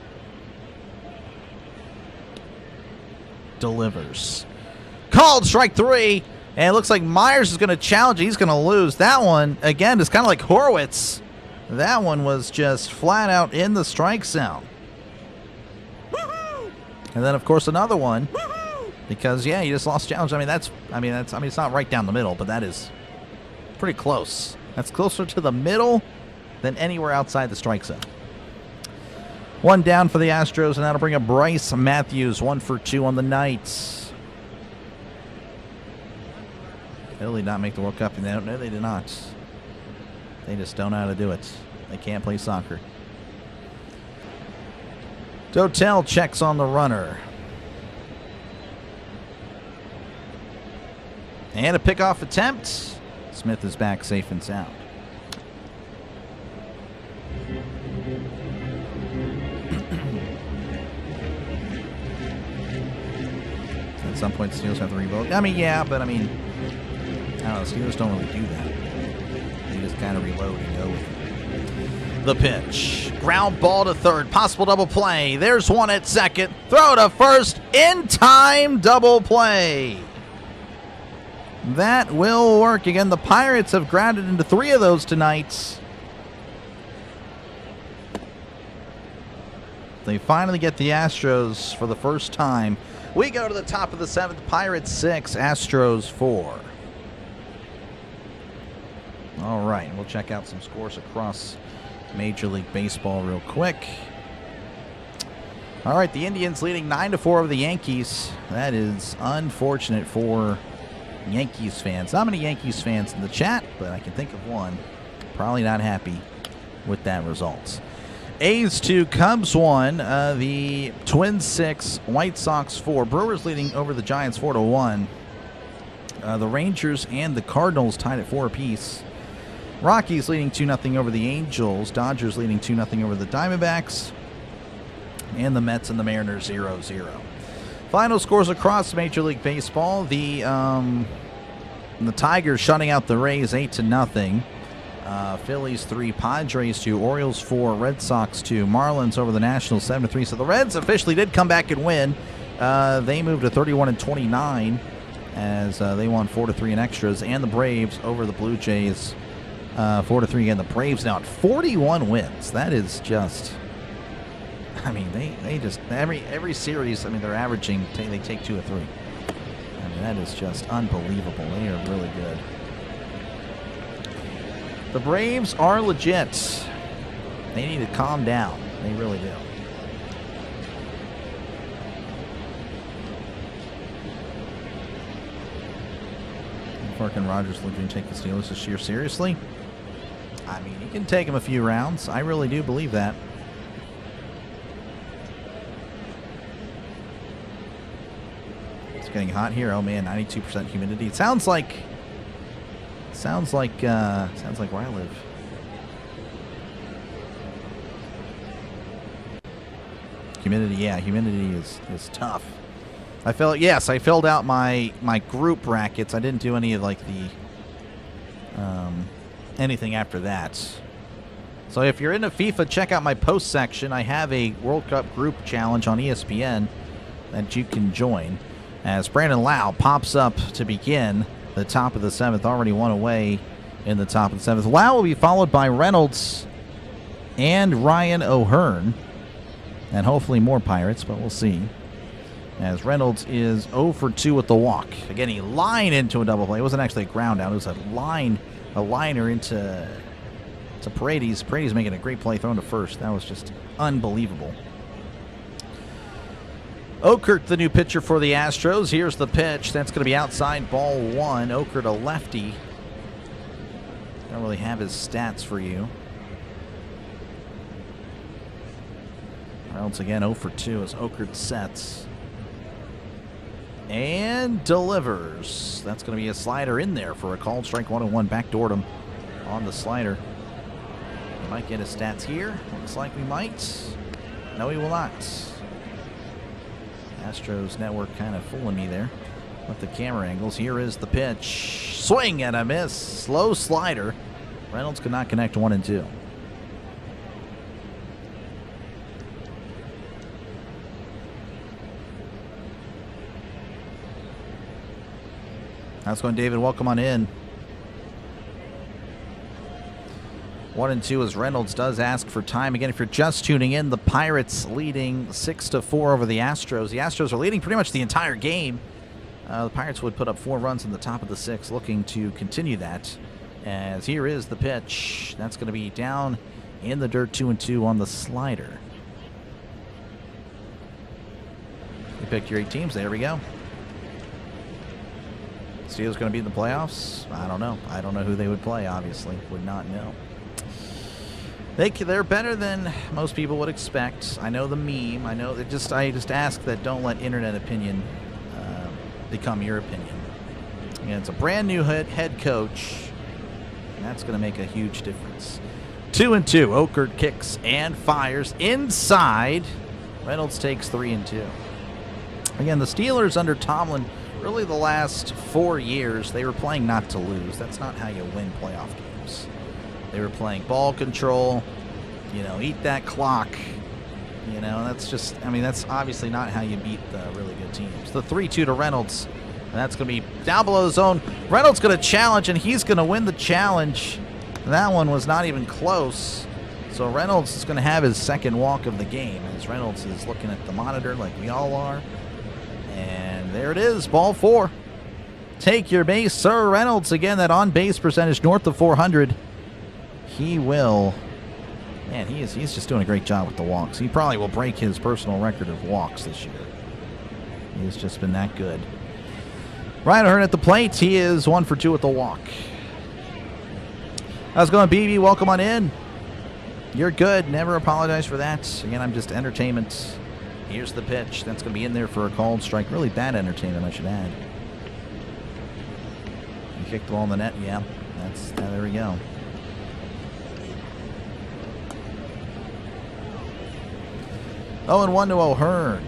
delivers. Called strike 3. And it looks like Myers is going to challenge. He's going to lose. That one, again, is kind of like Horwitz. That one was just flat out in the strike zone. And then, of course, another one. Because, yeah, you just lost challenge. I mean, it's not right down the middle, but that is pretty close. That's closer to the middle than anywhere outside the strike zone. One down for the Astros, and that'll bring up Bryce Matthews, 1 for 2 on the night. They'll not make the World Cup. No, they did not. They just don't know how to do it. They can't play soccer. Dotel checks on the runner. And a pickoff attempt. Smith is back safe and sound. At some point, the Steelers have to rebuild. I mean, yeah, but I mean, I don't know. Steelers don't really do that. They just kind of reload and go with it. The pitch. Ground ball to third. Possible double play. There's one at second. Throw to first. In time, double play. That will work. Again, the Pirates have grounded into 3 of those tonight. They finally get the Astros for the first time. We go to the top of the 7th. Pirates 6, Astros 4. All right, we'll check out some scores across Major League Baseball real quick. All right, the Indians leading 9-4 over the Yankees. That is unfortunate for Yankees fans. Not many Yankees fans in the chat, but I can think of one. Probably not happy with that result. A's 2, Cubs 1, the Twins 6, White Sox 4. Brewers leading over the Giants 4-1. The Rangers and the Cardinals tied at 4 apiece. Rockies leading 2-0 over the Angels. Dodgers leading 2-0 over the Diamondbacks. And the Mets and the Mariners 0-0. Final scores across Major League Baseball. The Tigers shutting out the Rays 8-0. Phillies 3, Padres 2, Orioles 4, Red Sox 2, Marlins over the Nationals 7-3. So the Reds officially did come back and win. They moved to 31-29 as they won 4-3 in extras, and the Braves over the Blue Jays 4-3 again. The Braves now at 41 wins. That is just, I mean, they just every series. I mean, they're averaging. They take 2 or 3. I mean, that is just unbelievable. They are really good. The Braves are legit. They need to calm down. They really do. Clark and Rogers looking to take the Steelers this year seriously. I mean, you can take them a few rounds. I really do believe that. It's getting hot here. Oh man, 92% humidity. It sounds like where I live. Humidity, yeah, humidity is tough. I filled out my group brackets. I didn't do any of like the anything after that. So if you're into FIFA, check out my post section. I have a World Cup group challenge on ESPN that you can join. As Brandon Lau pops up to begin the top of the 7th, already 1 away in the top of the 7th. Lau will be followed by Reynolds and Ryan O'Hearn, and hopefully more Pirates, but we'll see. As Reynolds is 0 for 2 with the walk. Again, he lined into a double play. It wasn't actually a ground out. It was a liner into Paredes. Paredes making a great play, thrown to first. That was just unbelievable. Okert, the new pitcher for the Astros. Here's the pitch. That's going to be outside, ball 1. Okert, a lefty. Don't really have his stats for you. Reynolds again 0 for 2 as Okert sets. And delivers. That's going to be a slider in there for a called strike 1-1. Backdoored him on the slider. He might get his stats here. Looks like we might. No, he will not. Astros network kind of fooling me there with the camera angles. Here is the pitch. Swing and a miss. Slow slider. Reynolds could not connect 1 and 2. How's it going, David? Welcome on in. 1 and 2 as Reynolds does ask for time. Again, if you're just tuning in, the Pirates leading 6-4 over the Astros. The Astros are leading pretty much the entire game. The Pirates would put up 4 runs in the top of the 6th, looking to continue that. As here is the pitch. That's going to be down in the dirt, 2-2 on the slider. You picked your 8 teams. There we go. Steelers going to be in the playoffs? I don't know. I don't know who they would play, obviously. Would not know. They're better than most people would expect. I know the meme. I know that I just ask that don't let internet opinion become your opinion. And it's a brand new head coach, and that's going to make a huge difference. 2-2. Okert kicks and fires inside. Reynolds takes 3 and 2. Again, the Steelers under Tomlin, really the last 4 years, they were playing not to lose. That's not how you win playoff games. They were playing ball control, eat that clock. That's obviously not how you beat the really good teams. The 3-2 to Reynolds, and that's going to be down below the zone. Reynolds going to challenge, and he's going to win the challenge. That one was not even close. So Reynolds is going to have his second walk of the game, as Reynolds is looking at the monitor like we all are. And there it is, ball 4. Take your base, Sir Reynolds. Again, that on-base percentage north of 400. He will... Man, he's just doing a great job with the walks. He probably will break his personal record of walks this year. He's just been that good. Ryan O'Hearn at the plate. He is 1 for 2 with the walk. How's it going, BB? Welcome on in. You're good. Never apologize for that. Again, I'm just entertainment. Here's the pitch. That's going to be in there for a called strike. Really bad entertainment, I should add. He kicked the ball in the net. Yeah, there we go. Oh, and 1 to O'Hearn.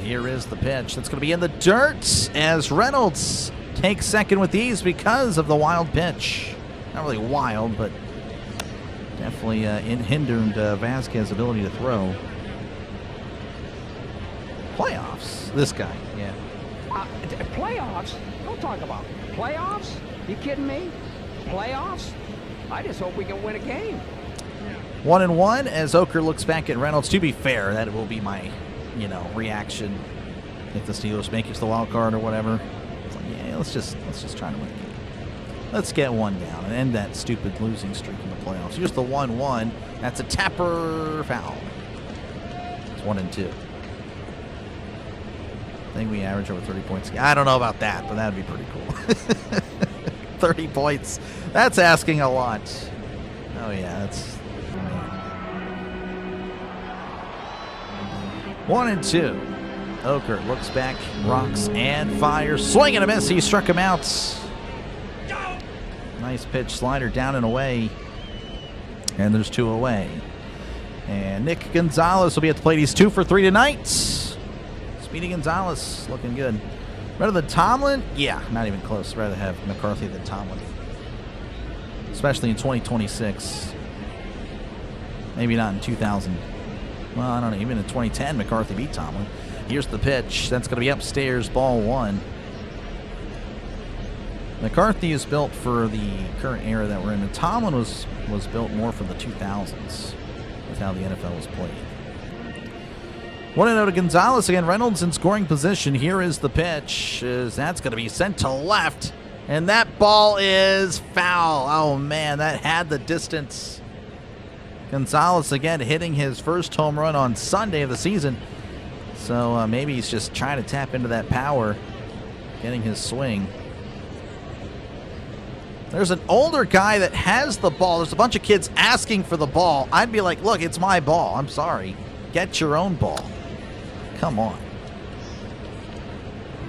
Here is the pitch. That's going to be in the dirt as Reynolds takes second with ease because of the wild pitch. Not really wild, but definitely hindered Vasquez's ability to throw. Playoffs. This guy, yeah. Playoffs? Don't talk about playoffs. You kidding me? Playoffs? I just hope we can win a game. 1-1 as Okert looks back at Reynolds. To be fair, that will be my, reaction if the Steelers make it to the wild card or whatever. It's like, yeah, let's just try to win a game. Let's get one down and end that stupid losing streak in the playoffs. Here's the 1-1. That's a tapper foul. It's 1-2. I think we average over 30 points. I don't know about that, but that would be pretty cool. 30 points. That's asking a lot. Oh, yeah, that's... 1-2. Okert looks back, rocks, and fires. Swing and a miss. He struck him out. Nice pitch, slider down and away. And there's 2 away. And Nick Gonzalez will be at the plate. He's 2 for 3 tonight. Speedy Gonzalez looking good. Rather than Tomlin? Yeah, not even close. I'd rather have McCarthy than Tomlin. Especially in 2026. Maybe not in 2000. Well, I don't know. Even in 2010, McCarthy beat Tomlin. Here's the pitch. That's going to be upstairs, ball 1. McCarthy is built for the current era that we're in. And Tomlin was built more for the 2000s with how the NFL was played. 1-0 to Gonzalez. Again, Reynolds in scoring position. Here is the pitch. That's going to be sent to left. And that ball is foul. Oh, man, that had the distance. Gonzalez again hitting his first home run on Sunday of the season. So maybe he's just trying to tap into that power, getting his swing. There's an older guy that has the ball. There's a bunch of kids asking for the ball. I'd be like, look, it's my ball. I'm sorry. Get your own ball. Come on.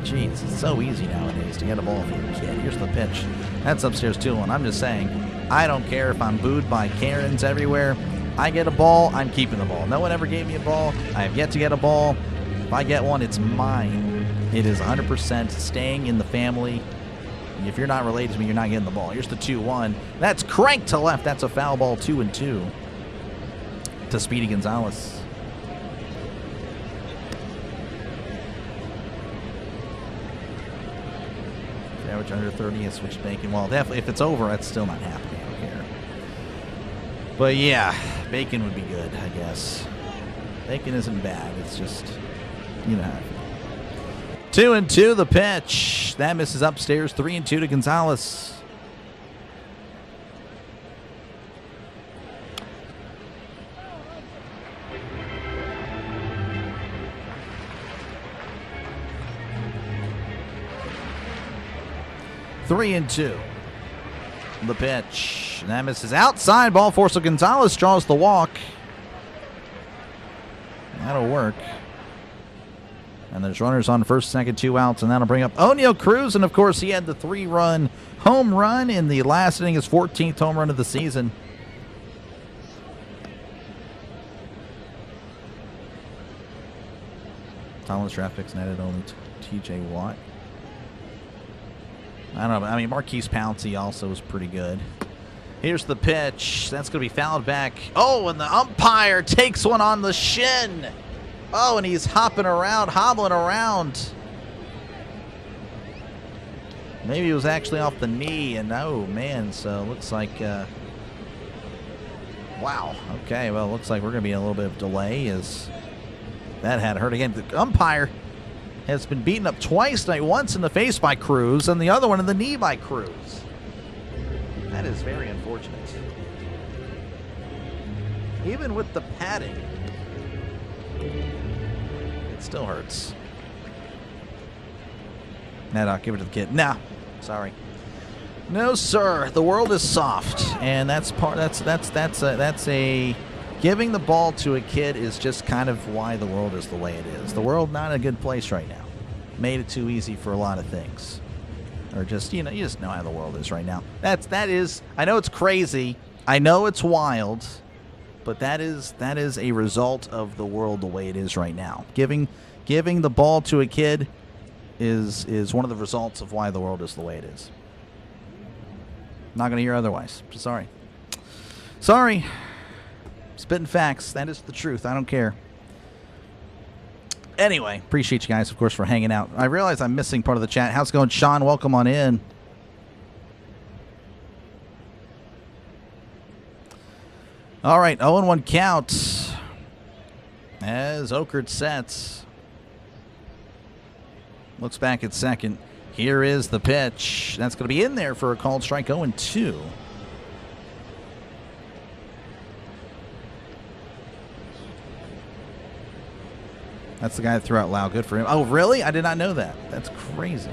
Jeez, it's so easy nowadays to get a ball for your kid. Here's the pitch. That's upstairs 2-1. I'm just saying, I don't care if I'm booed by Karens everywhere. I get a ball, I'm keeping the ball. No one ever gave me a ball. I have yet to get a ball. If I get one, it's mine. It is 100% staying in the family. If you're not related to me, you're not getting the ball. Here's the 2-1. That's cranked to left. That's a foul ball. 2-2 to Speedy Gonzalez. Average under 30 is switch Bacon. Well, definitely, if it's over, that's still not happening. I don't care. But yeah, Bacon would be good, I guess. Bacon isn't bad. It's just, you know. 2-2 the pitch. That misses upstairs. 3-2 to Gonzalez. Three and 2. The pitch. And that misses outside. Ball four. So Gonzalez draws the walk. That'll work. And there's runners on first, second, 2 outs. And that'll bring up Oneil Cruz. And, of course, he had the 3-run home run in the last inning, his 14th home run of the season. Thomas draft picks netted only T.J. Watt. I don't know. I mean, Marquise Pouncey also was pretty good. Here's the pitch. That's going to be fouled back. Oh, and the umpire takes one on the shin. Oh, and he's hopping around, hobbling around. Maybe he was actually off the knee, and oh, man, so it looks like, wow. Okay, well, it looks like we're going to be in a little bit of delay as that had hurt again. The umpire has been beaten up twice tonight, once in the face by Cruz and the other one in the knee by Cruz. That is very unfortunate. Even with the padding, it still hurts. Nah, give it to the kid. Nah, sorry. No, sir. The world is soft, and that's a giving the ball to a kid is just kind of why the world is the way it is. The world not in a good place right now. Made it too easy for a lot of things. Or just, you just know how the world is right now. That is, I know it's crazy. I know it's wild. But that is a result of the world the way it is right now. Giving the ball to a kid is one of the results of why the world is the way it is. Not going to hear otherwise. Sorry. Sorry. Spitting facts. That is the truth. I don't care. Anyway, appreciate you guys, of course, for hanging out. I realize I'm missing part of the chat. How's it going, Sean? Welcome on in. All right, 0-1 count as Okert sets. Looks back at second. Here is the pitch. That's going to be in there for a called strike. 0-2. That's the guy that threw out loud. Good for him. Oh, really? I did not know that. That's crazy.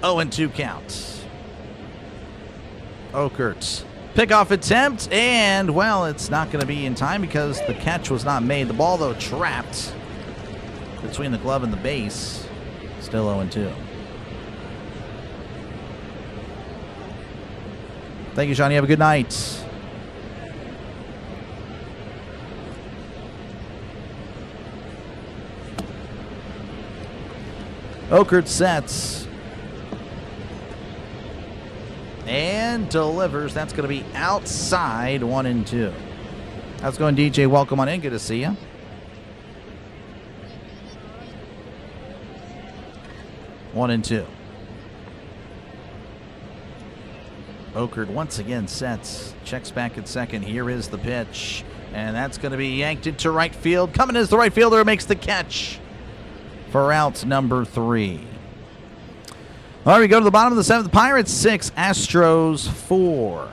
0-2 count. Okert's pickoff attempt, and, well, it's not going to be in time because the catch was not made. The ball, though, trapped between the glove and the base. Still 0-2. Thank you, Sean. You have a good night. Okert sets. And delivers. That's going to be outside. 1-2. How's it going, DJ? Welcome on in. Good to see you. One and two. Okert once again sets. Checks back at second. Here is the pitch. And that's going to be yanked into right field. Coming as the right fielder makes the catch for out number 3. All right, we go to the bottom of the 7th. Pirates 6, Astros 4.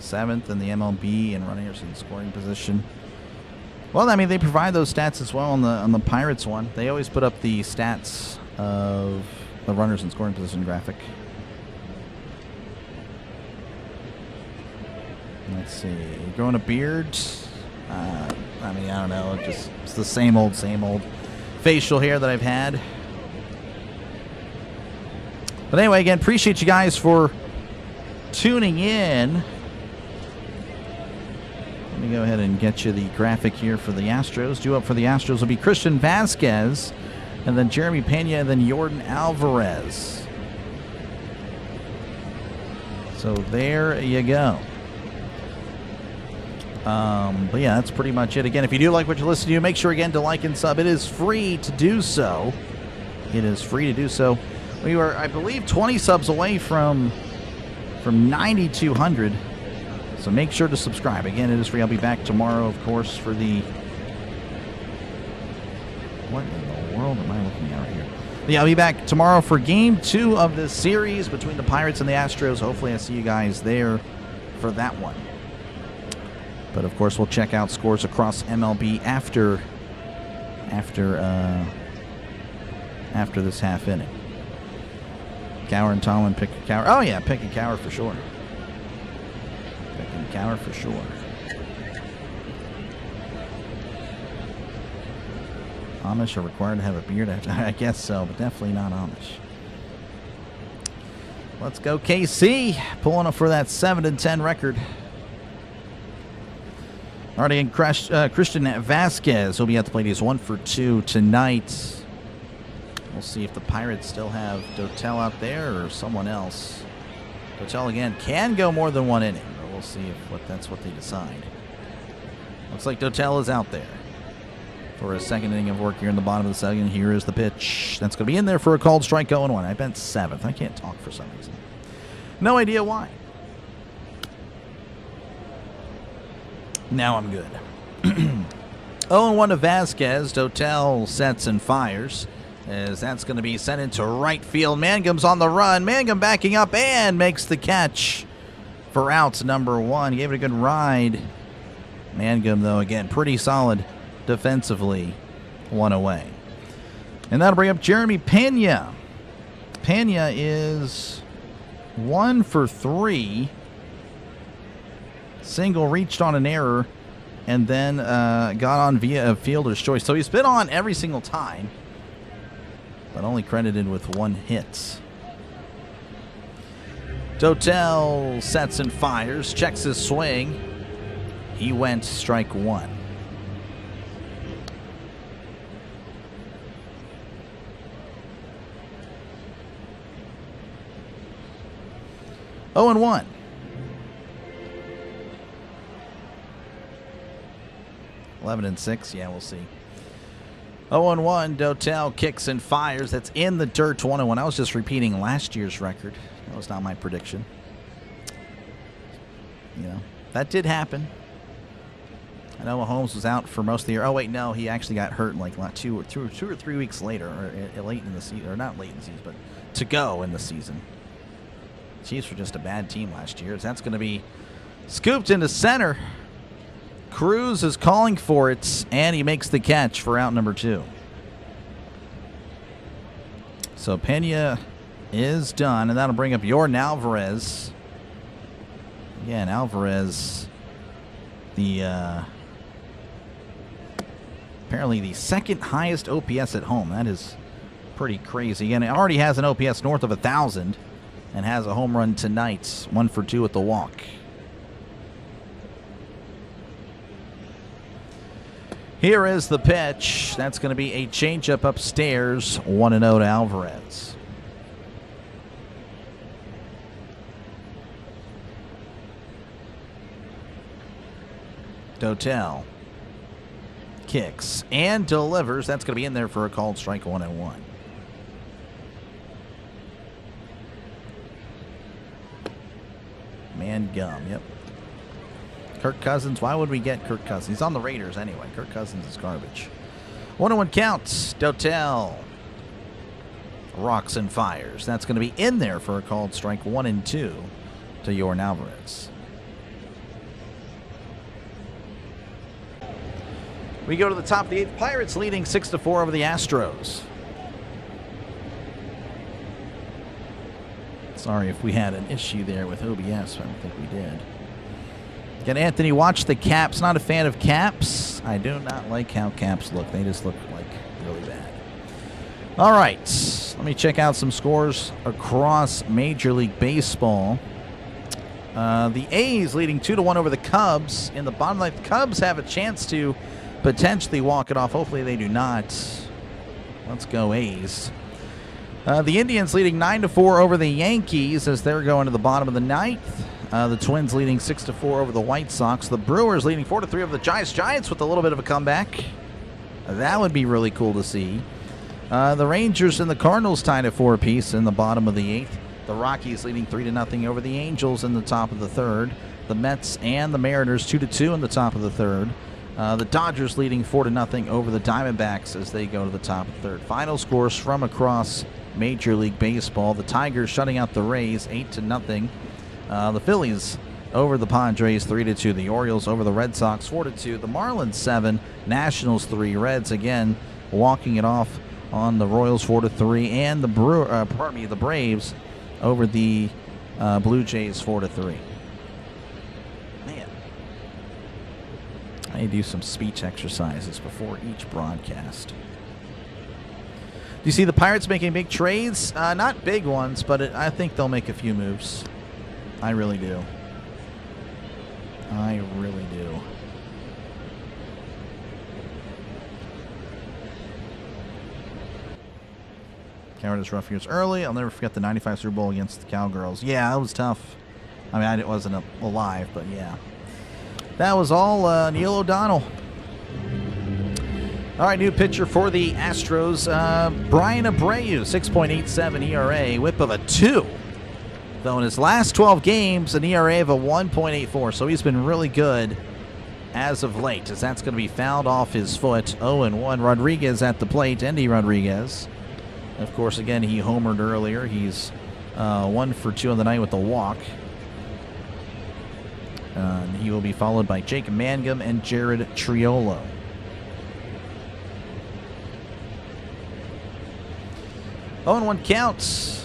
7th in the MLB in runners in scoring position. Well, I mean, they provide those stats as well on the Pirates one. They always put up the stats of the runners in scoring position graphic. Let's see. Growing a beard. I mean, I don't know. It's the same old facial hair that I've had. But anyway, again, appreciate you guys for tuning in. Let me go ahead and get you the graphic here for the Astros. Due up for the Astros will be Christian Vasquez, and then Jeremy Pena, and then Yordan Alvarez. So there you go. But yeah, that's pretty much it. Again, if you do like what you're listening to, make sure again to like and sub. It is free to do so. It is free to do so. We were, I believe, 20 subs away from 9,200. So make sure to subscribe. Again, it is free. I'll be back tomorrow, of course, for the... What in the world am I looking at right here? Yeah, I'll be back tomorrow for Game 2 of this series between the Pirates and the Astros. Hopefully I see you guys there for that one. But, of course, we'll check out scores across MLB after this half inning. Cowher and Tomlin, pick a Cowher. Oh, yeah, pick a Cowher for sure. Picking Cowher for sure. Amish are required to have a beard? I guess so, but definitely not Amish. Let's go KC. Pulling up for that 7-10 record. All right, again, Christian Vasquez will be at the plate. He's 1 for 2 tonight. We'll see if the Pirates still have Dotel out there or someone else. Dotel, again, can go more than one inning, but we'll see if that's what they decide. Looks like Dotel is out there for a second inning of work here in the bottom of the second. Here is the pitch. That's going to be in there for a called strike 0-1. I bet 7th. I can't talk for some reason. No idea why. Now I'm good. 0-1 to Vasquez. Dotel sets and fires, as that's going to be sent into right field. Mangum's on the run. Mangum backing up and makes the catch for out number 1. Gave it a good ride. Mangum, though, again, pretty solid defensively. 1 away. And that'll bring up Jeremy Pena. Pena is 1 for 3. Single, reached on an error, and then got on via a fielder's choice. So he's been on every single time, but only credited with 1 hit. Dotel sets and fires, checks his swing. He went strike 1. Oh and 1. 11-6, yeah, we'll see. 0-1, Dotel kicks and fires. That's in the dirt, 1-1. I was just repeating last year's record. That was not my prediction. You know, that did happen. I know Mahomes was out for most of the year. Oh, wait, no, he actually got hurt like 2 or 3 weeks later, or late in the season, or not late in the season, but to go in the season. Chiefs were just a bad team last year. That's going to be scooped into center. Cruz is calling for it, and he makes the catch for out number 2. So Pena is done, and that'll bring up Yordan Alvarez. Again, Alvarez, the apparently the second highest OPS at home. That is pretty crazy. And it already has an OPS north of 1,000 and has a home run tonight, 1 for 2 at the walk. Here is the pitch. That's going to be a changeup upstairs, 1-0 to Alvarez. Dotel kicks and delivers. That's going to be in there for a called strike, 1-1. Mangum, yep. Kirk Cousins, why would we get Kirk Cousins? He's on the Raiders anyway. Kirk Cousins is garbage. 1-1 counts. Dotel rocks and fires. That's going to be in there for a called strike, 1-2 to Yordan Alvarez. We go to the top of the 8th. Pirates leading 6-4 over the Astros. Sorry if we had an issue there with OBS. I don't think we did. Again, Anthony, watch the caps. Not a fan of caps. I do not like how caps look. They just look like really bad. All right. Let me check out some scores across Major League Baseball. The A's leading 2-1 over the Cubs. In the bottom line, the Cubs have a chance to potentially walk it off. Hopefully they do not. Let's go A's. The Indians leading 9-4 over the Yankees as they're going to the bottom of the 9th. The Twins leading 6-4 over the White Sox. The Brewers leading 4-3 over the Giants. Giants with a little bit of a comeback. That would be really cool to see. The Rangers and the Cardinals tied at 4 apiece in the bottom of the 8th. The Rockies leading 3-0 over the Angels in the top of the 3rd. The Mets and the Mariners 2-2 in the top of the 3rd. The Dodgers leading 4-0 over the Diamondbacks as they go to the top of the 3rd. Final scores from across Major League Baseball. The Tigers shutting out the Rays 8-0. The Phillies over the Padres 3-2. The Orioles over the Red Sox 4-2. The Marlins 7, Nationals 3. Reds again walking it off on the Royals 4-3, and the Braves over the Blue Jays 4-3. Man, I do some speech exercises before each broadcast. Do you see the Pirates making big trades? Not big ones, but I think they'll make a few moves. I really do. I really do. Cowardice rough years early. I'll never forget the 95 Super Bowl against the Cowgirls. Yeah, that was tough. I mean, I wasn't alive, but yeah. That was all Neil O'Donnell. All right, new pitcher for the Astros. Brian Abreu, 6.87 ERA, whip of a 2. Though in his last 12 games, an ERA of a 1.84. So he's been really good as of late, as that's going to be fouled off his foot. 0-1. Rodriguez at the plate. Endy Rodriguez. Of course, again, he homered earlier. He's 1 for 2 on the night with a walk. He will be followed by Jake Mangum and Jared Triolo. Oh, and 1 count.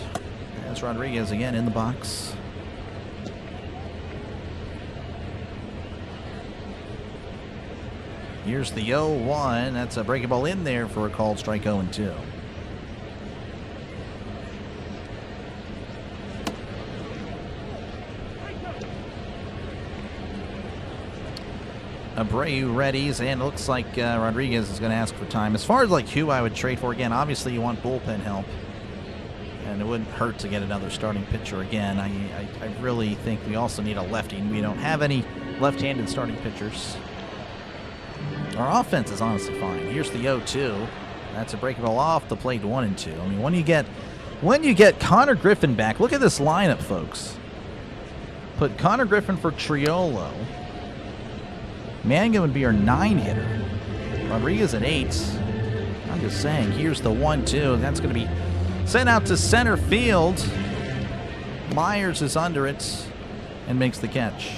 That's Rodriguez again in the box. Here's the 0-1. That's a breaking ball in there for a called strike 0-2. Abreu readies, and it looks like Rodriguez is going to ask for time. As far as like who I would trade for, again, obviously you want bullpen help, and it wouldn't hurt to get another starting pitcher again. I really think we also need a lefty, and we don't have any left-handed starting pitchers. Our offense is honestly fine. Here's the 0-2. That's a breaking ball off the plate, 1-2. I mean, when you get Connor Griffin back, look at this lineup, folks. Put Connor Griffin for Triolo. Mangum would be our 9-hitter. Rodriguez at 8. I'm just saying, here's the 1-2. That's going to be sent out to center field. Myers is under it and makes the catch.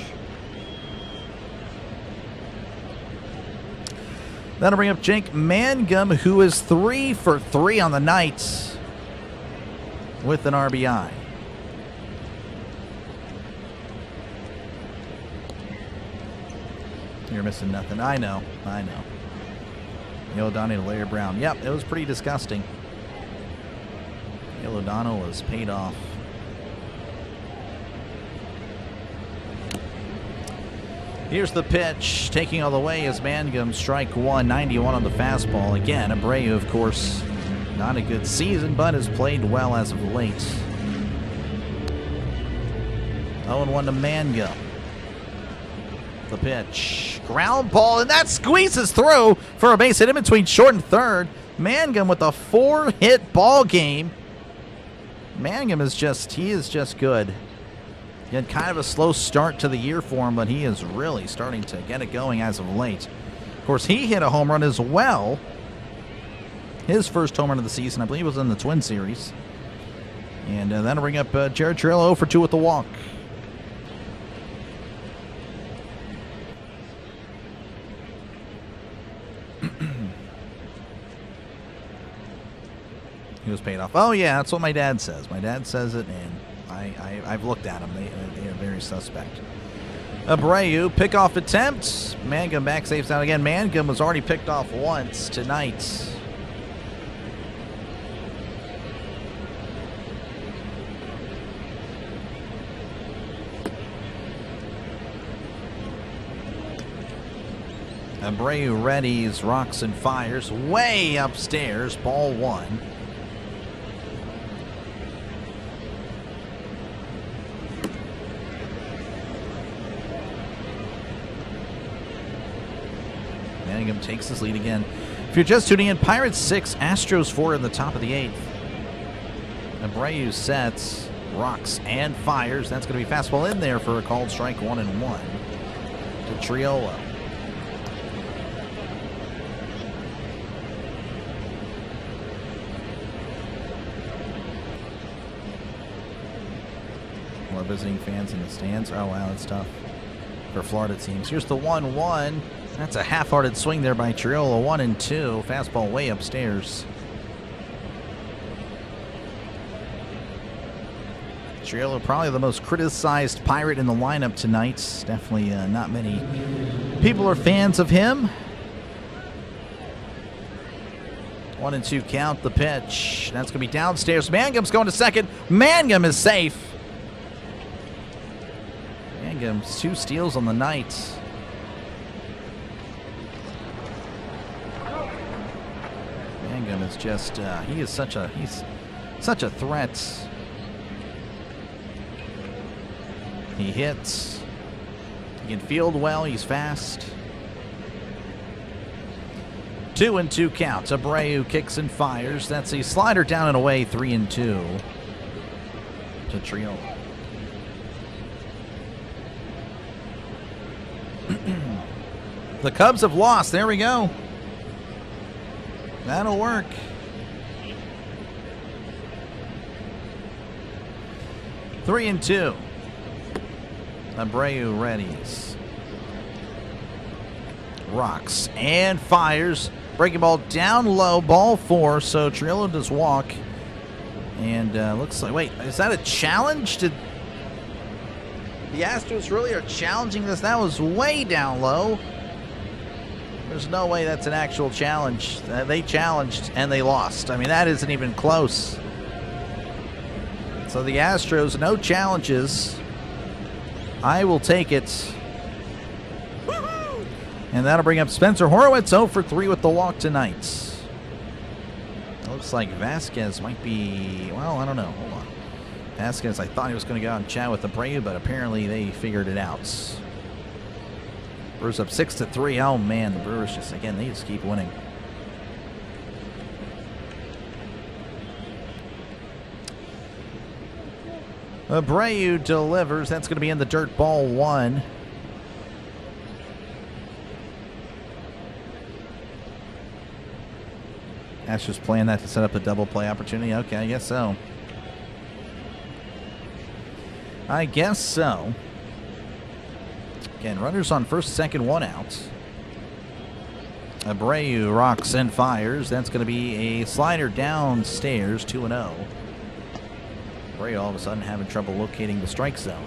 That'll bring up Jake Mangum, who is 3 for 3 on the night with an RBI. You're missing nothing. I know. Neil O'Donnell to Larry Brown. Yep, it was pretty disgusting. Neil O'Donnell was paid off. Here's the pitch. Taking all the way is Mangum. Strike 1, 91 on the fastball. Again, Abreu, of course, not a good season, but has played well as of late. 0-1 to Mangum. The pitch. Ground ball, and that squeezes through for a base hit in between short and third. Mangum with a 4-hit ball game. Mangum is just good. He had kind of a slow start to the year for him, but he is really starting to get it going as of late. Of course, he hit a home run as well. His first home run of the season, I believe, was in the Twin Series. And that'll bring up Jared Triolo 0 for 2 with the walk. He was paid off. Oh, yeah, that's what my dad says. My dad says it, and I've looked at them. They are very suspect. Abreu, pickoff attempt. Mangum back saves down again. Mangum was already picked off once tonight. Abreu readies, rocks and fires. Way upstairs. Ball 1. Manningham takes his lead again. If you're just tuning in, Pirates 6, Astros 4 in the top of the 8th. Abreu sets, rocks and fires. That's going to be fastball in there for a called strike 1-1 to Triolo. More visiting fans in the stands. Oh, wow, that's tough for Florida teams. Here's the 1-1. That's a half-hearted swing there by Triolo. 1-2. Fastball way upstairs. Triolo, probably the most criticized Pirate in the lineup tonight. Definitely not many people are fans of him. 1-2 count, the pitch. That's going to be downstairs. Mangum's going to second. Mangum is safe. Mangum's 2 steals on the night. Mangum is just, he's such a threat. He hits. He can field well. He's fast. 2-2 count. Abreu kicks and fires. That's a slider down and away. 3-2 to Triolo. The Cubs have lost. There we go. That'll work. Three and 2. Abreu readies. Rocks and fires. Breaking ball down low. Ball 4. So Triolo does walk. And looks like, wait, is that a challenge? Did the Astros really are challenging this? That was way down low. There's no way that's an actual challenge. They challenged and they lost. I mean, that isn't even close. So the Astros, no challenges. I will take it. And that'll bring up Spencer Horwitz 0 for 3 with the walk tonight. It looks like Vasquez might be, well, I don't know. Hold on. Vasquez, I thought he was going to go out and chat with Abreu, but apparently they figured it out. Brewers up 6-3. Oh, man, the Brewers just, again, they just keep winning. Abreu delivers. That's going to be in the dirt. Ball 1. Astros playing that to set up a double play opportunity. Okay, I guess so. I guess so. Again, runners on first, second, 1 out. Abreu rocks and fires. That's going to be a slider downstairs, 2-0. Abreu all of a sudden having trouble locating the strike zone.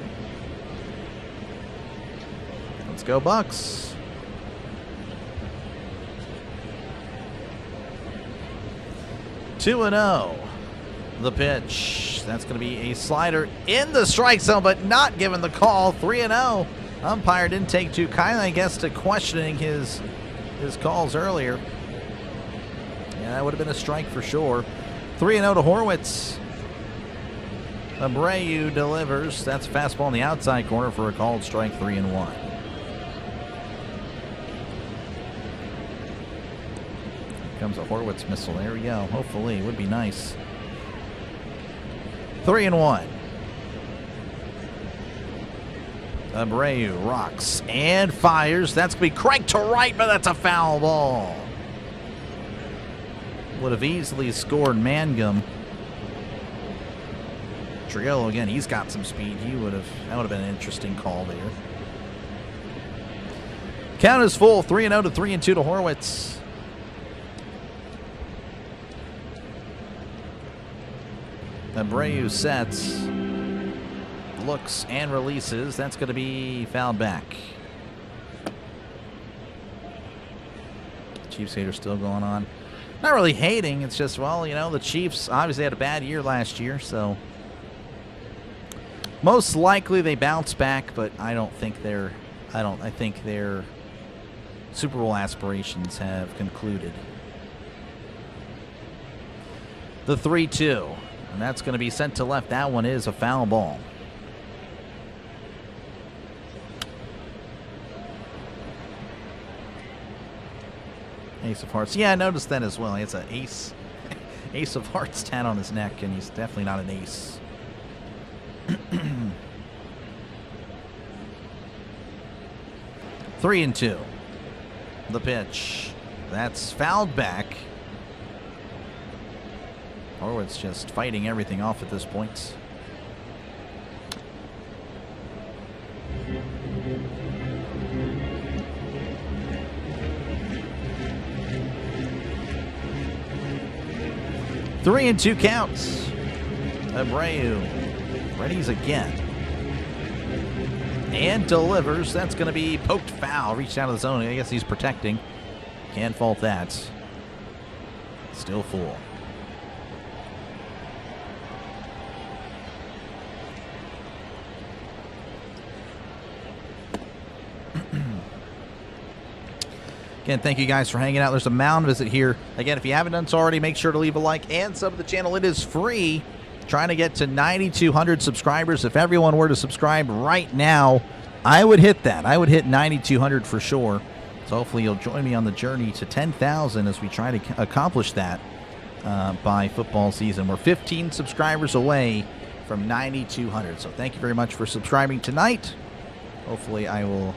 Let's go, Bucks. Two and 0. The pitch. That's going to be a slider in the strike zone, but not given the call. 3-0. Umpire didn't take too kindly, I guess, to questioning his calls earlier. Yeah, that would have been a strike for sure. 3-0 to Horwitz. Abreu delivers. That's a fastball in the outside corner for a called strike. 3-1. Comes a Horwitz missile. There we go. Hopefully, it would be nice. 3-1. Abreu rocks and fires. That's going to be cranked to right, but that's a foul ball. Would have easily scored Mangum. Triolo, again, he's got some speed. That would have been an interesting call there. Count is full. 3-0 to 3-2 to Horwitz. Abreu sets, looks, and releases. That's going to be fouled back. Chiefs hater still going on. Not really hating. It's just, well, you know, the Chiefs obviously had a bad year last year, so most likely they bounce back, but I think their Super Bowl aspirations have concluded. The 3-2, and that's going to be sent to left. That one is a foul ball. Ace of Hearts. Yeah, I noticed that as well. He has an ace of Hearts tat on his neck, and he's definitely not an ace. 3-2. The pitch. That's fouled back. Horwitz just fighting everything off at this point. Three and two counts. Abreu readies again. And delivers. That's going to be poked foul. Reached out of the zone. I guess he's protecting. Can't fault that. Still full. Again, thank you guys for hanging out. There's a mound visit here. Again, if you haven't done so already, make sure to leave a like and sub to the channel. It is free. Trying to get to 9,200 subscribers. If everyone were to subscribe right now, I would hit that. I would hit 9,200 for sure. So hopefully you'll join me on the journey to 10,000 as we try to accomplish that by football season. We're 15 subscribers away from 9,200. So thank you very much for subscribing tonight. Hopefully I will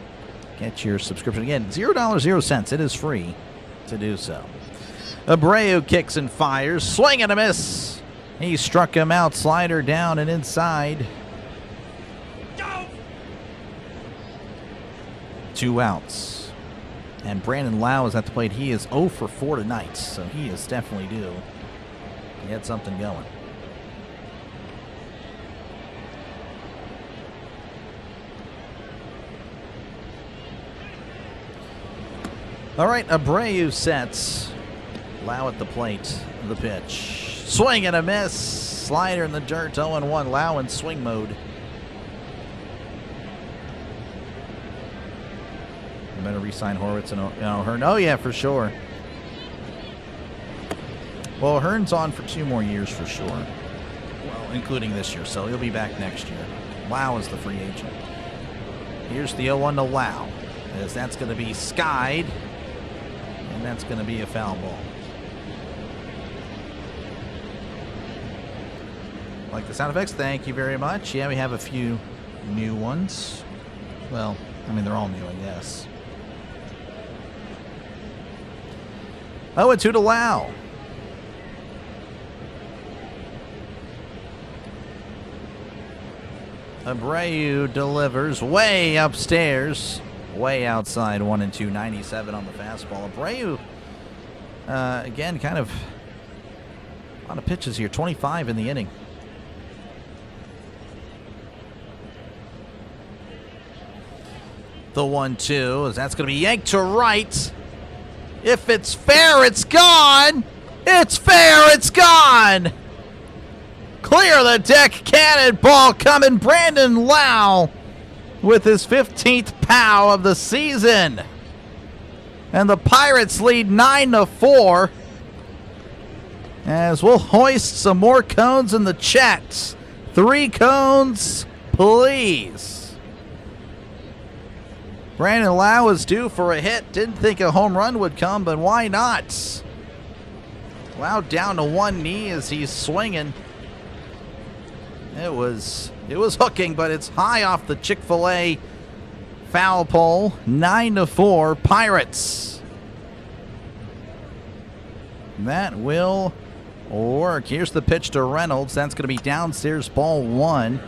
get your subscription. Again, $0.00. It is free to do so. Abreu kicks and fires. Swing and a miss. He struck him out. Slider down and inside. Go! 2 outs. And Brandon Lau is at the plate. He is 0 for 4 tonight, so he is definitely due to get something going. All right, Abreu sets. Lau at the plate. The pitch. Swing and a miss. Slider in the dirt. 0-1. Lau in swing mode. You better re-sign Horwitz and O'Hearn. Oh, yeah, for sure. Well, O'Hearn's on for 2 more years for sure. Well, including this year, so he'll be back next year. Lau is the free agent. Here's the 0-1 to Lau. As that's going to be skied. And that's going to be a foul ball. Like the sound effects? Thank you very much. Yeah, we have a few new ones. Well, I mean, they're all new, I guess. 0-2 to Lau. Abreu delivers way upstairs. Way outside, 1-2, 97 on the fastball. Abreu, again, kind of a lot of pitches here. 25 in the inning. The 1-2, as that's going to be yanked to right. If it's fair, it's gone. It's fair, it's gone. Clear the deck, cannonball coming. Brandon Lau with his 15th POW of the season. And the Pirates lead 9-4. As we'll hoist some more cones in the chat. 3 cones, please. Brandon Lau is due for a hit. Didn't think a home run would come, but why not? Lau down to one knee as he's swinging. It was hooking, but it's high off the Chick-fil-A foul pole. 9-4 Pirates. That will work. Here's the pitch to Reynolds. That's going to be downstairs, ball 1.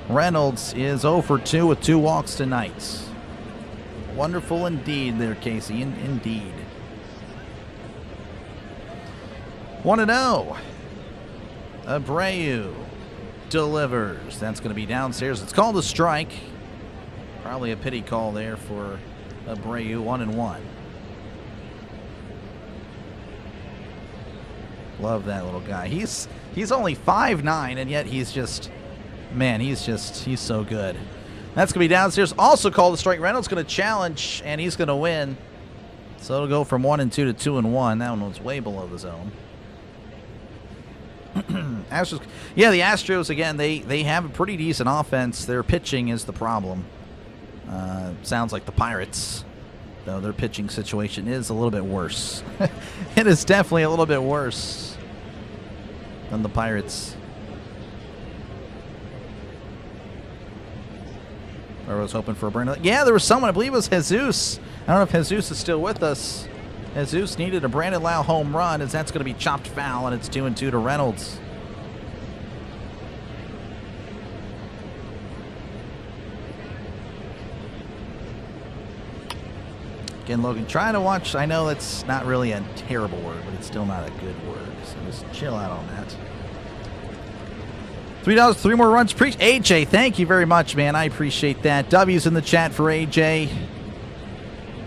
Reynolds is 0 for 2 with 2 walks tonight. Wonderful indeed there, Casey. Indeed. 1-0. Abreu delivers. That's going to be downstairs. It's called a strike. Probably a pity call there for Abreu. 1-1. Love that little guy. He's only 5'9", and yet he's just, man, he's so good. That's going to be downstairs. Also called a strike. Reynolds going to challenge, and he's going to win. So it'll go from 1-2 to 2-1. That one was way below the zone. Astros, yeah, the Astros, again, they have a pretty decent offense. Their pitching is the problem. Sounds like the Pirates, though their pitching situation is a little bit worse. It is definitely a little bit worse than the Pirates. I was hoping for a burn. Yeah, there was someone, I believe it was Jesus. I don't know if Jesus is still with us. Jesus needed a Brandon Lau home run, as that's going to be chopped foul, and it's 2-2 to Reynolds. Again, Logan, trying to watch. I know that's not really a terrible word, but it's still not a good word. So just chill out on that. $3, 3 more runs. AJ, thank you very much, man. I appreciate that. W's in the chat for AJ.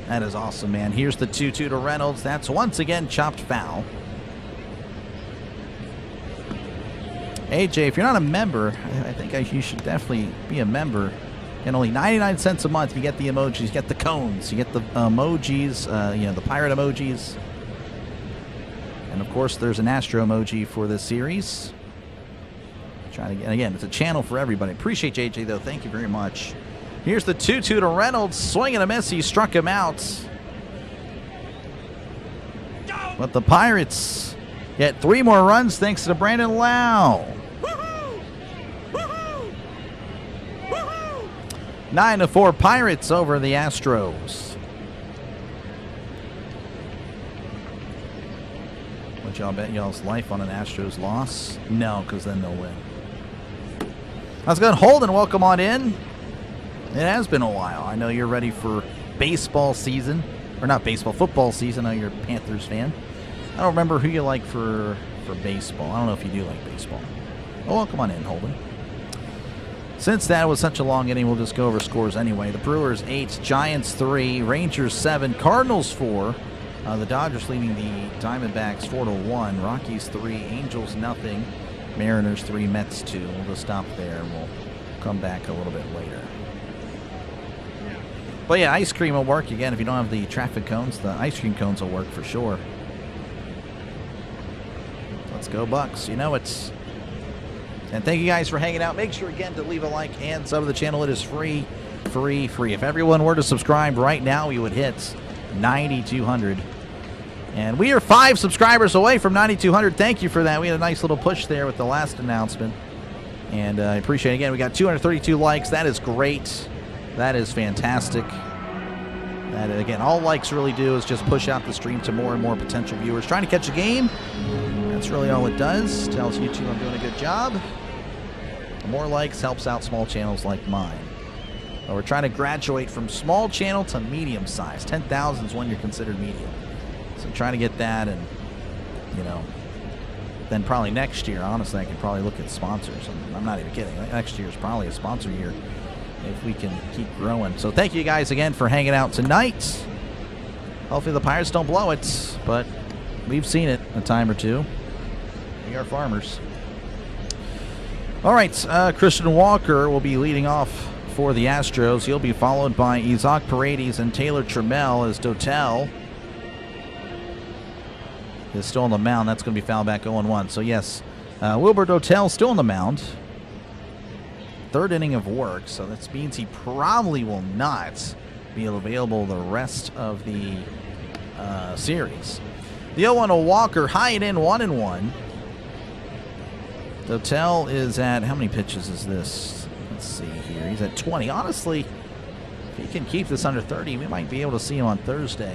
That is awesome, man. Here's the 2-2 to Reynolds. That's once again chopped foul. AJ, if you're not a member, I think you should definitely be a member. And only 99 cents a month, you get the emojis, you get the cones, you get the emojis, the pirate emojis. And of course, there's an Astro emoji for this series. Trying to get, again, it's a channel for everybody. Appreciate JJ, though. Thank you very much. Here's the 2-2 to Reynolds. Swing and a miss. He struck him out. But the Pirates get 3 more runs thanks to Brandon Lau. 9-4 Pirates over the Astros. Would y'all bet y'all's life on an Astros loss? No, because then they'll win. How's it going, Holden? Welcome on in. It has been a while. I know you're ready for baseball season. Or not baseball, football season. I know you're a Panthers fan. I don't remember who you like for baseball. I don't know if you do like baseball. Oh, well, come on in, Holden. Since that was such a long inning, we'll just go over scores anyway. The Brewers 8, Giants 3, Rangers 7, Cardinals 4. The Dodgers leading the Diamondbacks 4-1. Rockies 3, Angels nothing. Mariners 3, Mets 2. We'll just stop there and we'll come back a little bit later. But yeah, ice cream will work. Again, if you don't have the traffic cones, the ice cream cones will work for sure. Let's go Bucks. You know it's... And thank you guys for hanging out. Make sure, again, to leave a like and sub to the channel. It is free. If everyone were to subscribe right now, we would hit 9,200. And we are 5 subscribers away from 9,200. Thank you for that. We had a nice little push there with the last announcement. And I appreciate it. Again, we got 232 likes. That is great. That is fantastic. That, again, all likes really do is just push out the stream to more and more potential viewers. Trying to catch a game. That's really all it does. Tells YouTube I'm doing a good job. The more likes helps out small channels like mine. But we're trying to graduate from small channel to medium size. 10,000 is when you're considered medium. So trying to get that, and then probably next year, honestly, I can probably look at sponsors. I'm not even kidding. Next year is probably a sponsor year if we can keep growing. So thank you guys again for hanging out tonight. Hopefully the Pirates don't blow it, but we've seen it a time or two. We are farmers. All right, Christian Walker will be leading off for the Astros. He'll be followed by Isaac Paredes and Taylor Trammell as Dotel is still on the mound. That's going to be fouled back 0-1. So, yes, Wilbur Dotel still on the mound. 3rd inning of work, so that means he probably will not be available the rest of the series. The 0-1 to Walker, high and in, 1-1. Dotel is at, how many pitches is this? Let's see here. He's at 20. Honestly, if he can keep this under 30, we might be able to see him on Thursday.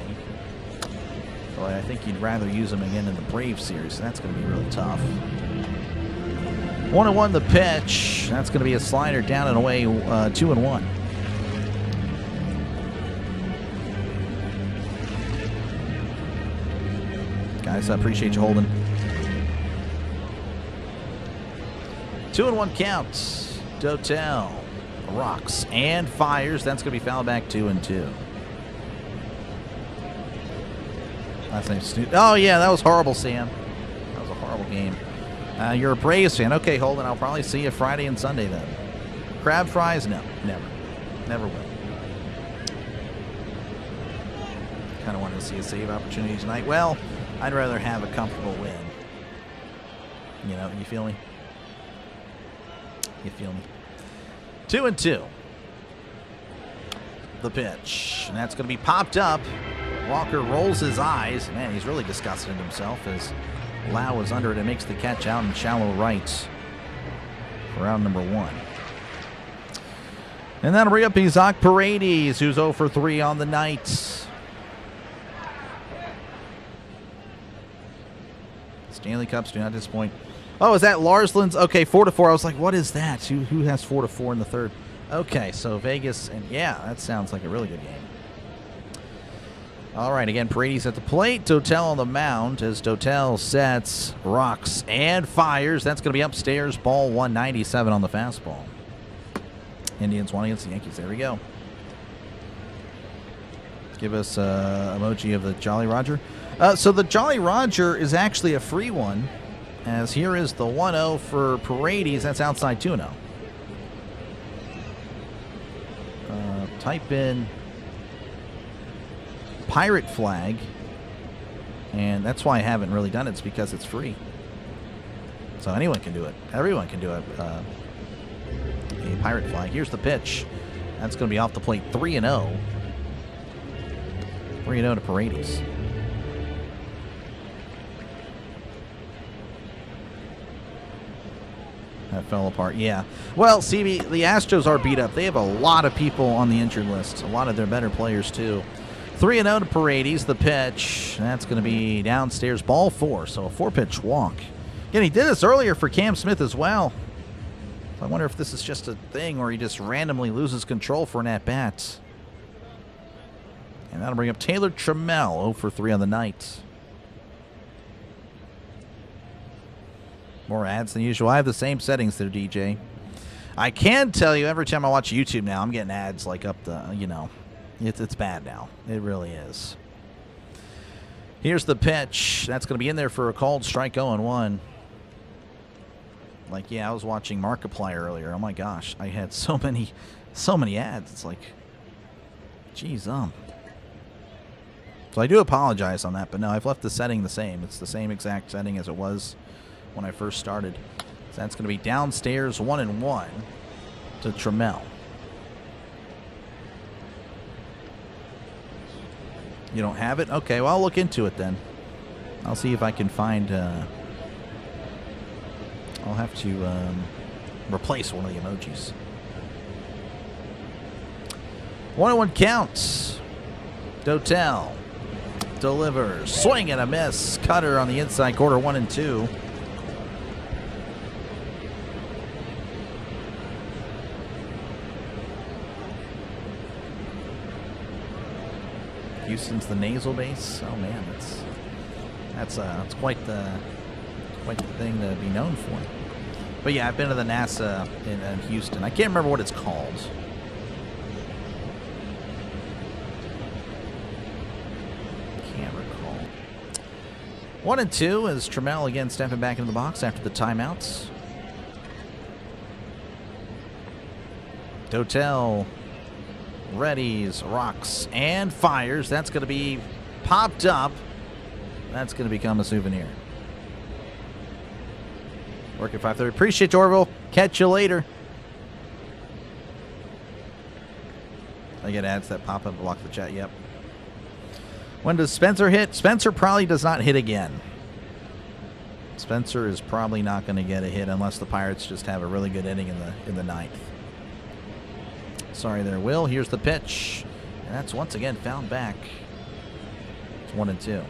But I think you'd rather use him again in the Braves series, so that's going to be really tough. 1-1 the pitch. That's going to be a slider down and away, 2-1. Guys, I appreciate you holding. 2-1 count. Dotel rocks and fires. That's going to be fouled back 2-2. Last name Snoop. Oh, yeah, that was horrible, Sam. That was a horrible game. You're a Braves fan. Okay, Holden, I'll probably see you Friday and Sunday then. Crab fries? No, never. Never will. Kind of wanted to see a save opportunity tonight. Well, I'd rather have a comfortable win. You know, you feel me? You feel me? 2-2. The pitch. And that's going to be popped up. Walker rolls his eyes. Man, he's really disgusted in himself as Lau is under it and makes the catch out in shallow right for round number 1. And that'll bring up Isaac Paredes, who's 0 for 3 on the night. Stanley Cups do not disappoint. Oh, is that Larsland's? Okay, 4-4. I was like, what is that? Who has 4-4 in the third? Okay, so Vegas, and yeah, that sounds like a really good game. All right, again, Paredes at the plate. Dotel on the mound as Dotel sets, rocks, and fires. That's going to be upstairs. Ball 197 on the fastball. Indians won against the Yankees. There we go. Give us emoji of the Jolly Roger. So the Jolly Roger is actually a free one, as here is the 1-0 for Paredes. That's outside 2-0. Type in pirate flag, and that's why I haven't really done it. It's because it's free. So anyone can do it. Everyone can do it. A pirate flag. Here's the pitch. That's going to be off the plate. 3-0. 3-0 to Paredes. That fell apart. Yeah. Well, CB, the Astros are beat up. They have a lot of people on the injured list. A lot of their better players, too. 3-0 to Paredes. The pitch. That's going to be downstairs. Ball 4. So a 4-pitch walk. Again, he did this earlier for Cam Smith as well. I wonder if this is just a thing where he just randomly loses control for an at-bat. And that'll bring up Taylor Trammell, 0 for 3 on the night. More ads than usual. I have the same settings there, DJ. I can tell you every time I watch YouTube now, I'm getting ads like up the, you know, it's bad now. It really is. Here's the pitch. That's going to be in there for a called strike 0-1. Like, yeah, I was watching Markiplier earlier. Oh my gosh, I had so many ads. It's like, geez, So I do apologize on that, but no, I've left the setting the same. It's the same exact setting as it was when I first started. So that's going to be downstairs 1-1 to Trammell. You don't have it? Okay, well, I'll look into it then. I'll see if I can find... I'll have to replace one of the emojis. 1-1 counts. Dotel delivers. Swing and a miss. Cutter on the inside corner, 1-2. Houston's the nasal base. Oh man, that's quite the thing to be known for. But yeah, I've been to the NASA in Houston. I can't remember what it's called. Can't recall. 1-2 as Trammell again stepping back into the box after the timeouts. Dotel readies, rocks, and fires. That's going to be popped up. That's going to become a souvenir. Work at 5:30. Appreciate you, Orville. Catch you later. I get ads that pop up and block the chat. Yep. When does Spencer hit? Spencer probably does not hit again. Spencer is probably not going to get a hit unless the Pirates just have a really good inning in the ninth. Sorry there, Will. Here's the pitch. And that's once again found back. It's 1-2.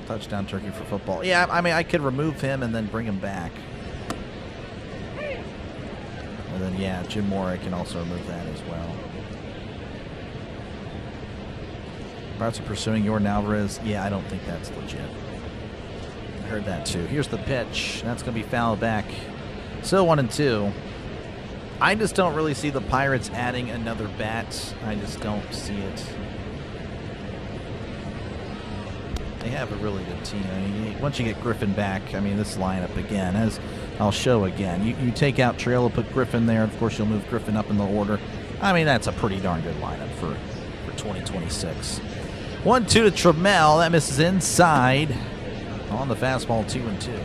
Touchdown turkey for football. Yeah, I mean, I could remove him and then bring him back. And then, yeah, Jim Moore, I can also remove that as well. Pirates are pursuing Jordan Alvarez. Yeah, I don't think that's legit. heard that too. Here's the pitch. That's going to be fouled back. Still 1-2. I just don't really see the Pirates adding another bat. I just don't see it. They have a really good team. I mean, once you get Griffin back, I mean, this lineup again, as I'll show again, you take out Trailer, put Griffin there. Of course, you'll move Griffin up in the order. I mean, that's a pretty darn good lineup for 2026. 1-2 to Trammell. That misses inside on the fastball. 2-2.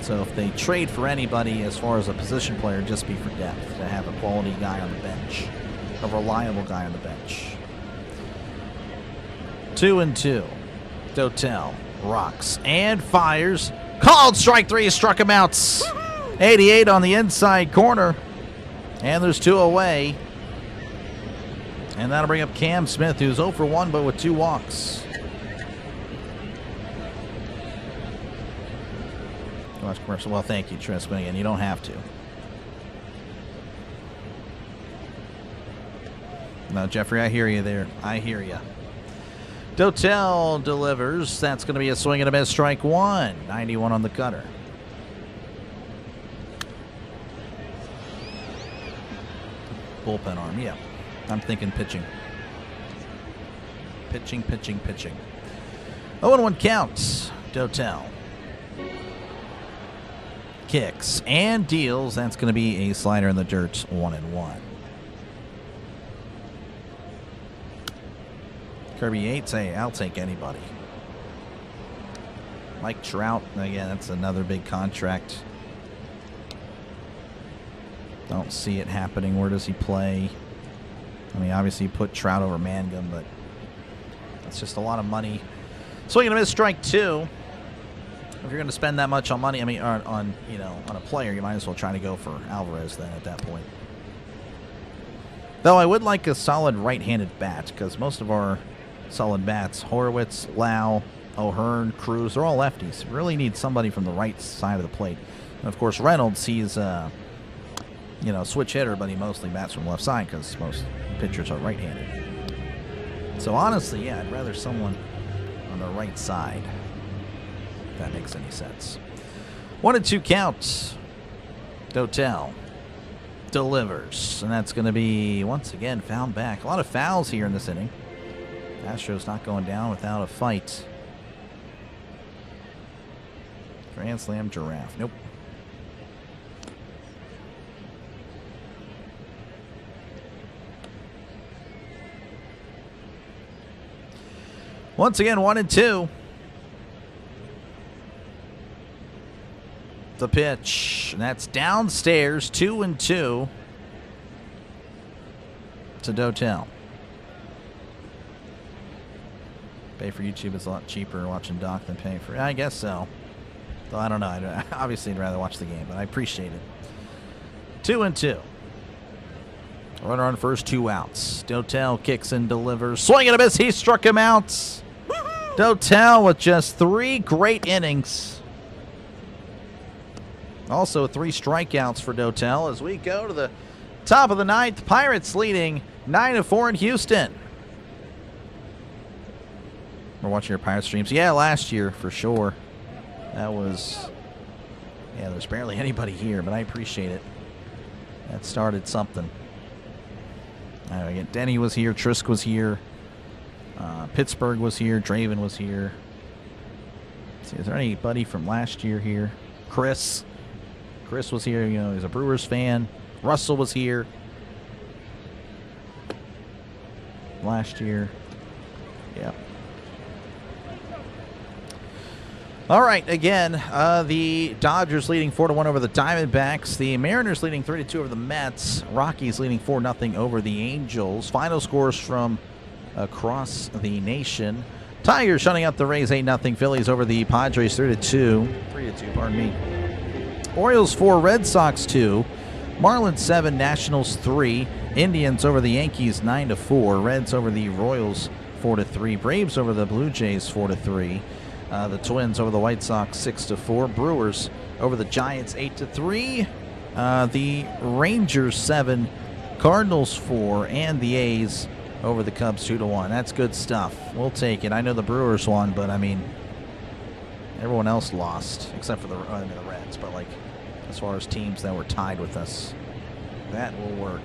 So if they trade for anybody as far as a position player, just be for depth, to have a quality guy on the bench, a reliable guy on the bench. 2-2. Dotel rocks and fires. Called strike 3. Struck him out. 88 on the inside corner. And there's 2 away. And that'll bring up Cam Smith, who's 0 for 1, but with 2 walks. Watch commercial. Well, thank you, Trent Spinnigan. You don't have to. No, Jeffrey, I hear you there. I hear you. Dotel delivers. That's going to be a swing and a miss. Strike 1. 91 on the cutter. Bullpen arm, yeah. I'm thinking pitching. Pitching. 0-1 counts. Dotel kicks and deals. That's going to be a slider in the dirt. 1-1. Kirby Yates, hey, I'll take anybody. Mike Trout, again, that's another big contract. Don't see it happening. Where does he play? I mean, obviously you put Trout over Mangum, but that's just a lot of money. Swing and a miss, strike 2. If you're going to spend that much on money, I mean, on a player, you might as well try to go for Alvarez then at that point. Though I would like a solid right-handed bat, because most of our solid bats, Horowitz, Lau, O'Hearn, Cruz, they're all lefties. Really need somebody from the right side of the plate. And of course, Reynolds, he's switch hitter, but he mostly bats from the left side because most pitchers are right-handed. So honestly, yeah, I'd rather someone on the right side, if that makes any sense. 1-2 counts. Dotel delivers, and that's going to be, once again, fouled back. A lot of fouls here in this inning. Astros not going down without a fight. Grand Slam Giraffe. Nope. Once again, 1-2. The pitch. And that's downstairs. 2-2 to Dotel. Pay for YouTube is a lot cheaper watching Doc than paying for it. I guess so. Though I don't know. Obviously, I'd rather watch the game, but I appreciate it. 2-2. Runner on first, 2 outs. Dotel kicks and delivers. Swing and a miss. He struck him out. Dotel with just 3 great innings. Also 3 strikeouts for Dotel as we go to the top of the 9th. Pirates leading 9-4 in Houston. We're watching your Pirate streams. Yeah, last year for sure. That was, yeah, there's barely anybody here, but I appreciate it. That started something. Again, Denny was here, Trisk was here, Pittsburgh was here, Draven was here. Let's see, is there anybody from last year here? Chris was here. He's a Brewers fan. Russell was here last year. Yeah. All right, again, the Dodgers leading 4-1 over the Diamondbacks. The Mariners leading 3-2 over the Mets. Rockies leading 4-0 over the Angels. Final scores from across the nation. Tigers shutting out the Rays 8-0. Phillies over the Padres 3-2, pardon me. Orioles 4, Red Sox 2. Marlins 7, Nationals 3. Indians over the Yankees 9-4. Reds over the Royals 4-3. Braves over the Blue Jays 4-3. The Twins over the White Sox 6-4. Brewers over the Giants 8-3. The Rangers 7, Cardinals 4, and the A's over the Cubs 2-1. That's good stuff. We'll take it. I know the Brewers won, but I mean, everyone else lost except for the Reds. But like, as far as teams that were tied with us, that will work.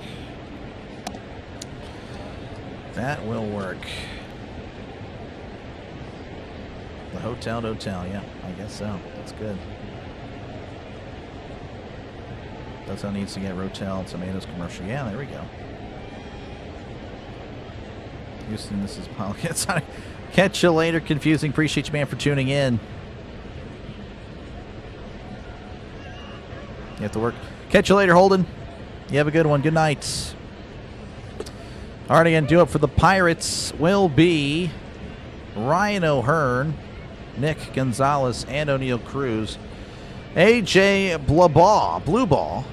That will work. The hotel, yeah, I guess so. That's good. Hotel needs to get Rotel Tomatoes commercial. Yeah, there we go. Houston, this is Paul. Catch you later. Confusing. Appreciate you, man, for tuning in. You have to work. Catch you later, Holden. You have a good one. Good night. All right, again, do it for the Pirates will be Ryan O'Hearn, Nick Gonzalez, and O'Neal Cruz. AJ Blueball.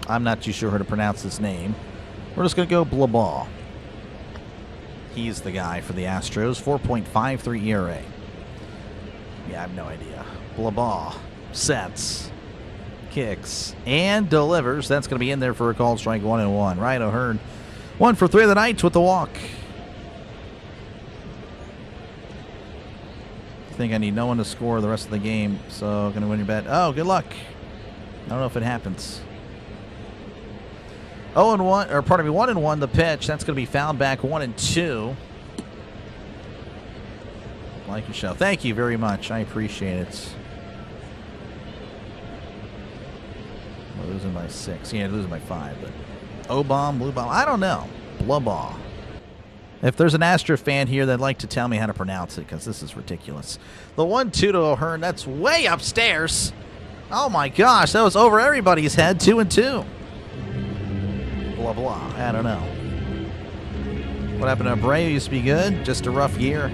I'm not too sure how to pronounce his name. We're just going to go Blueball. He's the guy for the Astros. 4.53 ERA. Yeah, I have no idea. Blueball sets, kicks, and delivers. That's going to be in there for a called strike 1-1. Ryan O'Hearn, 1 for 3 of the night with the walk. I think I need no one to score the rest of the game, so going to win your bet. Oh, good luck. I don't know if it happens. 0-1, or pardon me, 1-1 the pitch. That's going to be fouled back. 1-2. Like your show. Thank you very much. I appreciate it. We're losing by 6. Yeah, losing by 5. But O-bomb, blue bomb. I don't know. Bluball. If there's an Astro fan here that'd like to tell me how to pronounce it, because this is ridiculous. The 1-2 to O'Hearn. That's way upstairs. Oh my gosh, that was over everybody's head. 2-2. Blah blah. I don't know. What happened to Abreu? Used to be good. Just a rough year.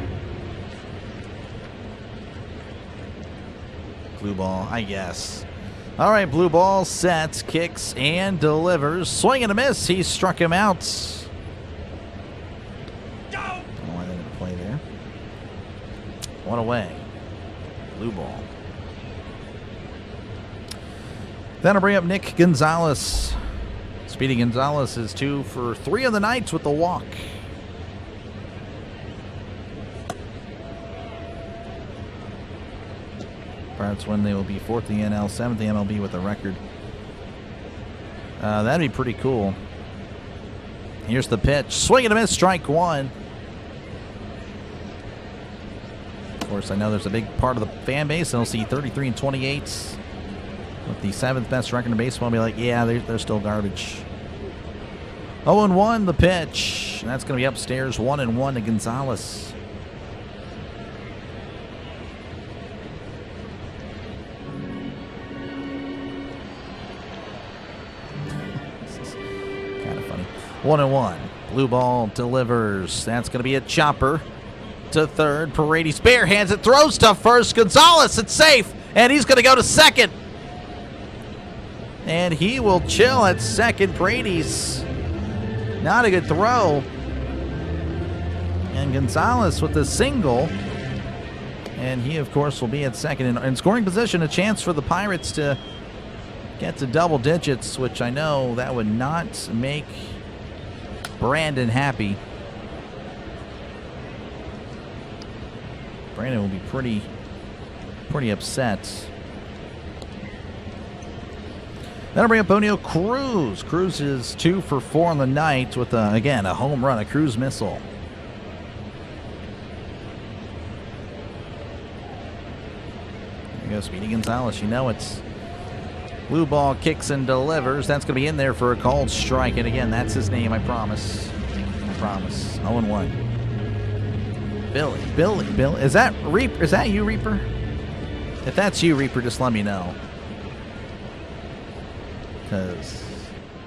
Blue ball, I guess. All right, blue ball sets, kicks, and delivers. Swing and a miss. He struck him out. I don't know why they didn't play there. One away. Blue ball. Then I'll bring up Nick Gonzalez. Speedy Gonzalez is 2 for 3 of the night with the walk. Pirates win. They will be 4th in the NL, 7th in the MLB with a record. That'd be pretty cool. Here's the pitch. Swing and a miss. Strike 1. Of course, I know there's a big part of the fan base that'll see 33 and 28 with the 7th best record in baseball. Be like, yeah, they're still garbage. 0-1 the pitch. And that's going to be upstairs. 1-1 to Gonzalez. This is kind of funny. 1-1. Blue ball delivers. That's going to be a chopper to third. Paredes bare hands it. Throws to first. Gonzalez, it's safe. And he's going to go to second. And he will chill at second. Paredes. Not a good throw. And Gonzalez with the single. And he, of course, will be at second. In scoring position, a chance for the Pirates to get to double digits, which I know that would not make Brandon happy. Brandon will be pretty upset. Then I'll bring up O'Neal Cruz. Cruz is 2 for 4 on the night with, again, a home run, a Cruz missile. There you go, Speedy Gonzalez. You know it's blue ball, kicks and delivers. That's going to be in there for a called strike. And again, that's his name, I promise. I promise. 0-1. Billy. Is that Reaper? Is that you, Reaper? If that's you, Reaper, just let me know. Because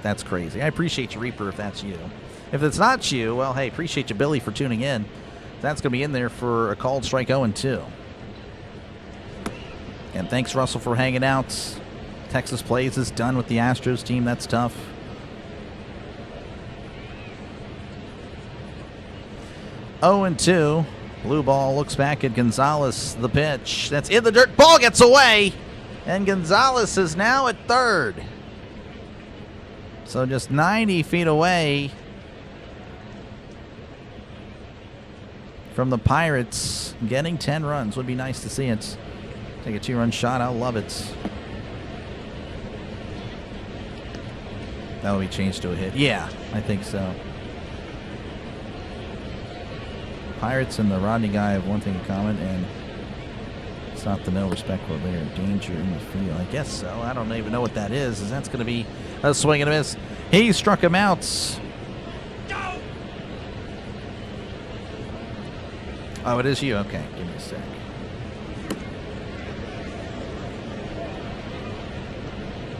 that's crazy. I appreciate you, Reaper, if that's you. If it's not you, well, hey, appreciate you, Billy, for tuning in. That's going to be in there for a called strike 0-2. And thanks, Russell, for hanging out. Texas Plays is done with the Astros team. That's tough. Oh and 2. Blue ball looks back at Gonzalez. The pitch. That's in the dirt. Ball gets away. And Gonzalez is now at third. So just 90 feet away from the Pirates. Getting 10 runs would be nice to see it. Take a 2-run shot. I'll love it. That will be changed to a hit. Yeah, I think so. Pirates and the Rodney guy have one thing in common, and it's not the no respect for their danger in the field. I guess so. I don't even know what that is. That's going to be a swing and a miss. He struck him out. Oh, it is you? Okay, give me a sec.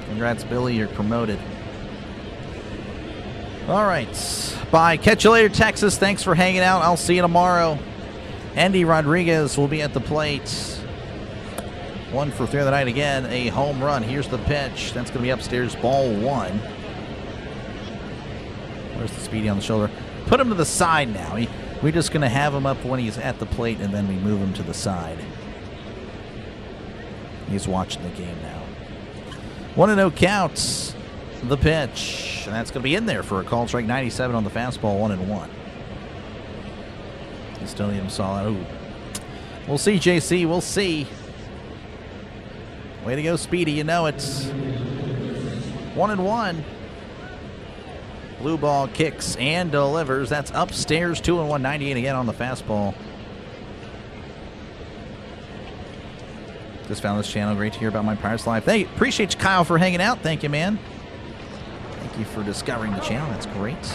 Congrats, Billy. You're promoted. All right. Bye. Catch you later, Texas. Thanks for hanging out. I'll see you tomorrow. Andy Rodriguez will be at the plate. 1 for 3 of the night again. A home run. Here's the pitch. That's going to be upstairs. Ball 1. Where's the speedy on the shoulder? Put him to the side now. We're just going to have him up when he's at the plate, and then we move him to the side. He's watching the game now. 1-0 counts. The pitch. And that's going to be in there for a call. Strike 97 on the fastball. 1-1. You still need him solid. Ooh. We'll see, JC. We'll see. Way to go, Speedy. You know it's 1-1. Blue ball kicks and delivers. That's upstairs. 2-1, 98 again on the fastball. Just found this channel. Great to hear about my Pirates Live. Hey, appreciate you, Kyle, for hanging out. Thank you, man. Thank you for discovering the channel. That's great.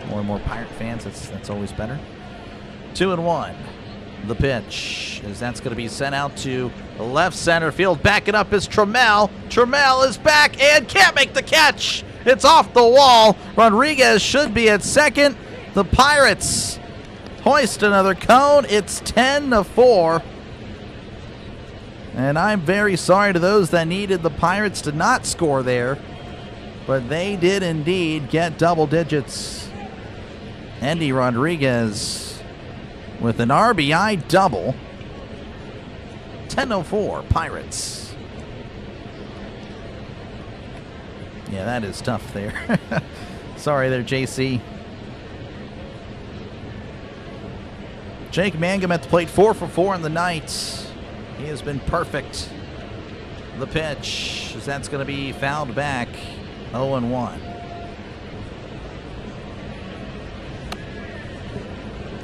More and more Pirate fans. That's always better. 2-1. The pitch is that's going to be sent out to left center field. Backing up is Trammell. Trammell is back and can't make the catch. It's off the wall. Rodriguez should be at second. The Pirates hoist another cone. It's 10-4. And I'm very sorry to those that needed the Pirates to not score there. But they did indeed get double digits. Andy Rodriguez with an RBI double. 10-4 Pirates. Yeah, that is tough there. Sorry there, JC. Jake Mangum at the plate, 4 for 4 in the night. He has been perfect. The pitch, as that's going to be fouled back. 0-1.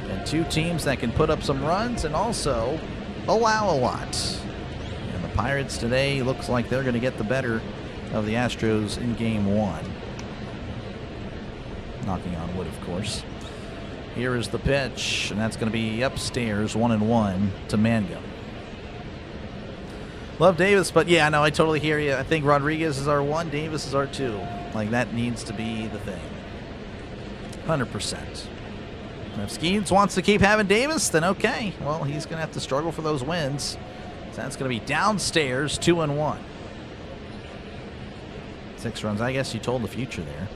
And two teams that can put up some runs and also allow a lot. And the Pirates today looks like they're going to get the better of the Astros in game 1. Knocking on wood, of course. Here is the pitch, and that's going to be upstairs, 1-1 to Mangum. Love Davis, but yeah, no, I totally hear you. I think Rodriguez is our 1, Davis is our 2. Like, that needs to be the thing. 100%. And if Skeens wants to keep having Davis, then okay. Well, he's going to have to struggle for those wins. So that's going to be downstairs, 2-1. 6 runs. I guess you told the future there.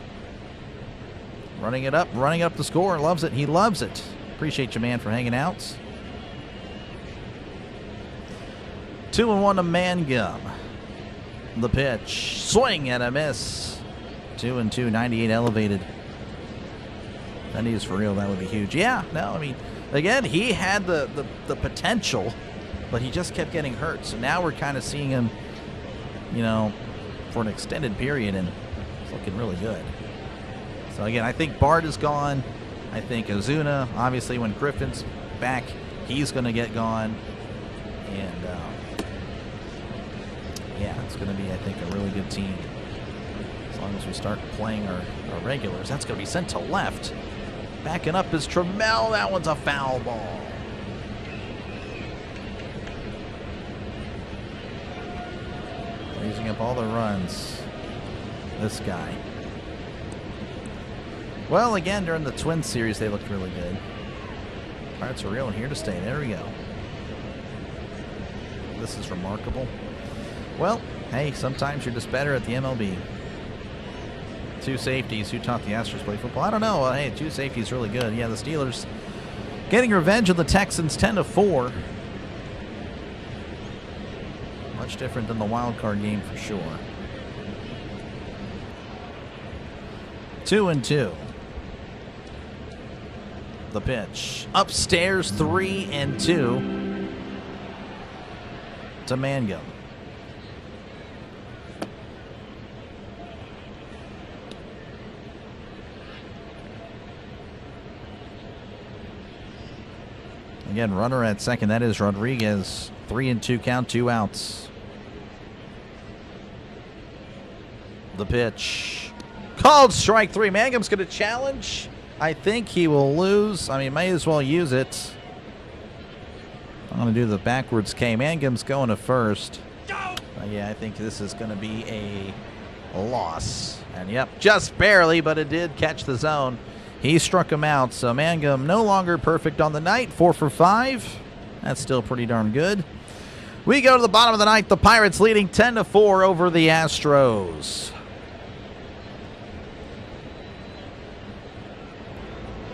Running it up the score. Loves it. He loves it. Appreciate you, man, for hanging out. 2-1 to Mangum. The pitch. Swing and a miss. 2-2, 98 elevated. That is for real. That would be huge. Yeah, no, I mean, again, he had the potential, but he just kept getting hurt. So now we're kind of seeing him, you know, for an extended period, and it's looking really good. So again, I think Bart is gone. I think Ozuna, obviously when Griffin's back, he's going to get gone. And yeah, it's going to be, I think, a really good team. As long as we start playing our regulars. That's going to be sent to left. Backing up is Trammell. That one's a foul ball. Using up all the runs. This guy. Well, again, during the Twins series, they looked really good. Pirates are real and here to stay. There we go. This is remarkable. Well, hey, sometimes you're just better at the MLB. 2 safeties. Who taught the Astros play football? I don't know. Hey, 2 safeties really good. Yeah, the Steelers getting revenge of the Texans, 10-4. Much different than the wild card game for sure. 2-2. The pitch. Upstairs, 3-2 to Mangum. Again, runner at second. That is Rodriguez. 3-2 count, 2 outs. The pitch. Called strike 3. Mangum's going to challenge. I think he will lose. I mean, may as well use it. I'm going to do the backwards K. Mangum's going to first. Yeah, I think this is going to be a loss. And yep, just barely, but it did catch the zone. He struck him out, so Mangum no longer perfect on the night. 4 for 5. That's still pretty darn good. We go to the bottom of the ninth. The Pirates leading 10-4 over the Astros.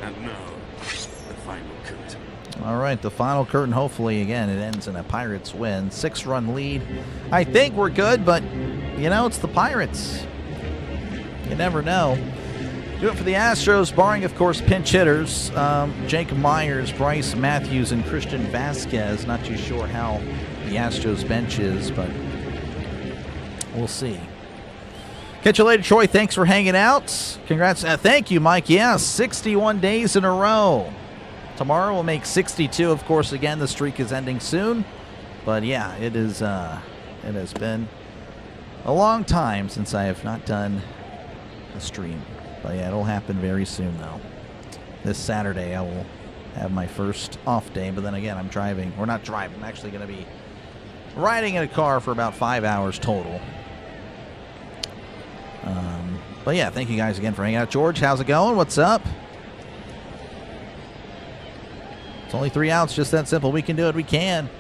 And now, the final curtain. All right, the final curtain. Hopefully, again, it ends in a Pirates win. 6-run lead. I think we're good, but, you know, it's the Pirates. You never know. Do it for the Astros, barring, of course, pinch hitters. Jake Myers, Bryce Matthews, and Christian Vasquez. Not too sure how the Astros bench is, but we'll see. Catch you later, Troy. Thanks for hanging out. Congrats. Thank you, Mike. Yeah, 61 days in a row. Tomorrow we'll make 62. Of course, again, the streak is ending soon. But, yeah, it is. It has been a long time since I have not done a stream. But yeah, it'll happen very soon, though. This Saturday, I will have my first off day. But then again, I'm driving. Or not driving. I'm actually going to be riding in a car for about 5 hours total. But yeah, thank you guys again for hanging out. George, how's it going? What's up? It's only 3 outs. Just that simple. We can do it. We can.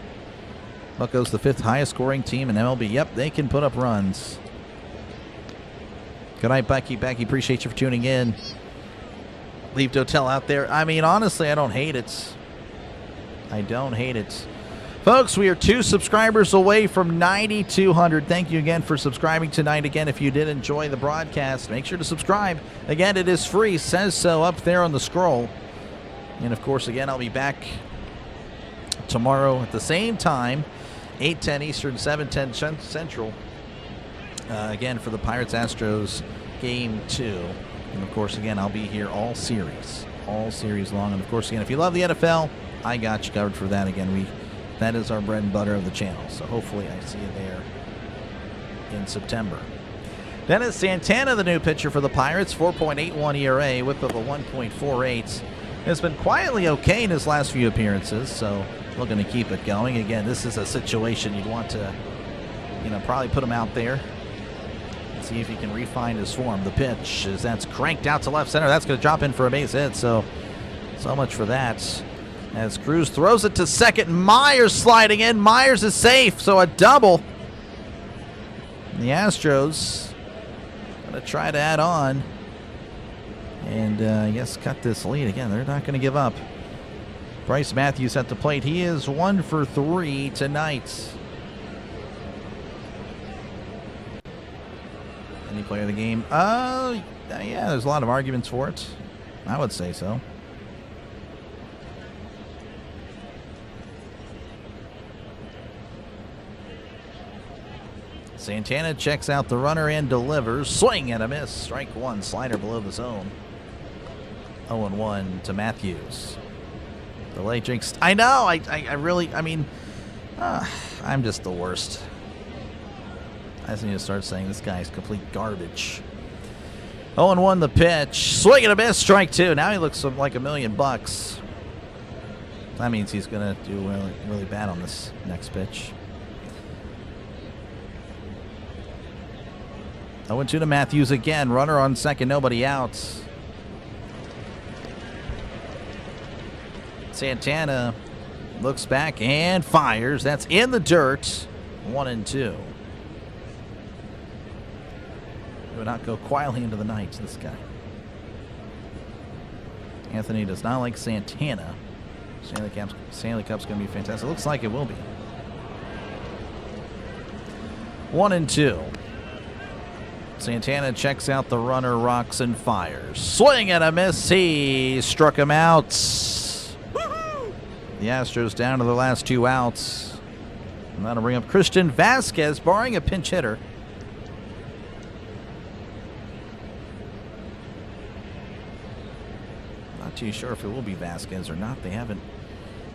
Bucco's the 5th highest scoring team in MLB. Yep, they can put up runs. Good night, Becky. Becky, appreciate you for tuning in. Leave Dotel out there. I mean, honestly, I don't hate it. I don't hate it. Folks, we are 2 subscribers away from 9,200. Thank you again for subscribing tonight. Again, if you did enjoy the broadcast, make sure to subscribe. Again, it is free. Says so up there on the scroll. And, of course, again, I'll be back tomorrow at the same time, 8:10 Eastern, 7:10 Central. Again, for the Pirates-Astros Game 2. And, of course, again, I'll be here all series long. And, of course, again, if you love the NFL, I got you covered for that. Again, that is our bread and butter of the channel. So, hopefully, I see you there in September. Dennis Santana, the new pitcher for the Pirates, 4.81 ERA, whip of a 1.48. Has been quietly okay in his last few appearances, so looking to keep it going. Again, this is a situation you'd want to, probably put him out there. See if he can refine his form. The pitch, as that's cranked out to left center. That's going to drop in for a base hit, so much for that. As Cruz throws it to second, Myers sliding in. Myers is safe, so a double. And the Astros going to try to add on and, I guess, cut this lead. Again, they're not going to give up. Bryce Matthews at the plate. He is 1 for 3 tonight. Any player of the game? Yeah, there's a lot of arguments for it. I would say so. Santana checks out the runner and delivers. Swing and a miss. Strike 1. Slider below the zone. 0-1 to Matthews. Delay Jake's. I know. I'm just the worst. I just need to start saying this guy's complete garbage. 0-1 the pitch. Swing and a miss. Strike 2. Now he looks like $1 million. That means he's going to do really, really bad on this next pitch. 0-2 to Matthews again. Runner on second. Nobody out. Santana looks back and fires. That's in the dirt. 1-2. Would not go quietly into the night, this guy. Anthony does not like Santana. Stanley Cup's going to be fantastic. Looks like it will be. 1-2. Santana checks out the runner, rocks and fires. Swing and a miss. He struck him out. The Astros down to the last 2 outs. And that'll bring up Christian Vasquez, barring a pinch hitter. Not too sure if it will be Vasquez or not. They haven't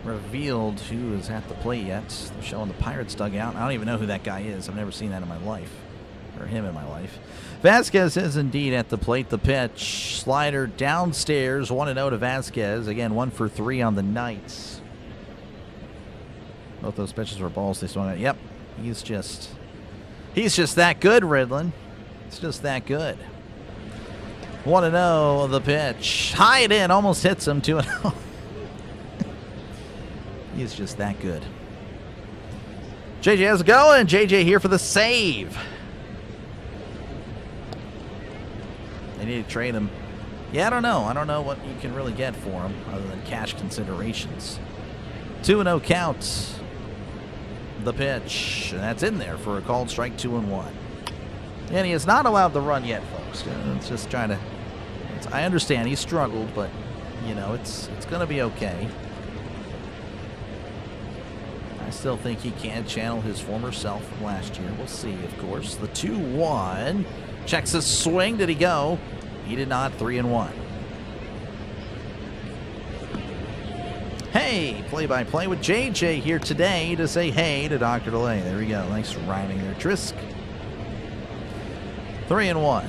revealed who is at the plate yet. They're showing the Pirates dugout. I don't even know who that guy is. I've never seen that in my life. Or him in my life. Vasquez is indeed at the plate. The pitch. Slider downstairs. 1-0 to Vasquez. Again, 1 for 3 on the night. Both those pitches were balls they swung at. Yep. He's just that good, Ridlin. It's just that good. 1-0 the pitch. High it in. Almost hits him. 2-0. He's just that good. JJ, how's it going? JJ here for the save. They need to trade him. Yeah, I don't know. I don't know what you can really get for him other than cash considerations. 2-0 count. The pitch. And that's in there for a called strike, 2-1. And he is not allowed to run yet, folks. It's just trying to... I understand he struggled, but, you know, it's going to be okay. I still think he can channel his former self from last year. We'll see, of course. The 2-1. Checks his swing. Did he go? He did not. 3-1. Hey, play-by-play with JJ here today to say hey to Dr. DeLay. There we go. Nice rhyming there. Trisk. 3-1.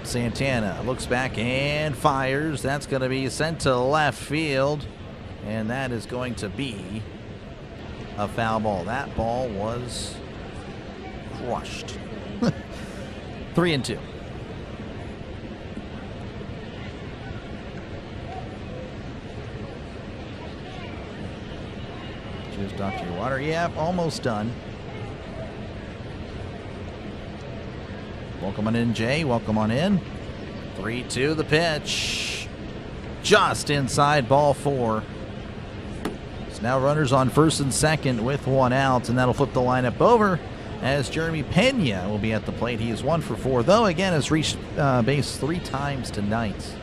Santana looks back and fires. That's going to be sent to left field. And that is going to be a foul ball. That ball was crushed. 3-2. Cheers, Dr. Water. Yep, almost done. Welcome on in, Jay. Welcome on in. 3-2 the pitch. Just inside ball 4. So now runners on first and second with 1 out, and that'll flip the lineup over as Jeremy Pena will be at the plate. He is 1 for 4, though again has reached base 3 times tonight.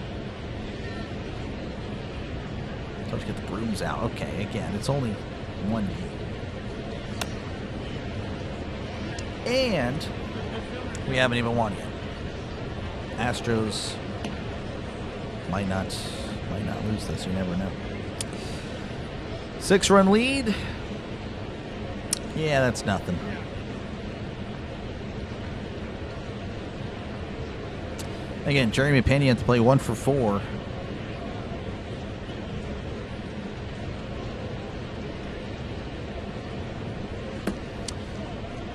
Let's get the brooms out. Okay, again, it's only 1 game. And we haven't even won yet. Astros might not lose this. You never know. 6-run lead. Yeah, that's nothing. Again, Jeremy Pena had to play 1 for 4.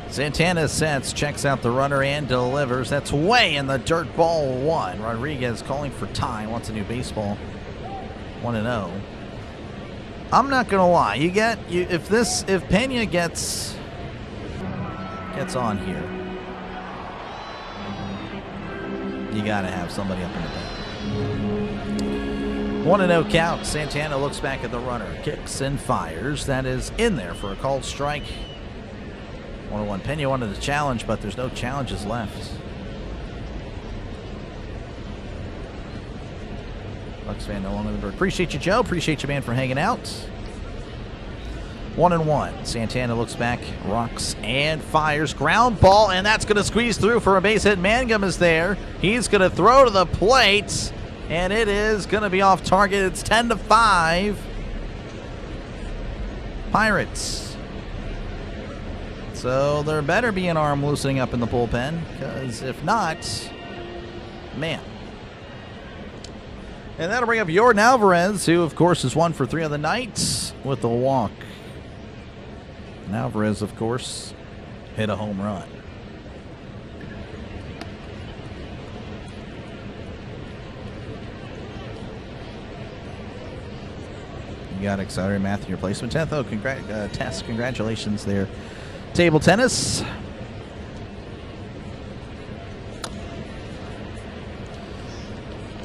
Santana sets, checks out the runner and delivers. That's way in the dirt, ball 1. Rodriguez calling for time. Wants a new baseball. 1-0. I'm not gonna lie. If Pena gets on here, you gotta have somebody up in the back. 1-0 count. Santana looks back at the runner, kicks and fires. That is in there for a called strike. 1-1. Pena wanted to challenge, but there's no challenges left. Bucks fan no longer the bird. Appreciate you, Joe. Appreciate you, man, for hanging out. 1-1. Santana looks back, rocks and fires. Ground ball, and that's going to squeeze through for a base hit. Mangum is there. He's going to throw to the plate, and it is going to be off target. It's 10-5. Pirates. So there better be an arm loosening up in the bullpen, because if not, man. And that'll bring up Jordan Alvarez, who, of course, is 1 for 3 on the night with a walk. And Alvarez, of course, hit a home run. You got accelerated math in your placement. 10th. Oh, Tess, congratulations there. Table tennis.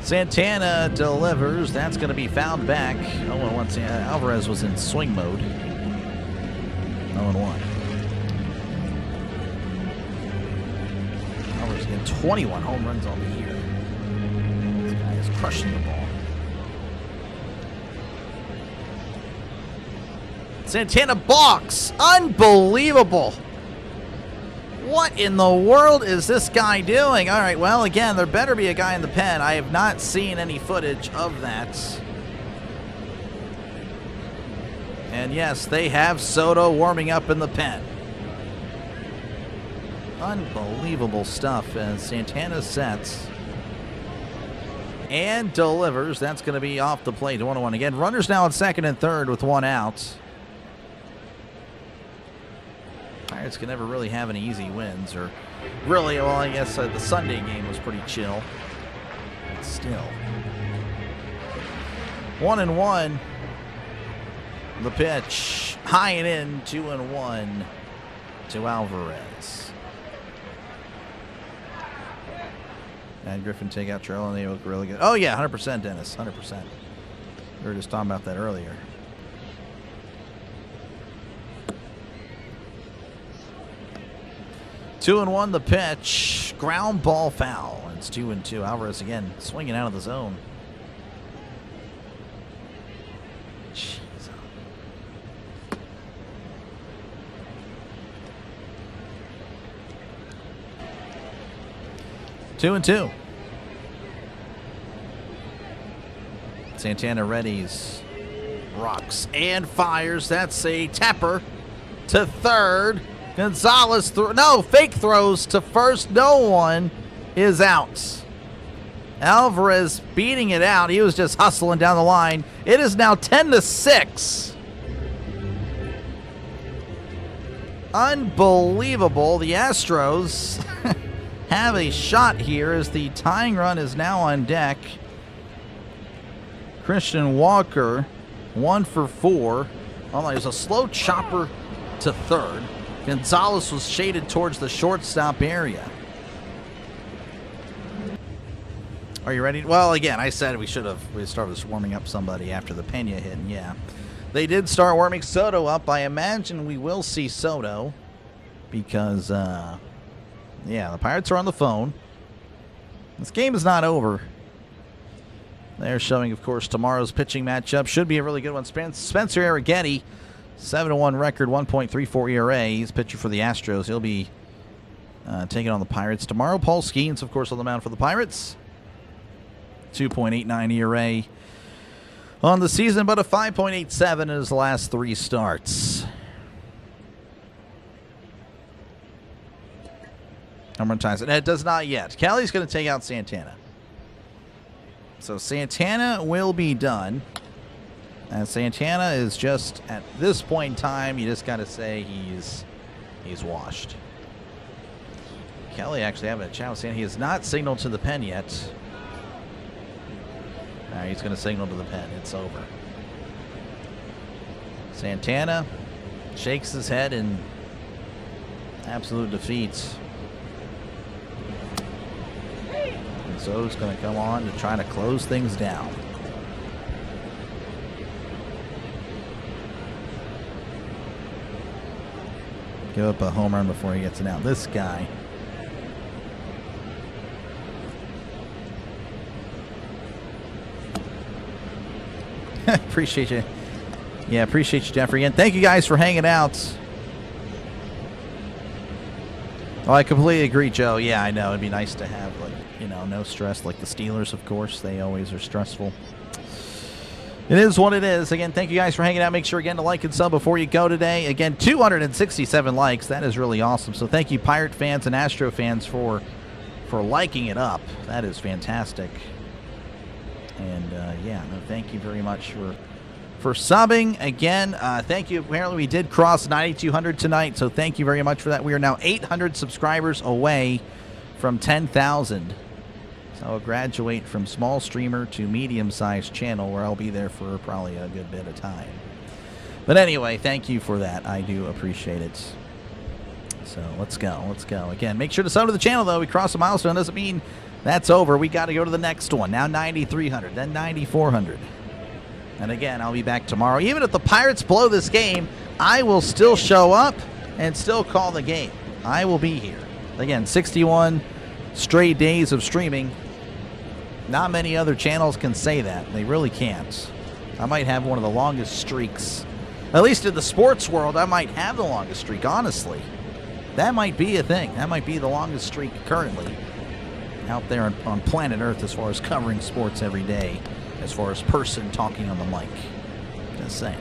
Santana delivers. That's going to be fouled back. 0-1. Alvarez was in swing mode. 0-1. And 21 home runs on the year. This guy is crushing the ball. Santana balks. Unbelievable. What in the world is this guy doing? All right, well, again, there better be a guy in the pen. I have not seen any footage of that. And yes, they have Soto warming up in the pen. Unbelievable stuff as Santana sets and delivers. That's going to be off the plate. 1-1 again. Runners now at second and third with one out. Pirates can never really have any easy wins, or really, well, I guess the Sunday game was pretty chill, but still. 1-1. The pitch, high and in, 2-1 to Alvarez. And Griffin take out Trell, and they look really good. Oh yeah, 100%, Dennis, 100%. We were just talking about that earlier. Two and one, the pitch. Ground ball foul. It's 2-2. Alvarez again swinging out of the zone. Jeez. 2-2. Santana readies, rocks, and fires. That's a tapper to third. Gonzalez fake throws to first. No one is out. Alvarez beating it out. He was just hustling down the line. It is now 10-6. Unbelievable. The Astros have a shot here as the tying run is now on deck. Christian Walker, 1 for 4. Oh, there's a slow chopper to third. Gonzalez was shaded towards the shortstop area. Are you ready? Well, again, I said we started warming up somebody after the Pena hit, and yeah. They did start warming Soto up. I imagine we will see Soto because, yeah, the Pirates are on the phone. This game is not over. They're showing, of course, tomorrow's pitching matchup. Should be a really good one. Spencer Arrighetti, 7-1 record, 1.34 ERA. He's pitching for the Astros. He'll be taking on the Pirates tomorrow. Paul Skeens, of course, on the mound for the Pirates. 2.89 ERA on the season, but a 5.87 in his last 3 starts. Home run ties. And it does not yet. Callie's going to take out Santana. So Santana will be done. And Santana is just, at this point in time, you just got to say he's washed. Kelly actually having a chat with Santana. He has not signaled to the pen yet. He's going to signal to the pen. It's over. Santana shakes his head in absolute defeat. And so he's going to come on to try to close things down. Give up a home run before he gets it out. This guy. Appreciate you. Yeah, appreciate you, Jeffrey. And thank you guys for hanging out. Oh, I completely agree, Joe. Yeah, I know. It'd be nice to have, like, you know, no stress. Like the Steelers, of course. They always are stressful. It is what it is. Again, thank you guys for hanging out. Make sure, again, to like and sub before you go today. Again, 267 likes. That is really awesome. So thank you, Pirate fans and Astro fans, for liking it up. That is fantastic. And, yeah, no, thank you very much for subbing. Again, thank you. Apparently, we did cross 9,200 tonight, so thank you very much for that. We are now 800 subscribers away from 10,000. So I'll graduate from small streamer to medium-sized channel, where I'll be there for probably a good bit of time. But anyway, thank you for that. I do appreciate it. So let's go. Let's go. Again, make sure to sub to the channel, though. We crossed a milestone. Doesn't mean that's over. We got to go to the next one. Now 9,300, then 9,400. And again, I'll be back tomorrow. Even if the Pirates blow this game, I will still show up and still call the game. I will be here. Again, 61 straight days of streaming. Not many other channels can say that. They really can't. I might have one of the longest streaks. At least in the sports world, I might have the longest streak, honestly. That might be a thing. That might be the longest streak currently out there on planet Earth as far as covering sports every day, as far as person talking on the mic. Just saying.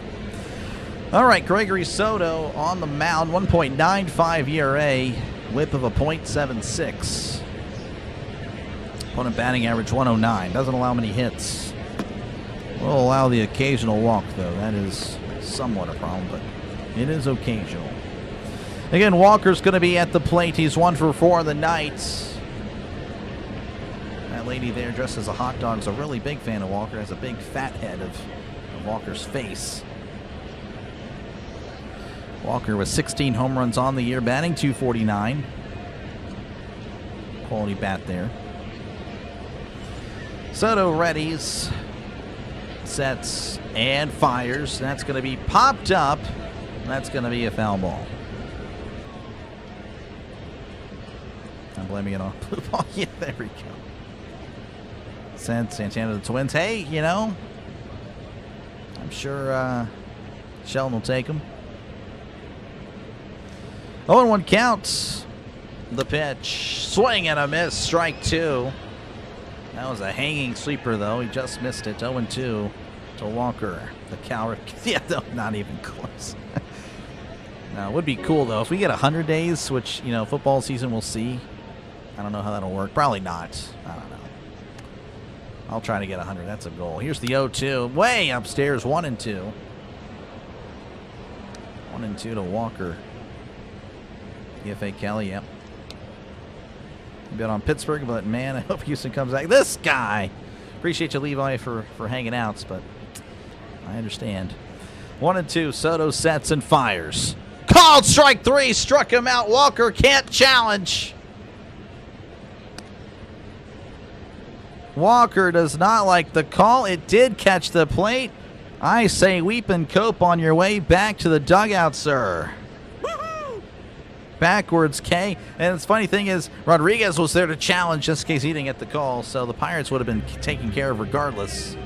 All right, Gregory Soto on the mound, 1.95 ERA, whip of a .76. Opponent batting average 109. Doesn't allow many hits. Will allow the occasional walk, though. That is somewhat a problem, but it is occasional. Again, Walker's going to be at the plate. He's 1 for 4 on the night. That lady there dressed as a hot dog is a really big fan of Walker. Has a big fat head of Walker's face. Walker with 16 home runs on the year, batting .249. Quality bat there. Soto readies, sets, and fires. That's going to be popped up. That's going to be a foul ball. I'm blaming it on blue ball. Yeah, there we go. Sent Santana to the Twins. Hey, you know, I'm sure Sheldon will take him. 0-1 count. The pitch. Swing and a miss. Strike 2. That was a hanging sweeper, though. He just missed it. 0-2 to Walker. The coward. Yeah, no, not even close. Now, it would be cool, though, if we get 100 days, which, you know, football season we'll see. I don't know how that'll work. Probably not. I don't know. I'll try to get 100. That's a goal. Here's the 0-2. Way upstairs. 1-2. 1-2 to Walker. EFA Kelly, yep. Bet on Pittsburgh, but man, I hope Houston comes back. This guy! Appreciate you, Levi, for hanging out, but I understand. 1-2. Soto sets and fires. Called strike 3. Struck him out. Walker can't challenge. Walker does not like the call. It did catch the plate. I say weep and cope on your way back to the dugout, sir. Backwards K. And the funny thing is, Rodriguez was there to challenge just in case he didn't get the call, so the Pirates would have been taken care of regardless.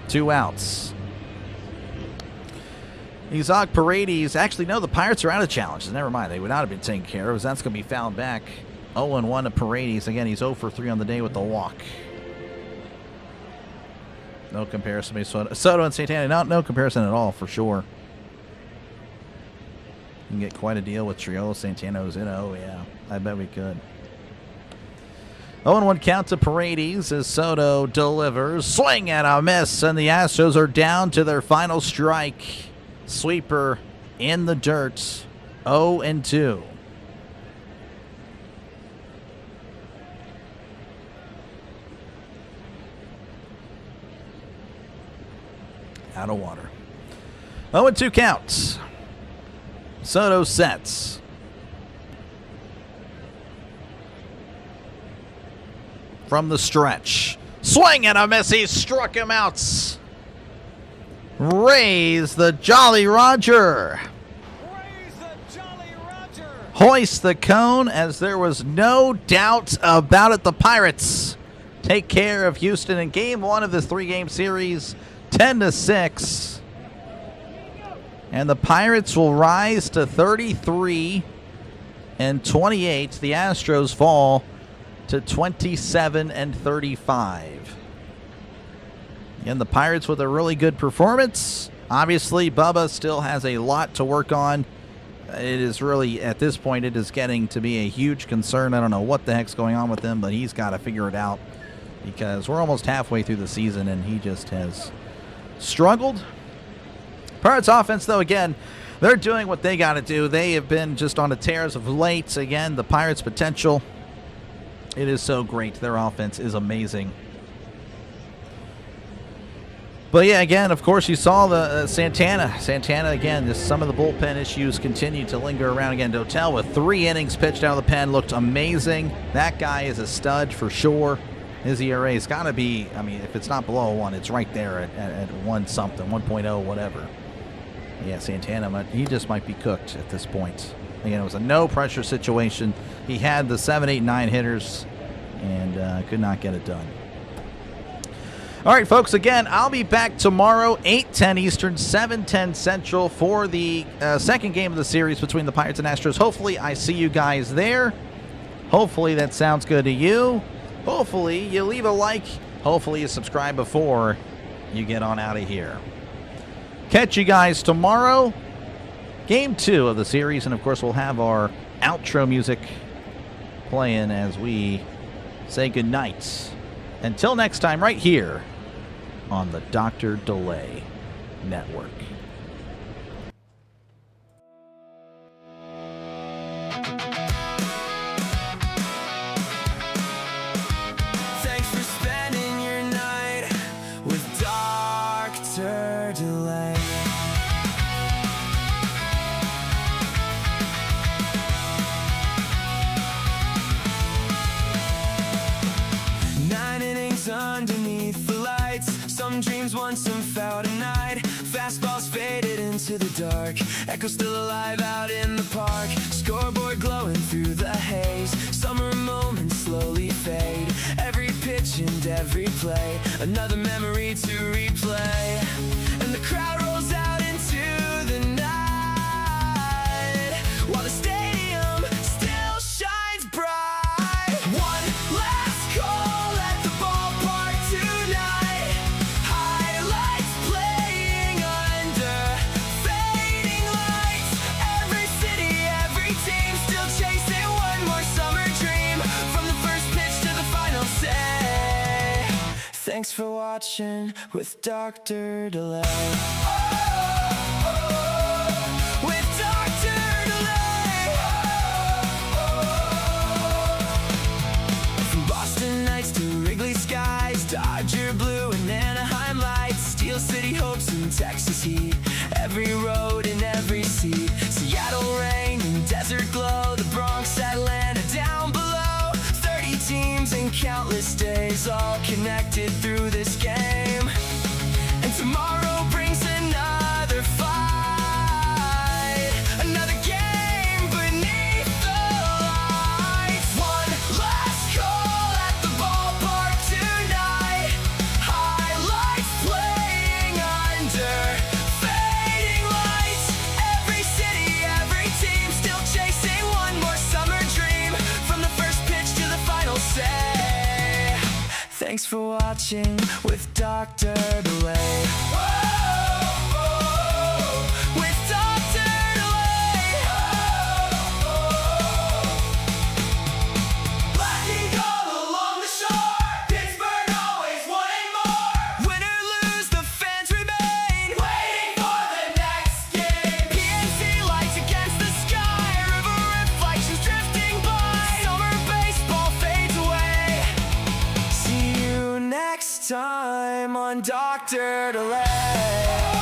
2 outs. Isaac Paredes. Actually, no, the Pirates are out of challenges. Never mind. They would not have been taken care of. That's going to be fouled back. 0-1 to Paredes. Again, he's 0 for 3 on the day with the walk. No comparison between Soto and Santana. No comparison at all, for sure. You can get quite a deal with Triolo, Santana, Zeno. Yeah, I bet we could. 0-1 count to Paredes as Soto delivers. Swing and a miss, and the Astros are down to their final strike. Sweeper in the dirt. 0-2. Out of water. 0-2 counts. Soto sets. From the stretch. Swing and a miss. He struck him out. Raise the Jolly Roger. Raise the Jolly Roger. Hoist the cone, as there was no doubt about it. The Pirates take care of Houston in Game 1 of this 3-game series, 10-6. And the Pirates will rise to 33 and 28. The Astros fall to 27 and 35. Again, the Pirates with a really good performance. Obviously, Bubba still has a lot to work on. It is really, at this point, it is getting to be a huge concern. I don't know what the heck's going on with him, but he's got to figure it out because we're almost halfway through the season and he just has struggled. Pirates offense, though, again, they're doing what they got to do. They have been just on a tear as of late. Again, the Pirates' potential, it is so great. Their offense is amazing. But, yeah, again, of course, you saw the Santana. Santana, again, just some of the bullpen issues continue to linger around. Again, Dotel with 3 innings pitched out of the pen looked amazing. That guy is a stud for sure. His ERA has got to be, I mean, if it's not below 1, it's right there at 1 something, 1.0, whatever. Yeah, Santana, he just might be cooked at this point. Again, it was a no-pressure situation. He had the 7, 8, 9 hitters and could not get it done. All right, folks, again, I'll be back tomorrow, 8:10 Eastern, 7:10 Central, for the second game of the series between the Pirates and Astros. Hopefully, I see you guys there. Hopefully, that sounds good to you. Hopefully, you leave a like. Hopefully, you subscribe before you get on out of here. Catch you guys tomorrow. Game 2 of the series, and of course, we'll have our outro music playing as we say goodnight. Until next time, right here on the Dr. Delay Network. Thanks for spending your night with Dr. Delay. Underneath the lights, some dreams once, some fell tonight. Fastballs faded into the dark, echoes still alive out in the park. Scoreboard glowing through the haze, summer moments slowly fade. Every pitch and every play, another memory to replay. And the crowd rolls out into the night, while the stadium still shines bright. One last call at the ballpark tonight, highlights playing under fading lights. Every city, every team still chasing one more summer dream, from the first pitch to the final say. Thanks for watching with Dr. Delay. With Dr. Delay. From Boston nights to Wrigley skies, Dodger blue and Anaheim lights, Steel City hopes and Texas heat, every road and every seat. Seattle rain and desert glow, the Bronx, Atlanta down below. 30 teams and countless days, all connected through this game. And tomorrow brings another fight, another game beneath the lights. One last call at the ballpark tonight, highlights playing under fading lights. Every city, every team still chasing one more summer dream, from the first pitch to the final say. Thanks for watching with Dr. Delay. With Dr. Delay. Lightning all along the shore, Pittsburgh always wanting more. Win or lose, the fans remain, waiting for the next game. PNC lights against the sky, river reflections drifting by. Summer baseball fades away. See you next time on Dr. Delay.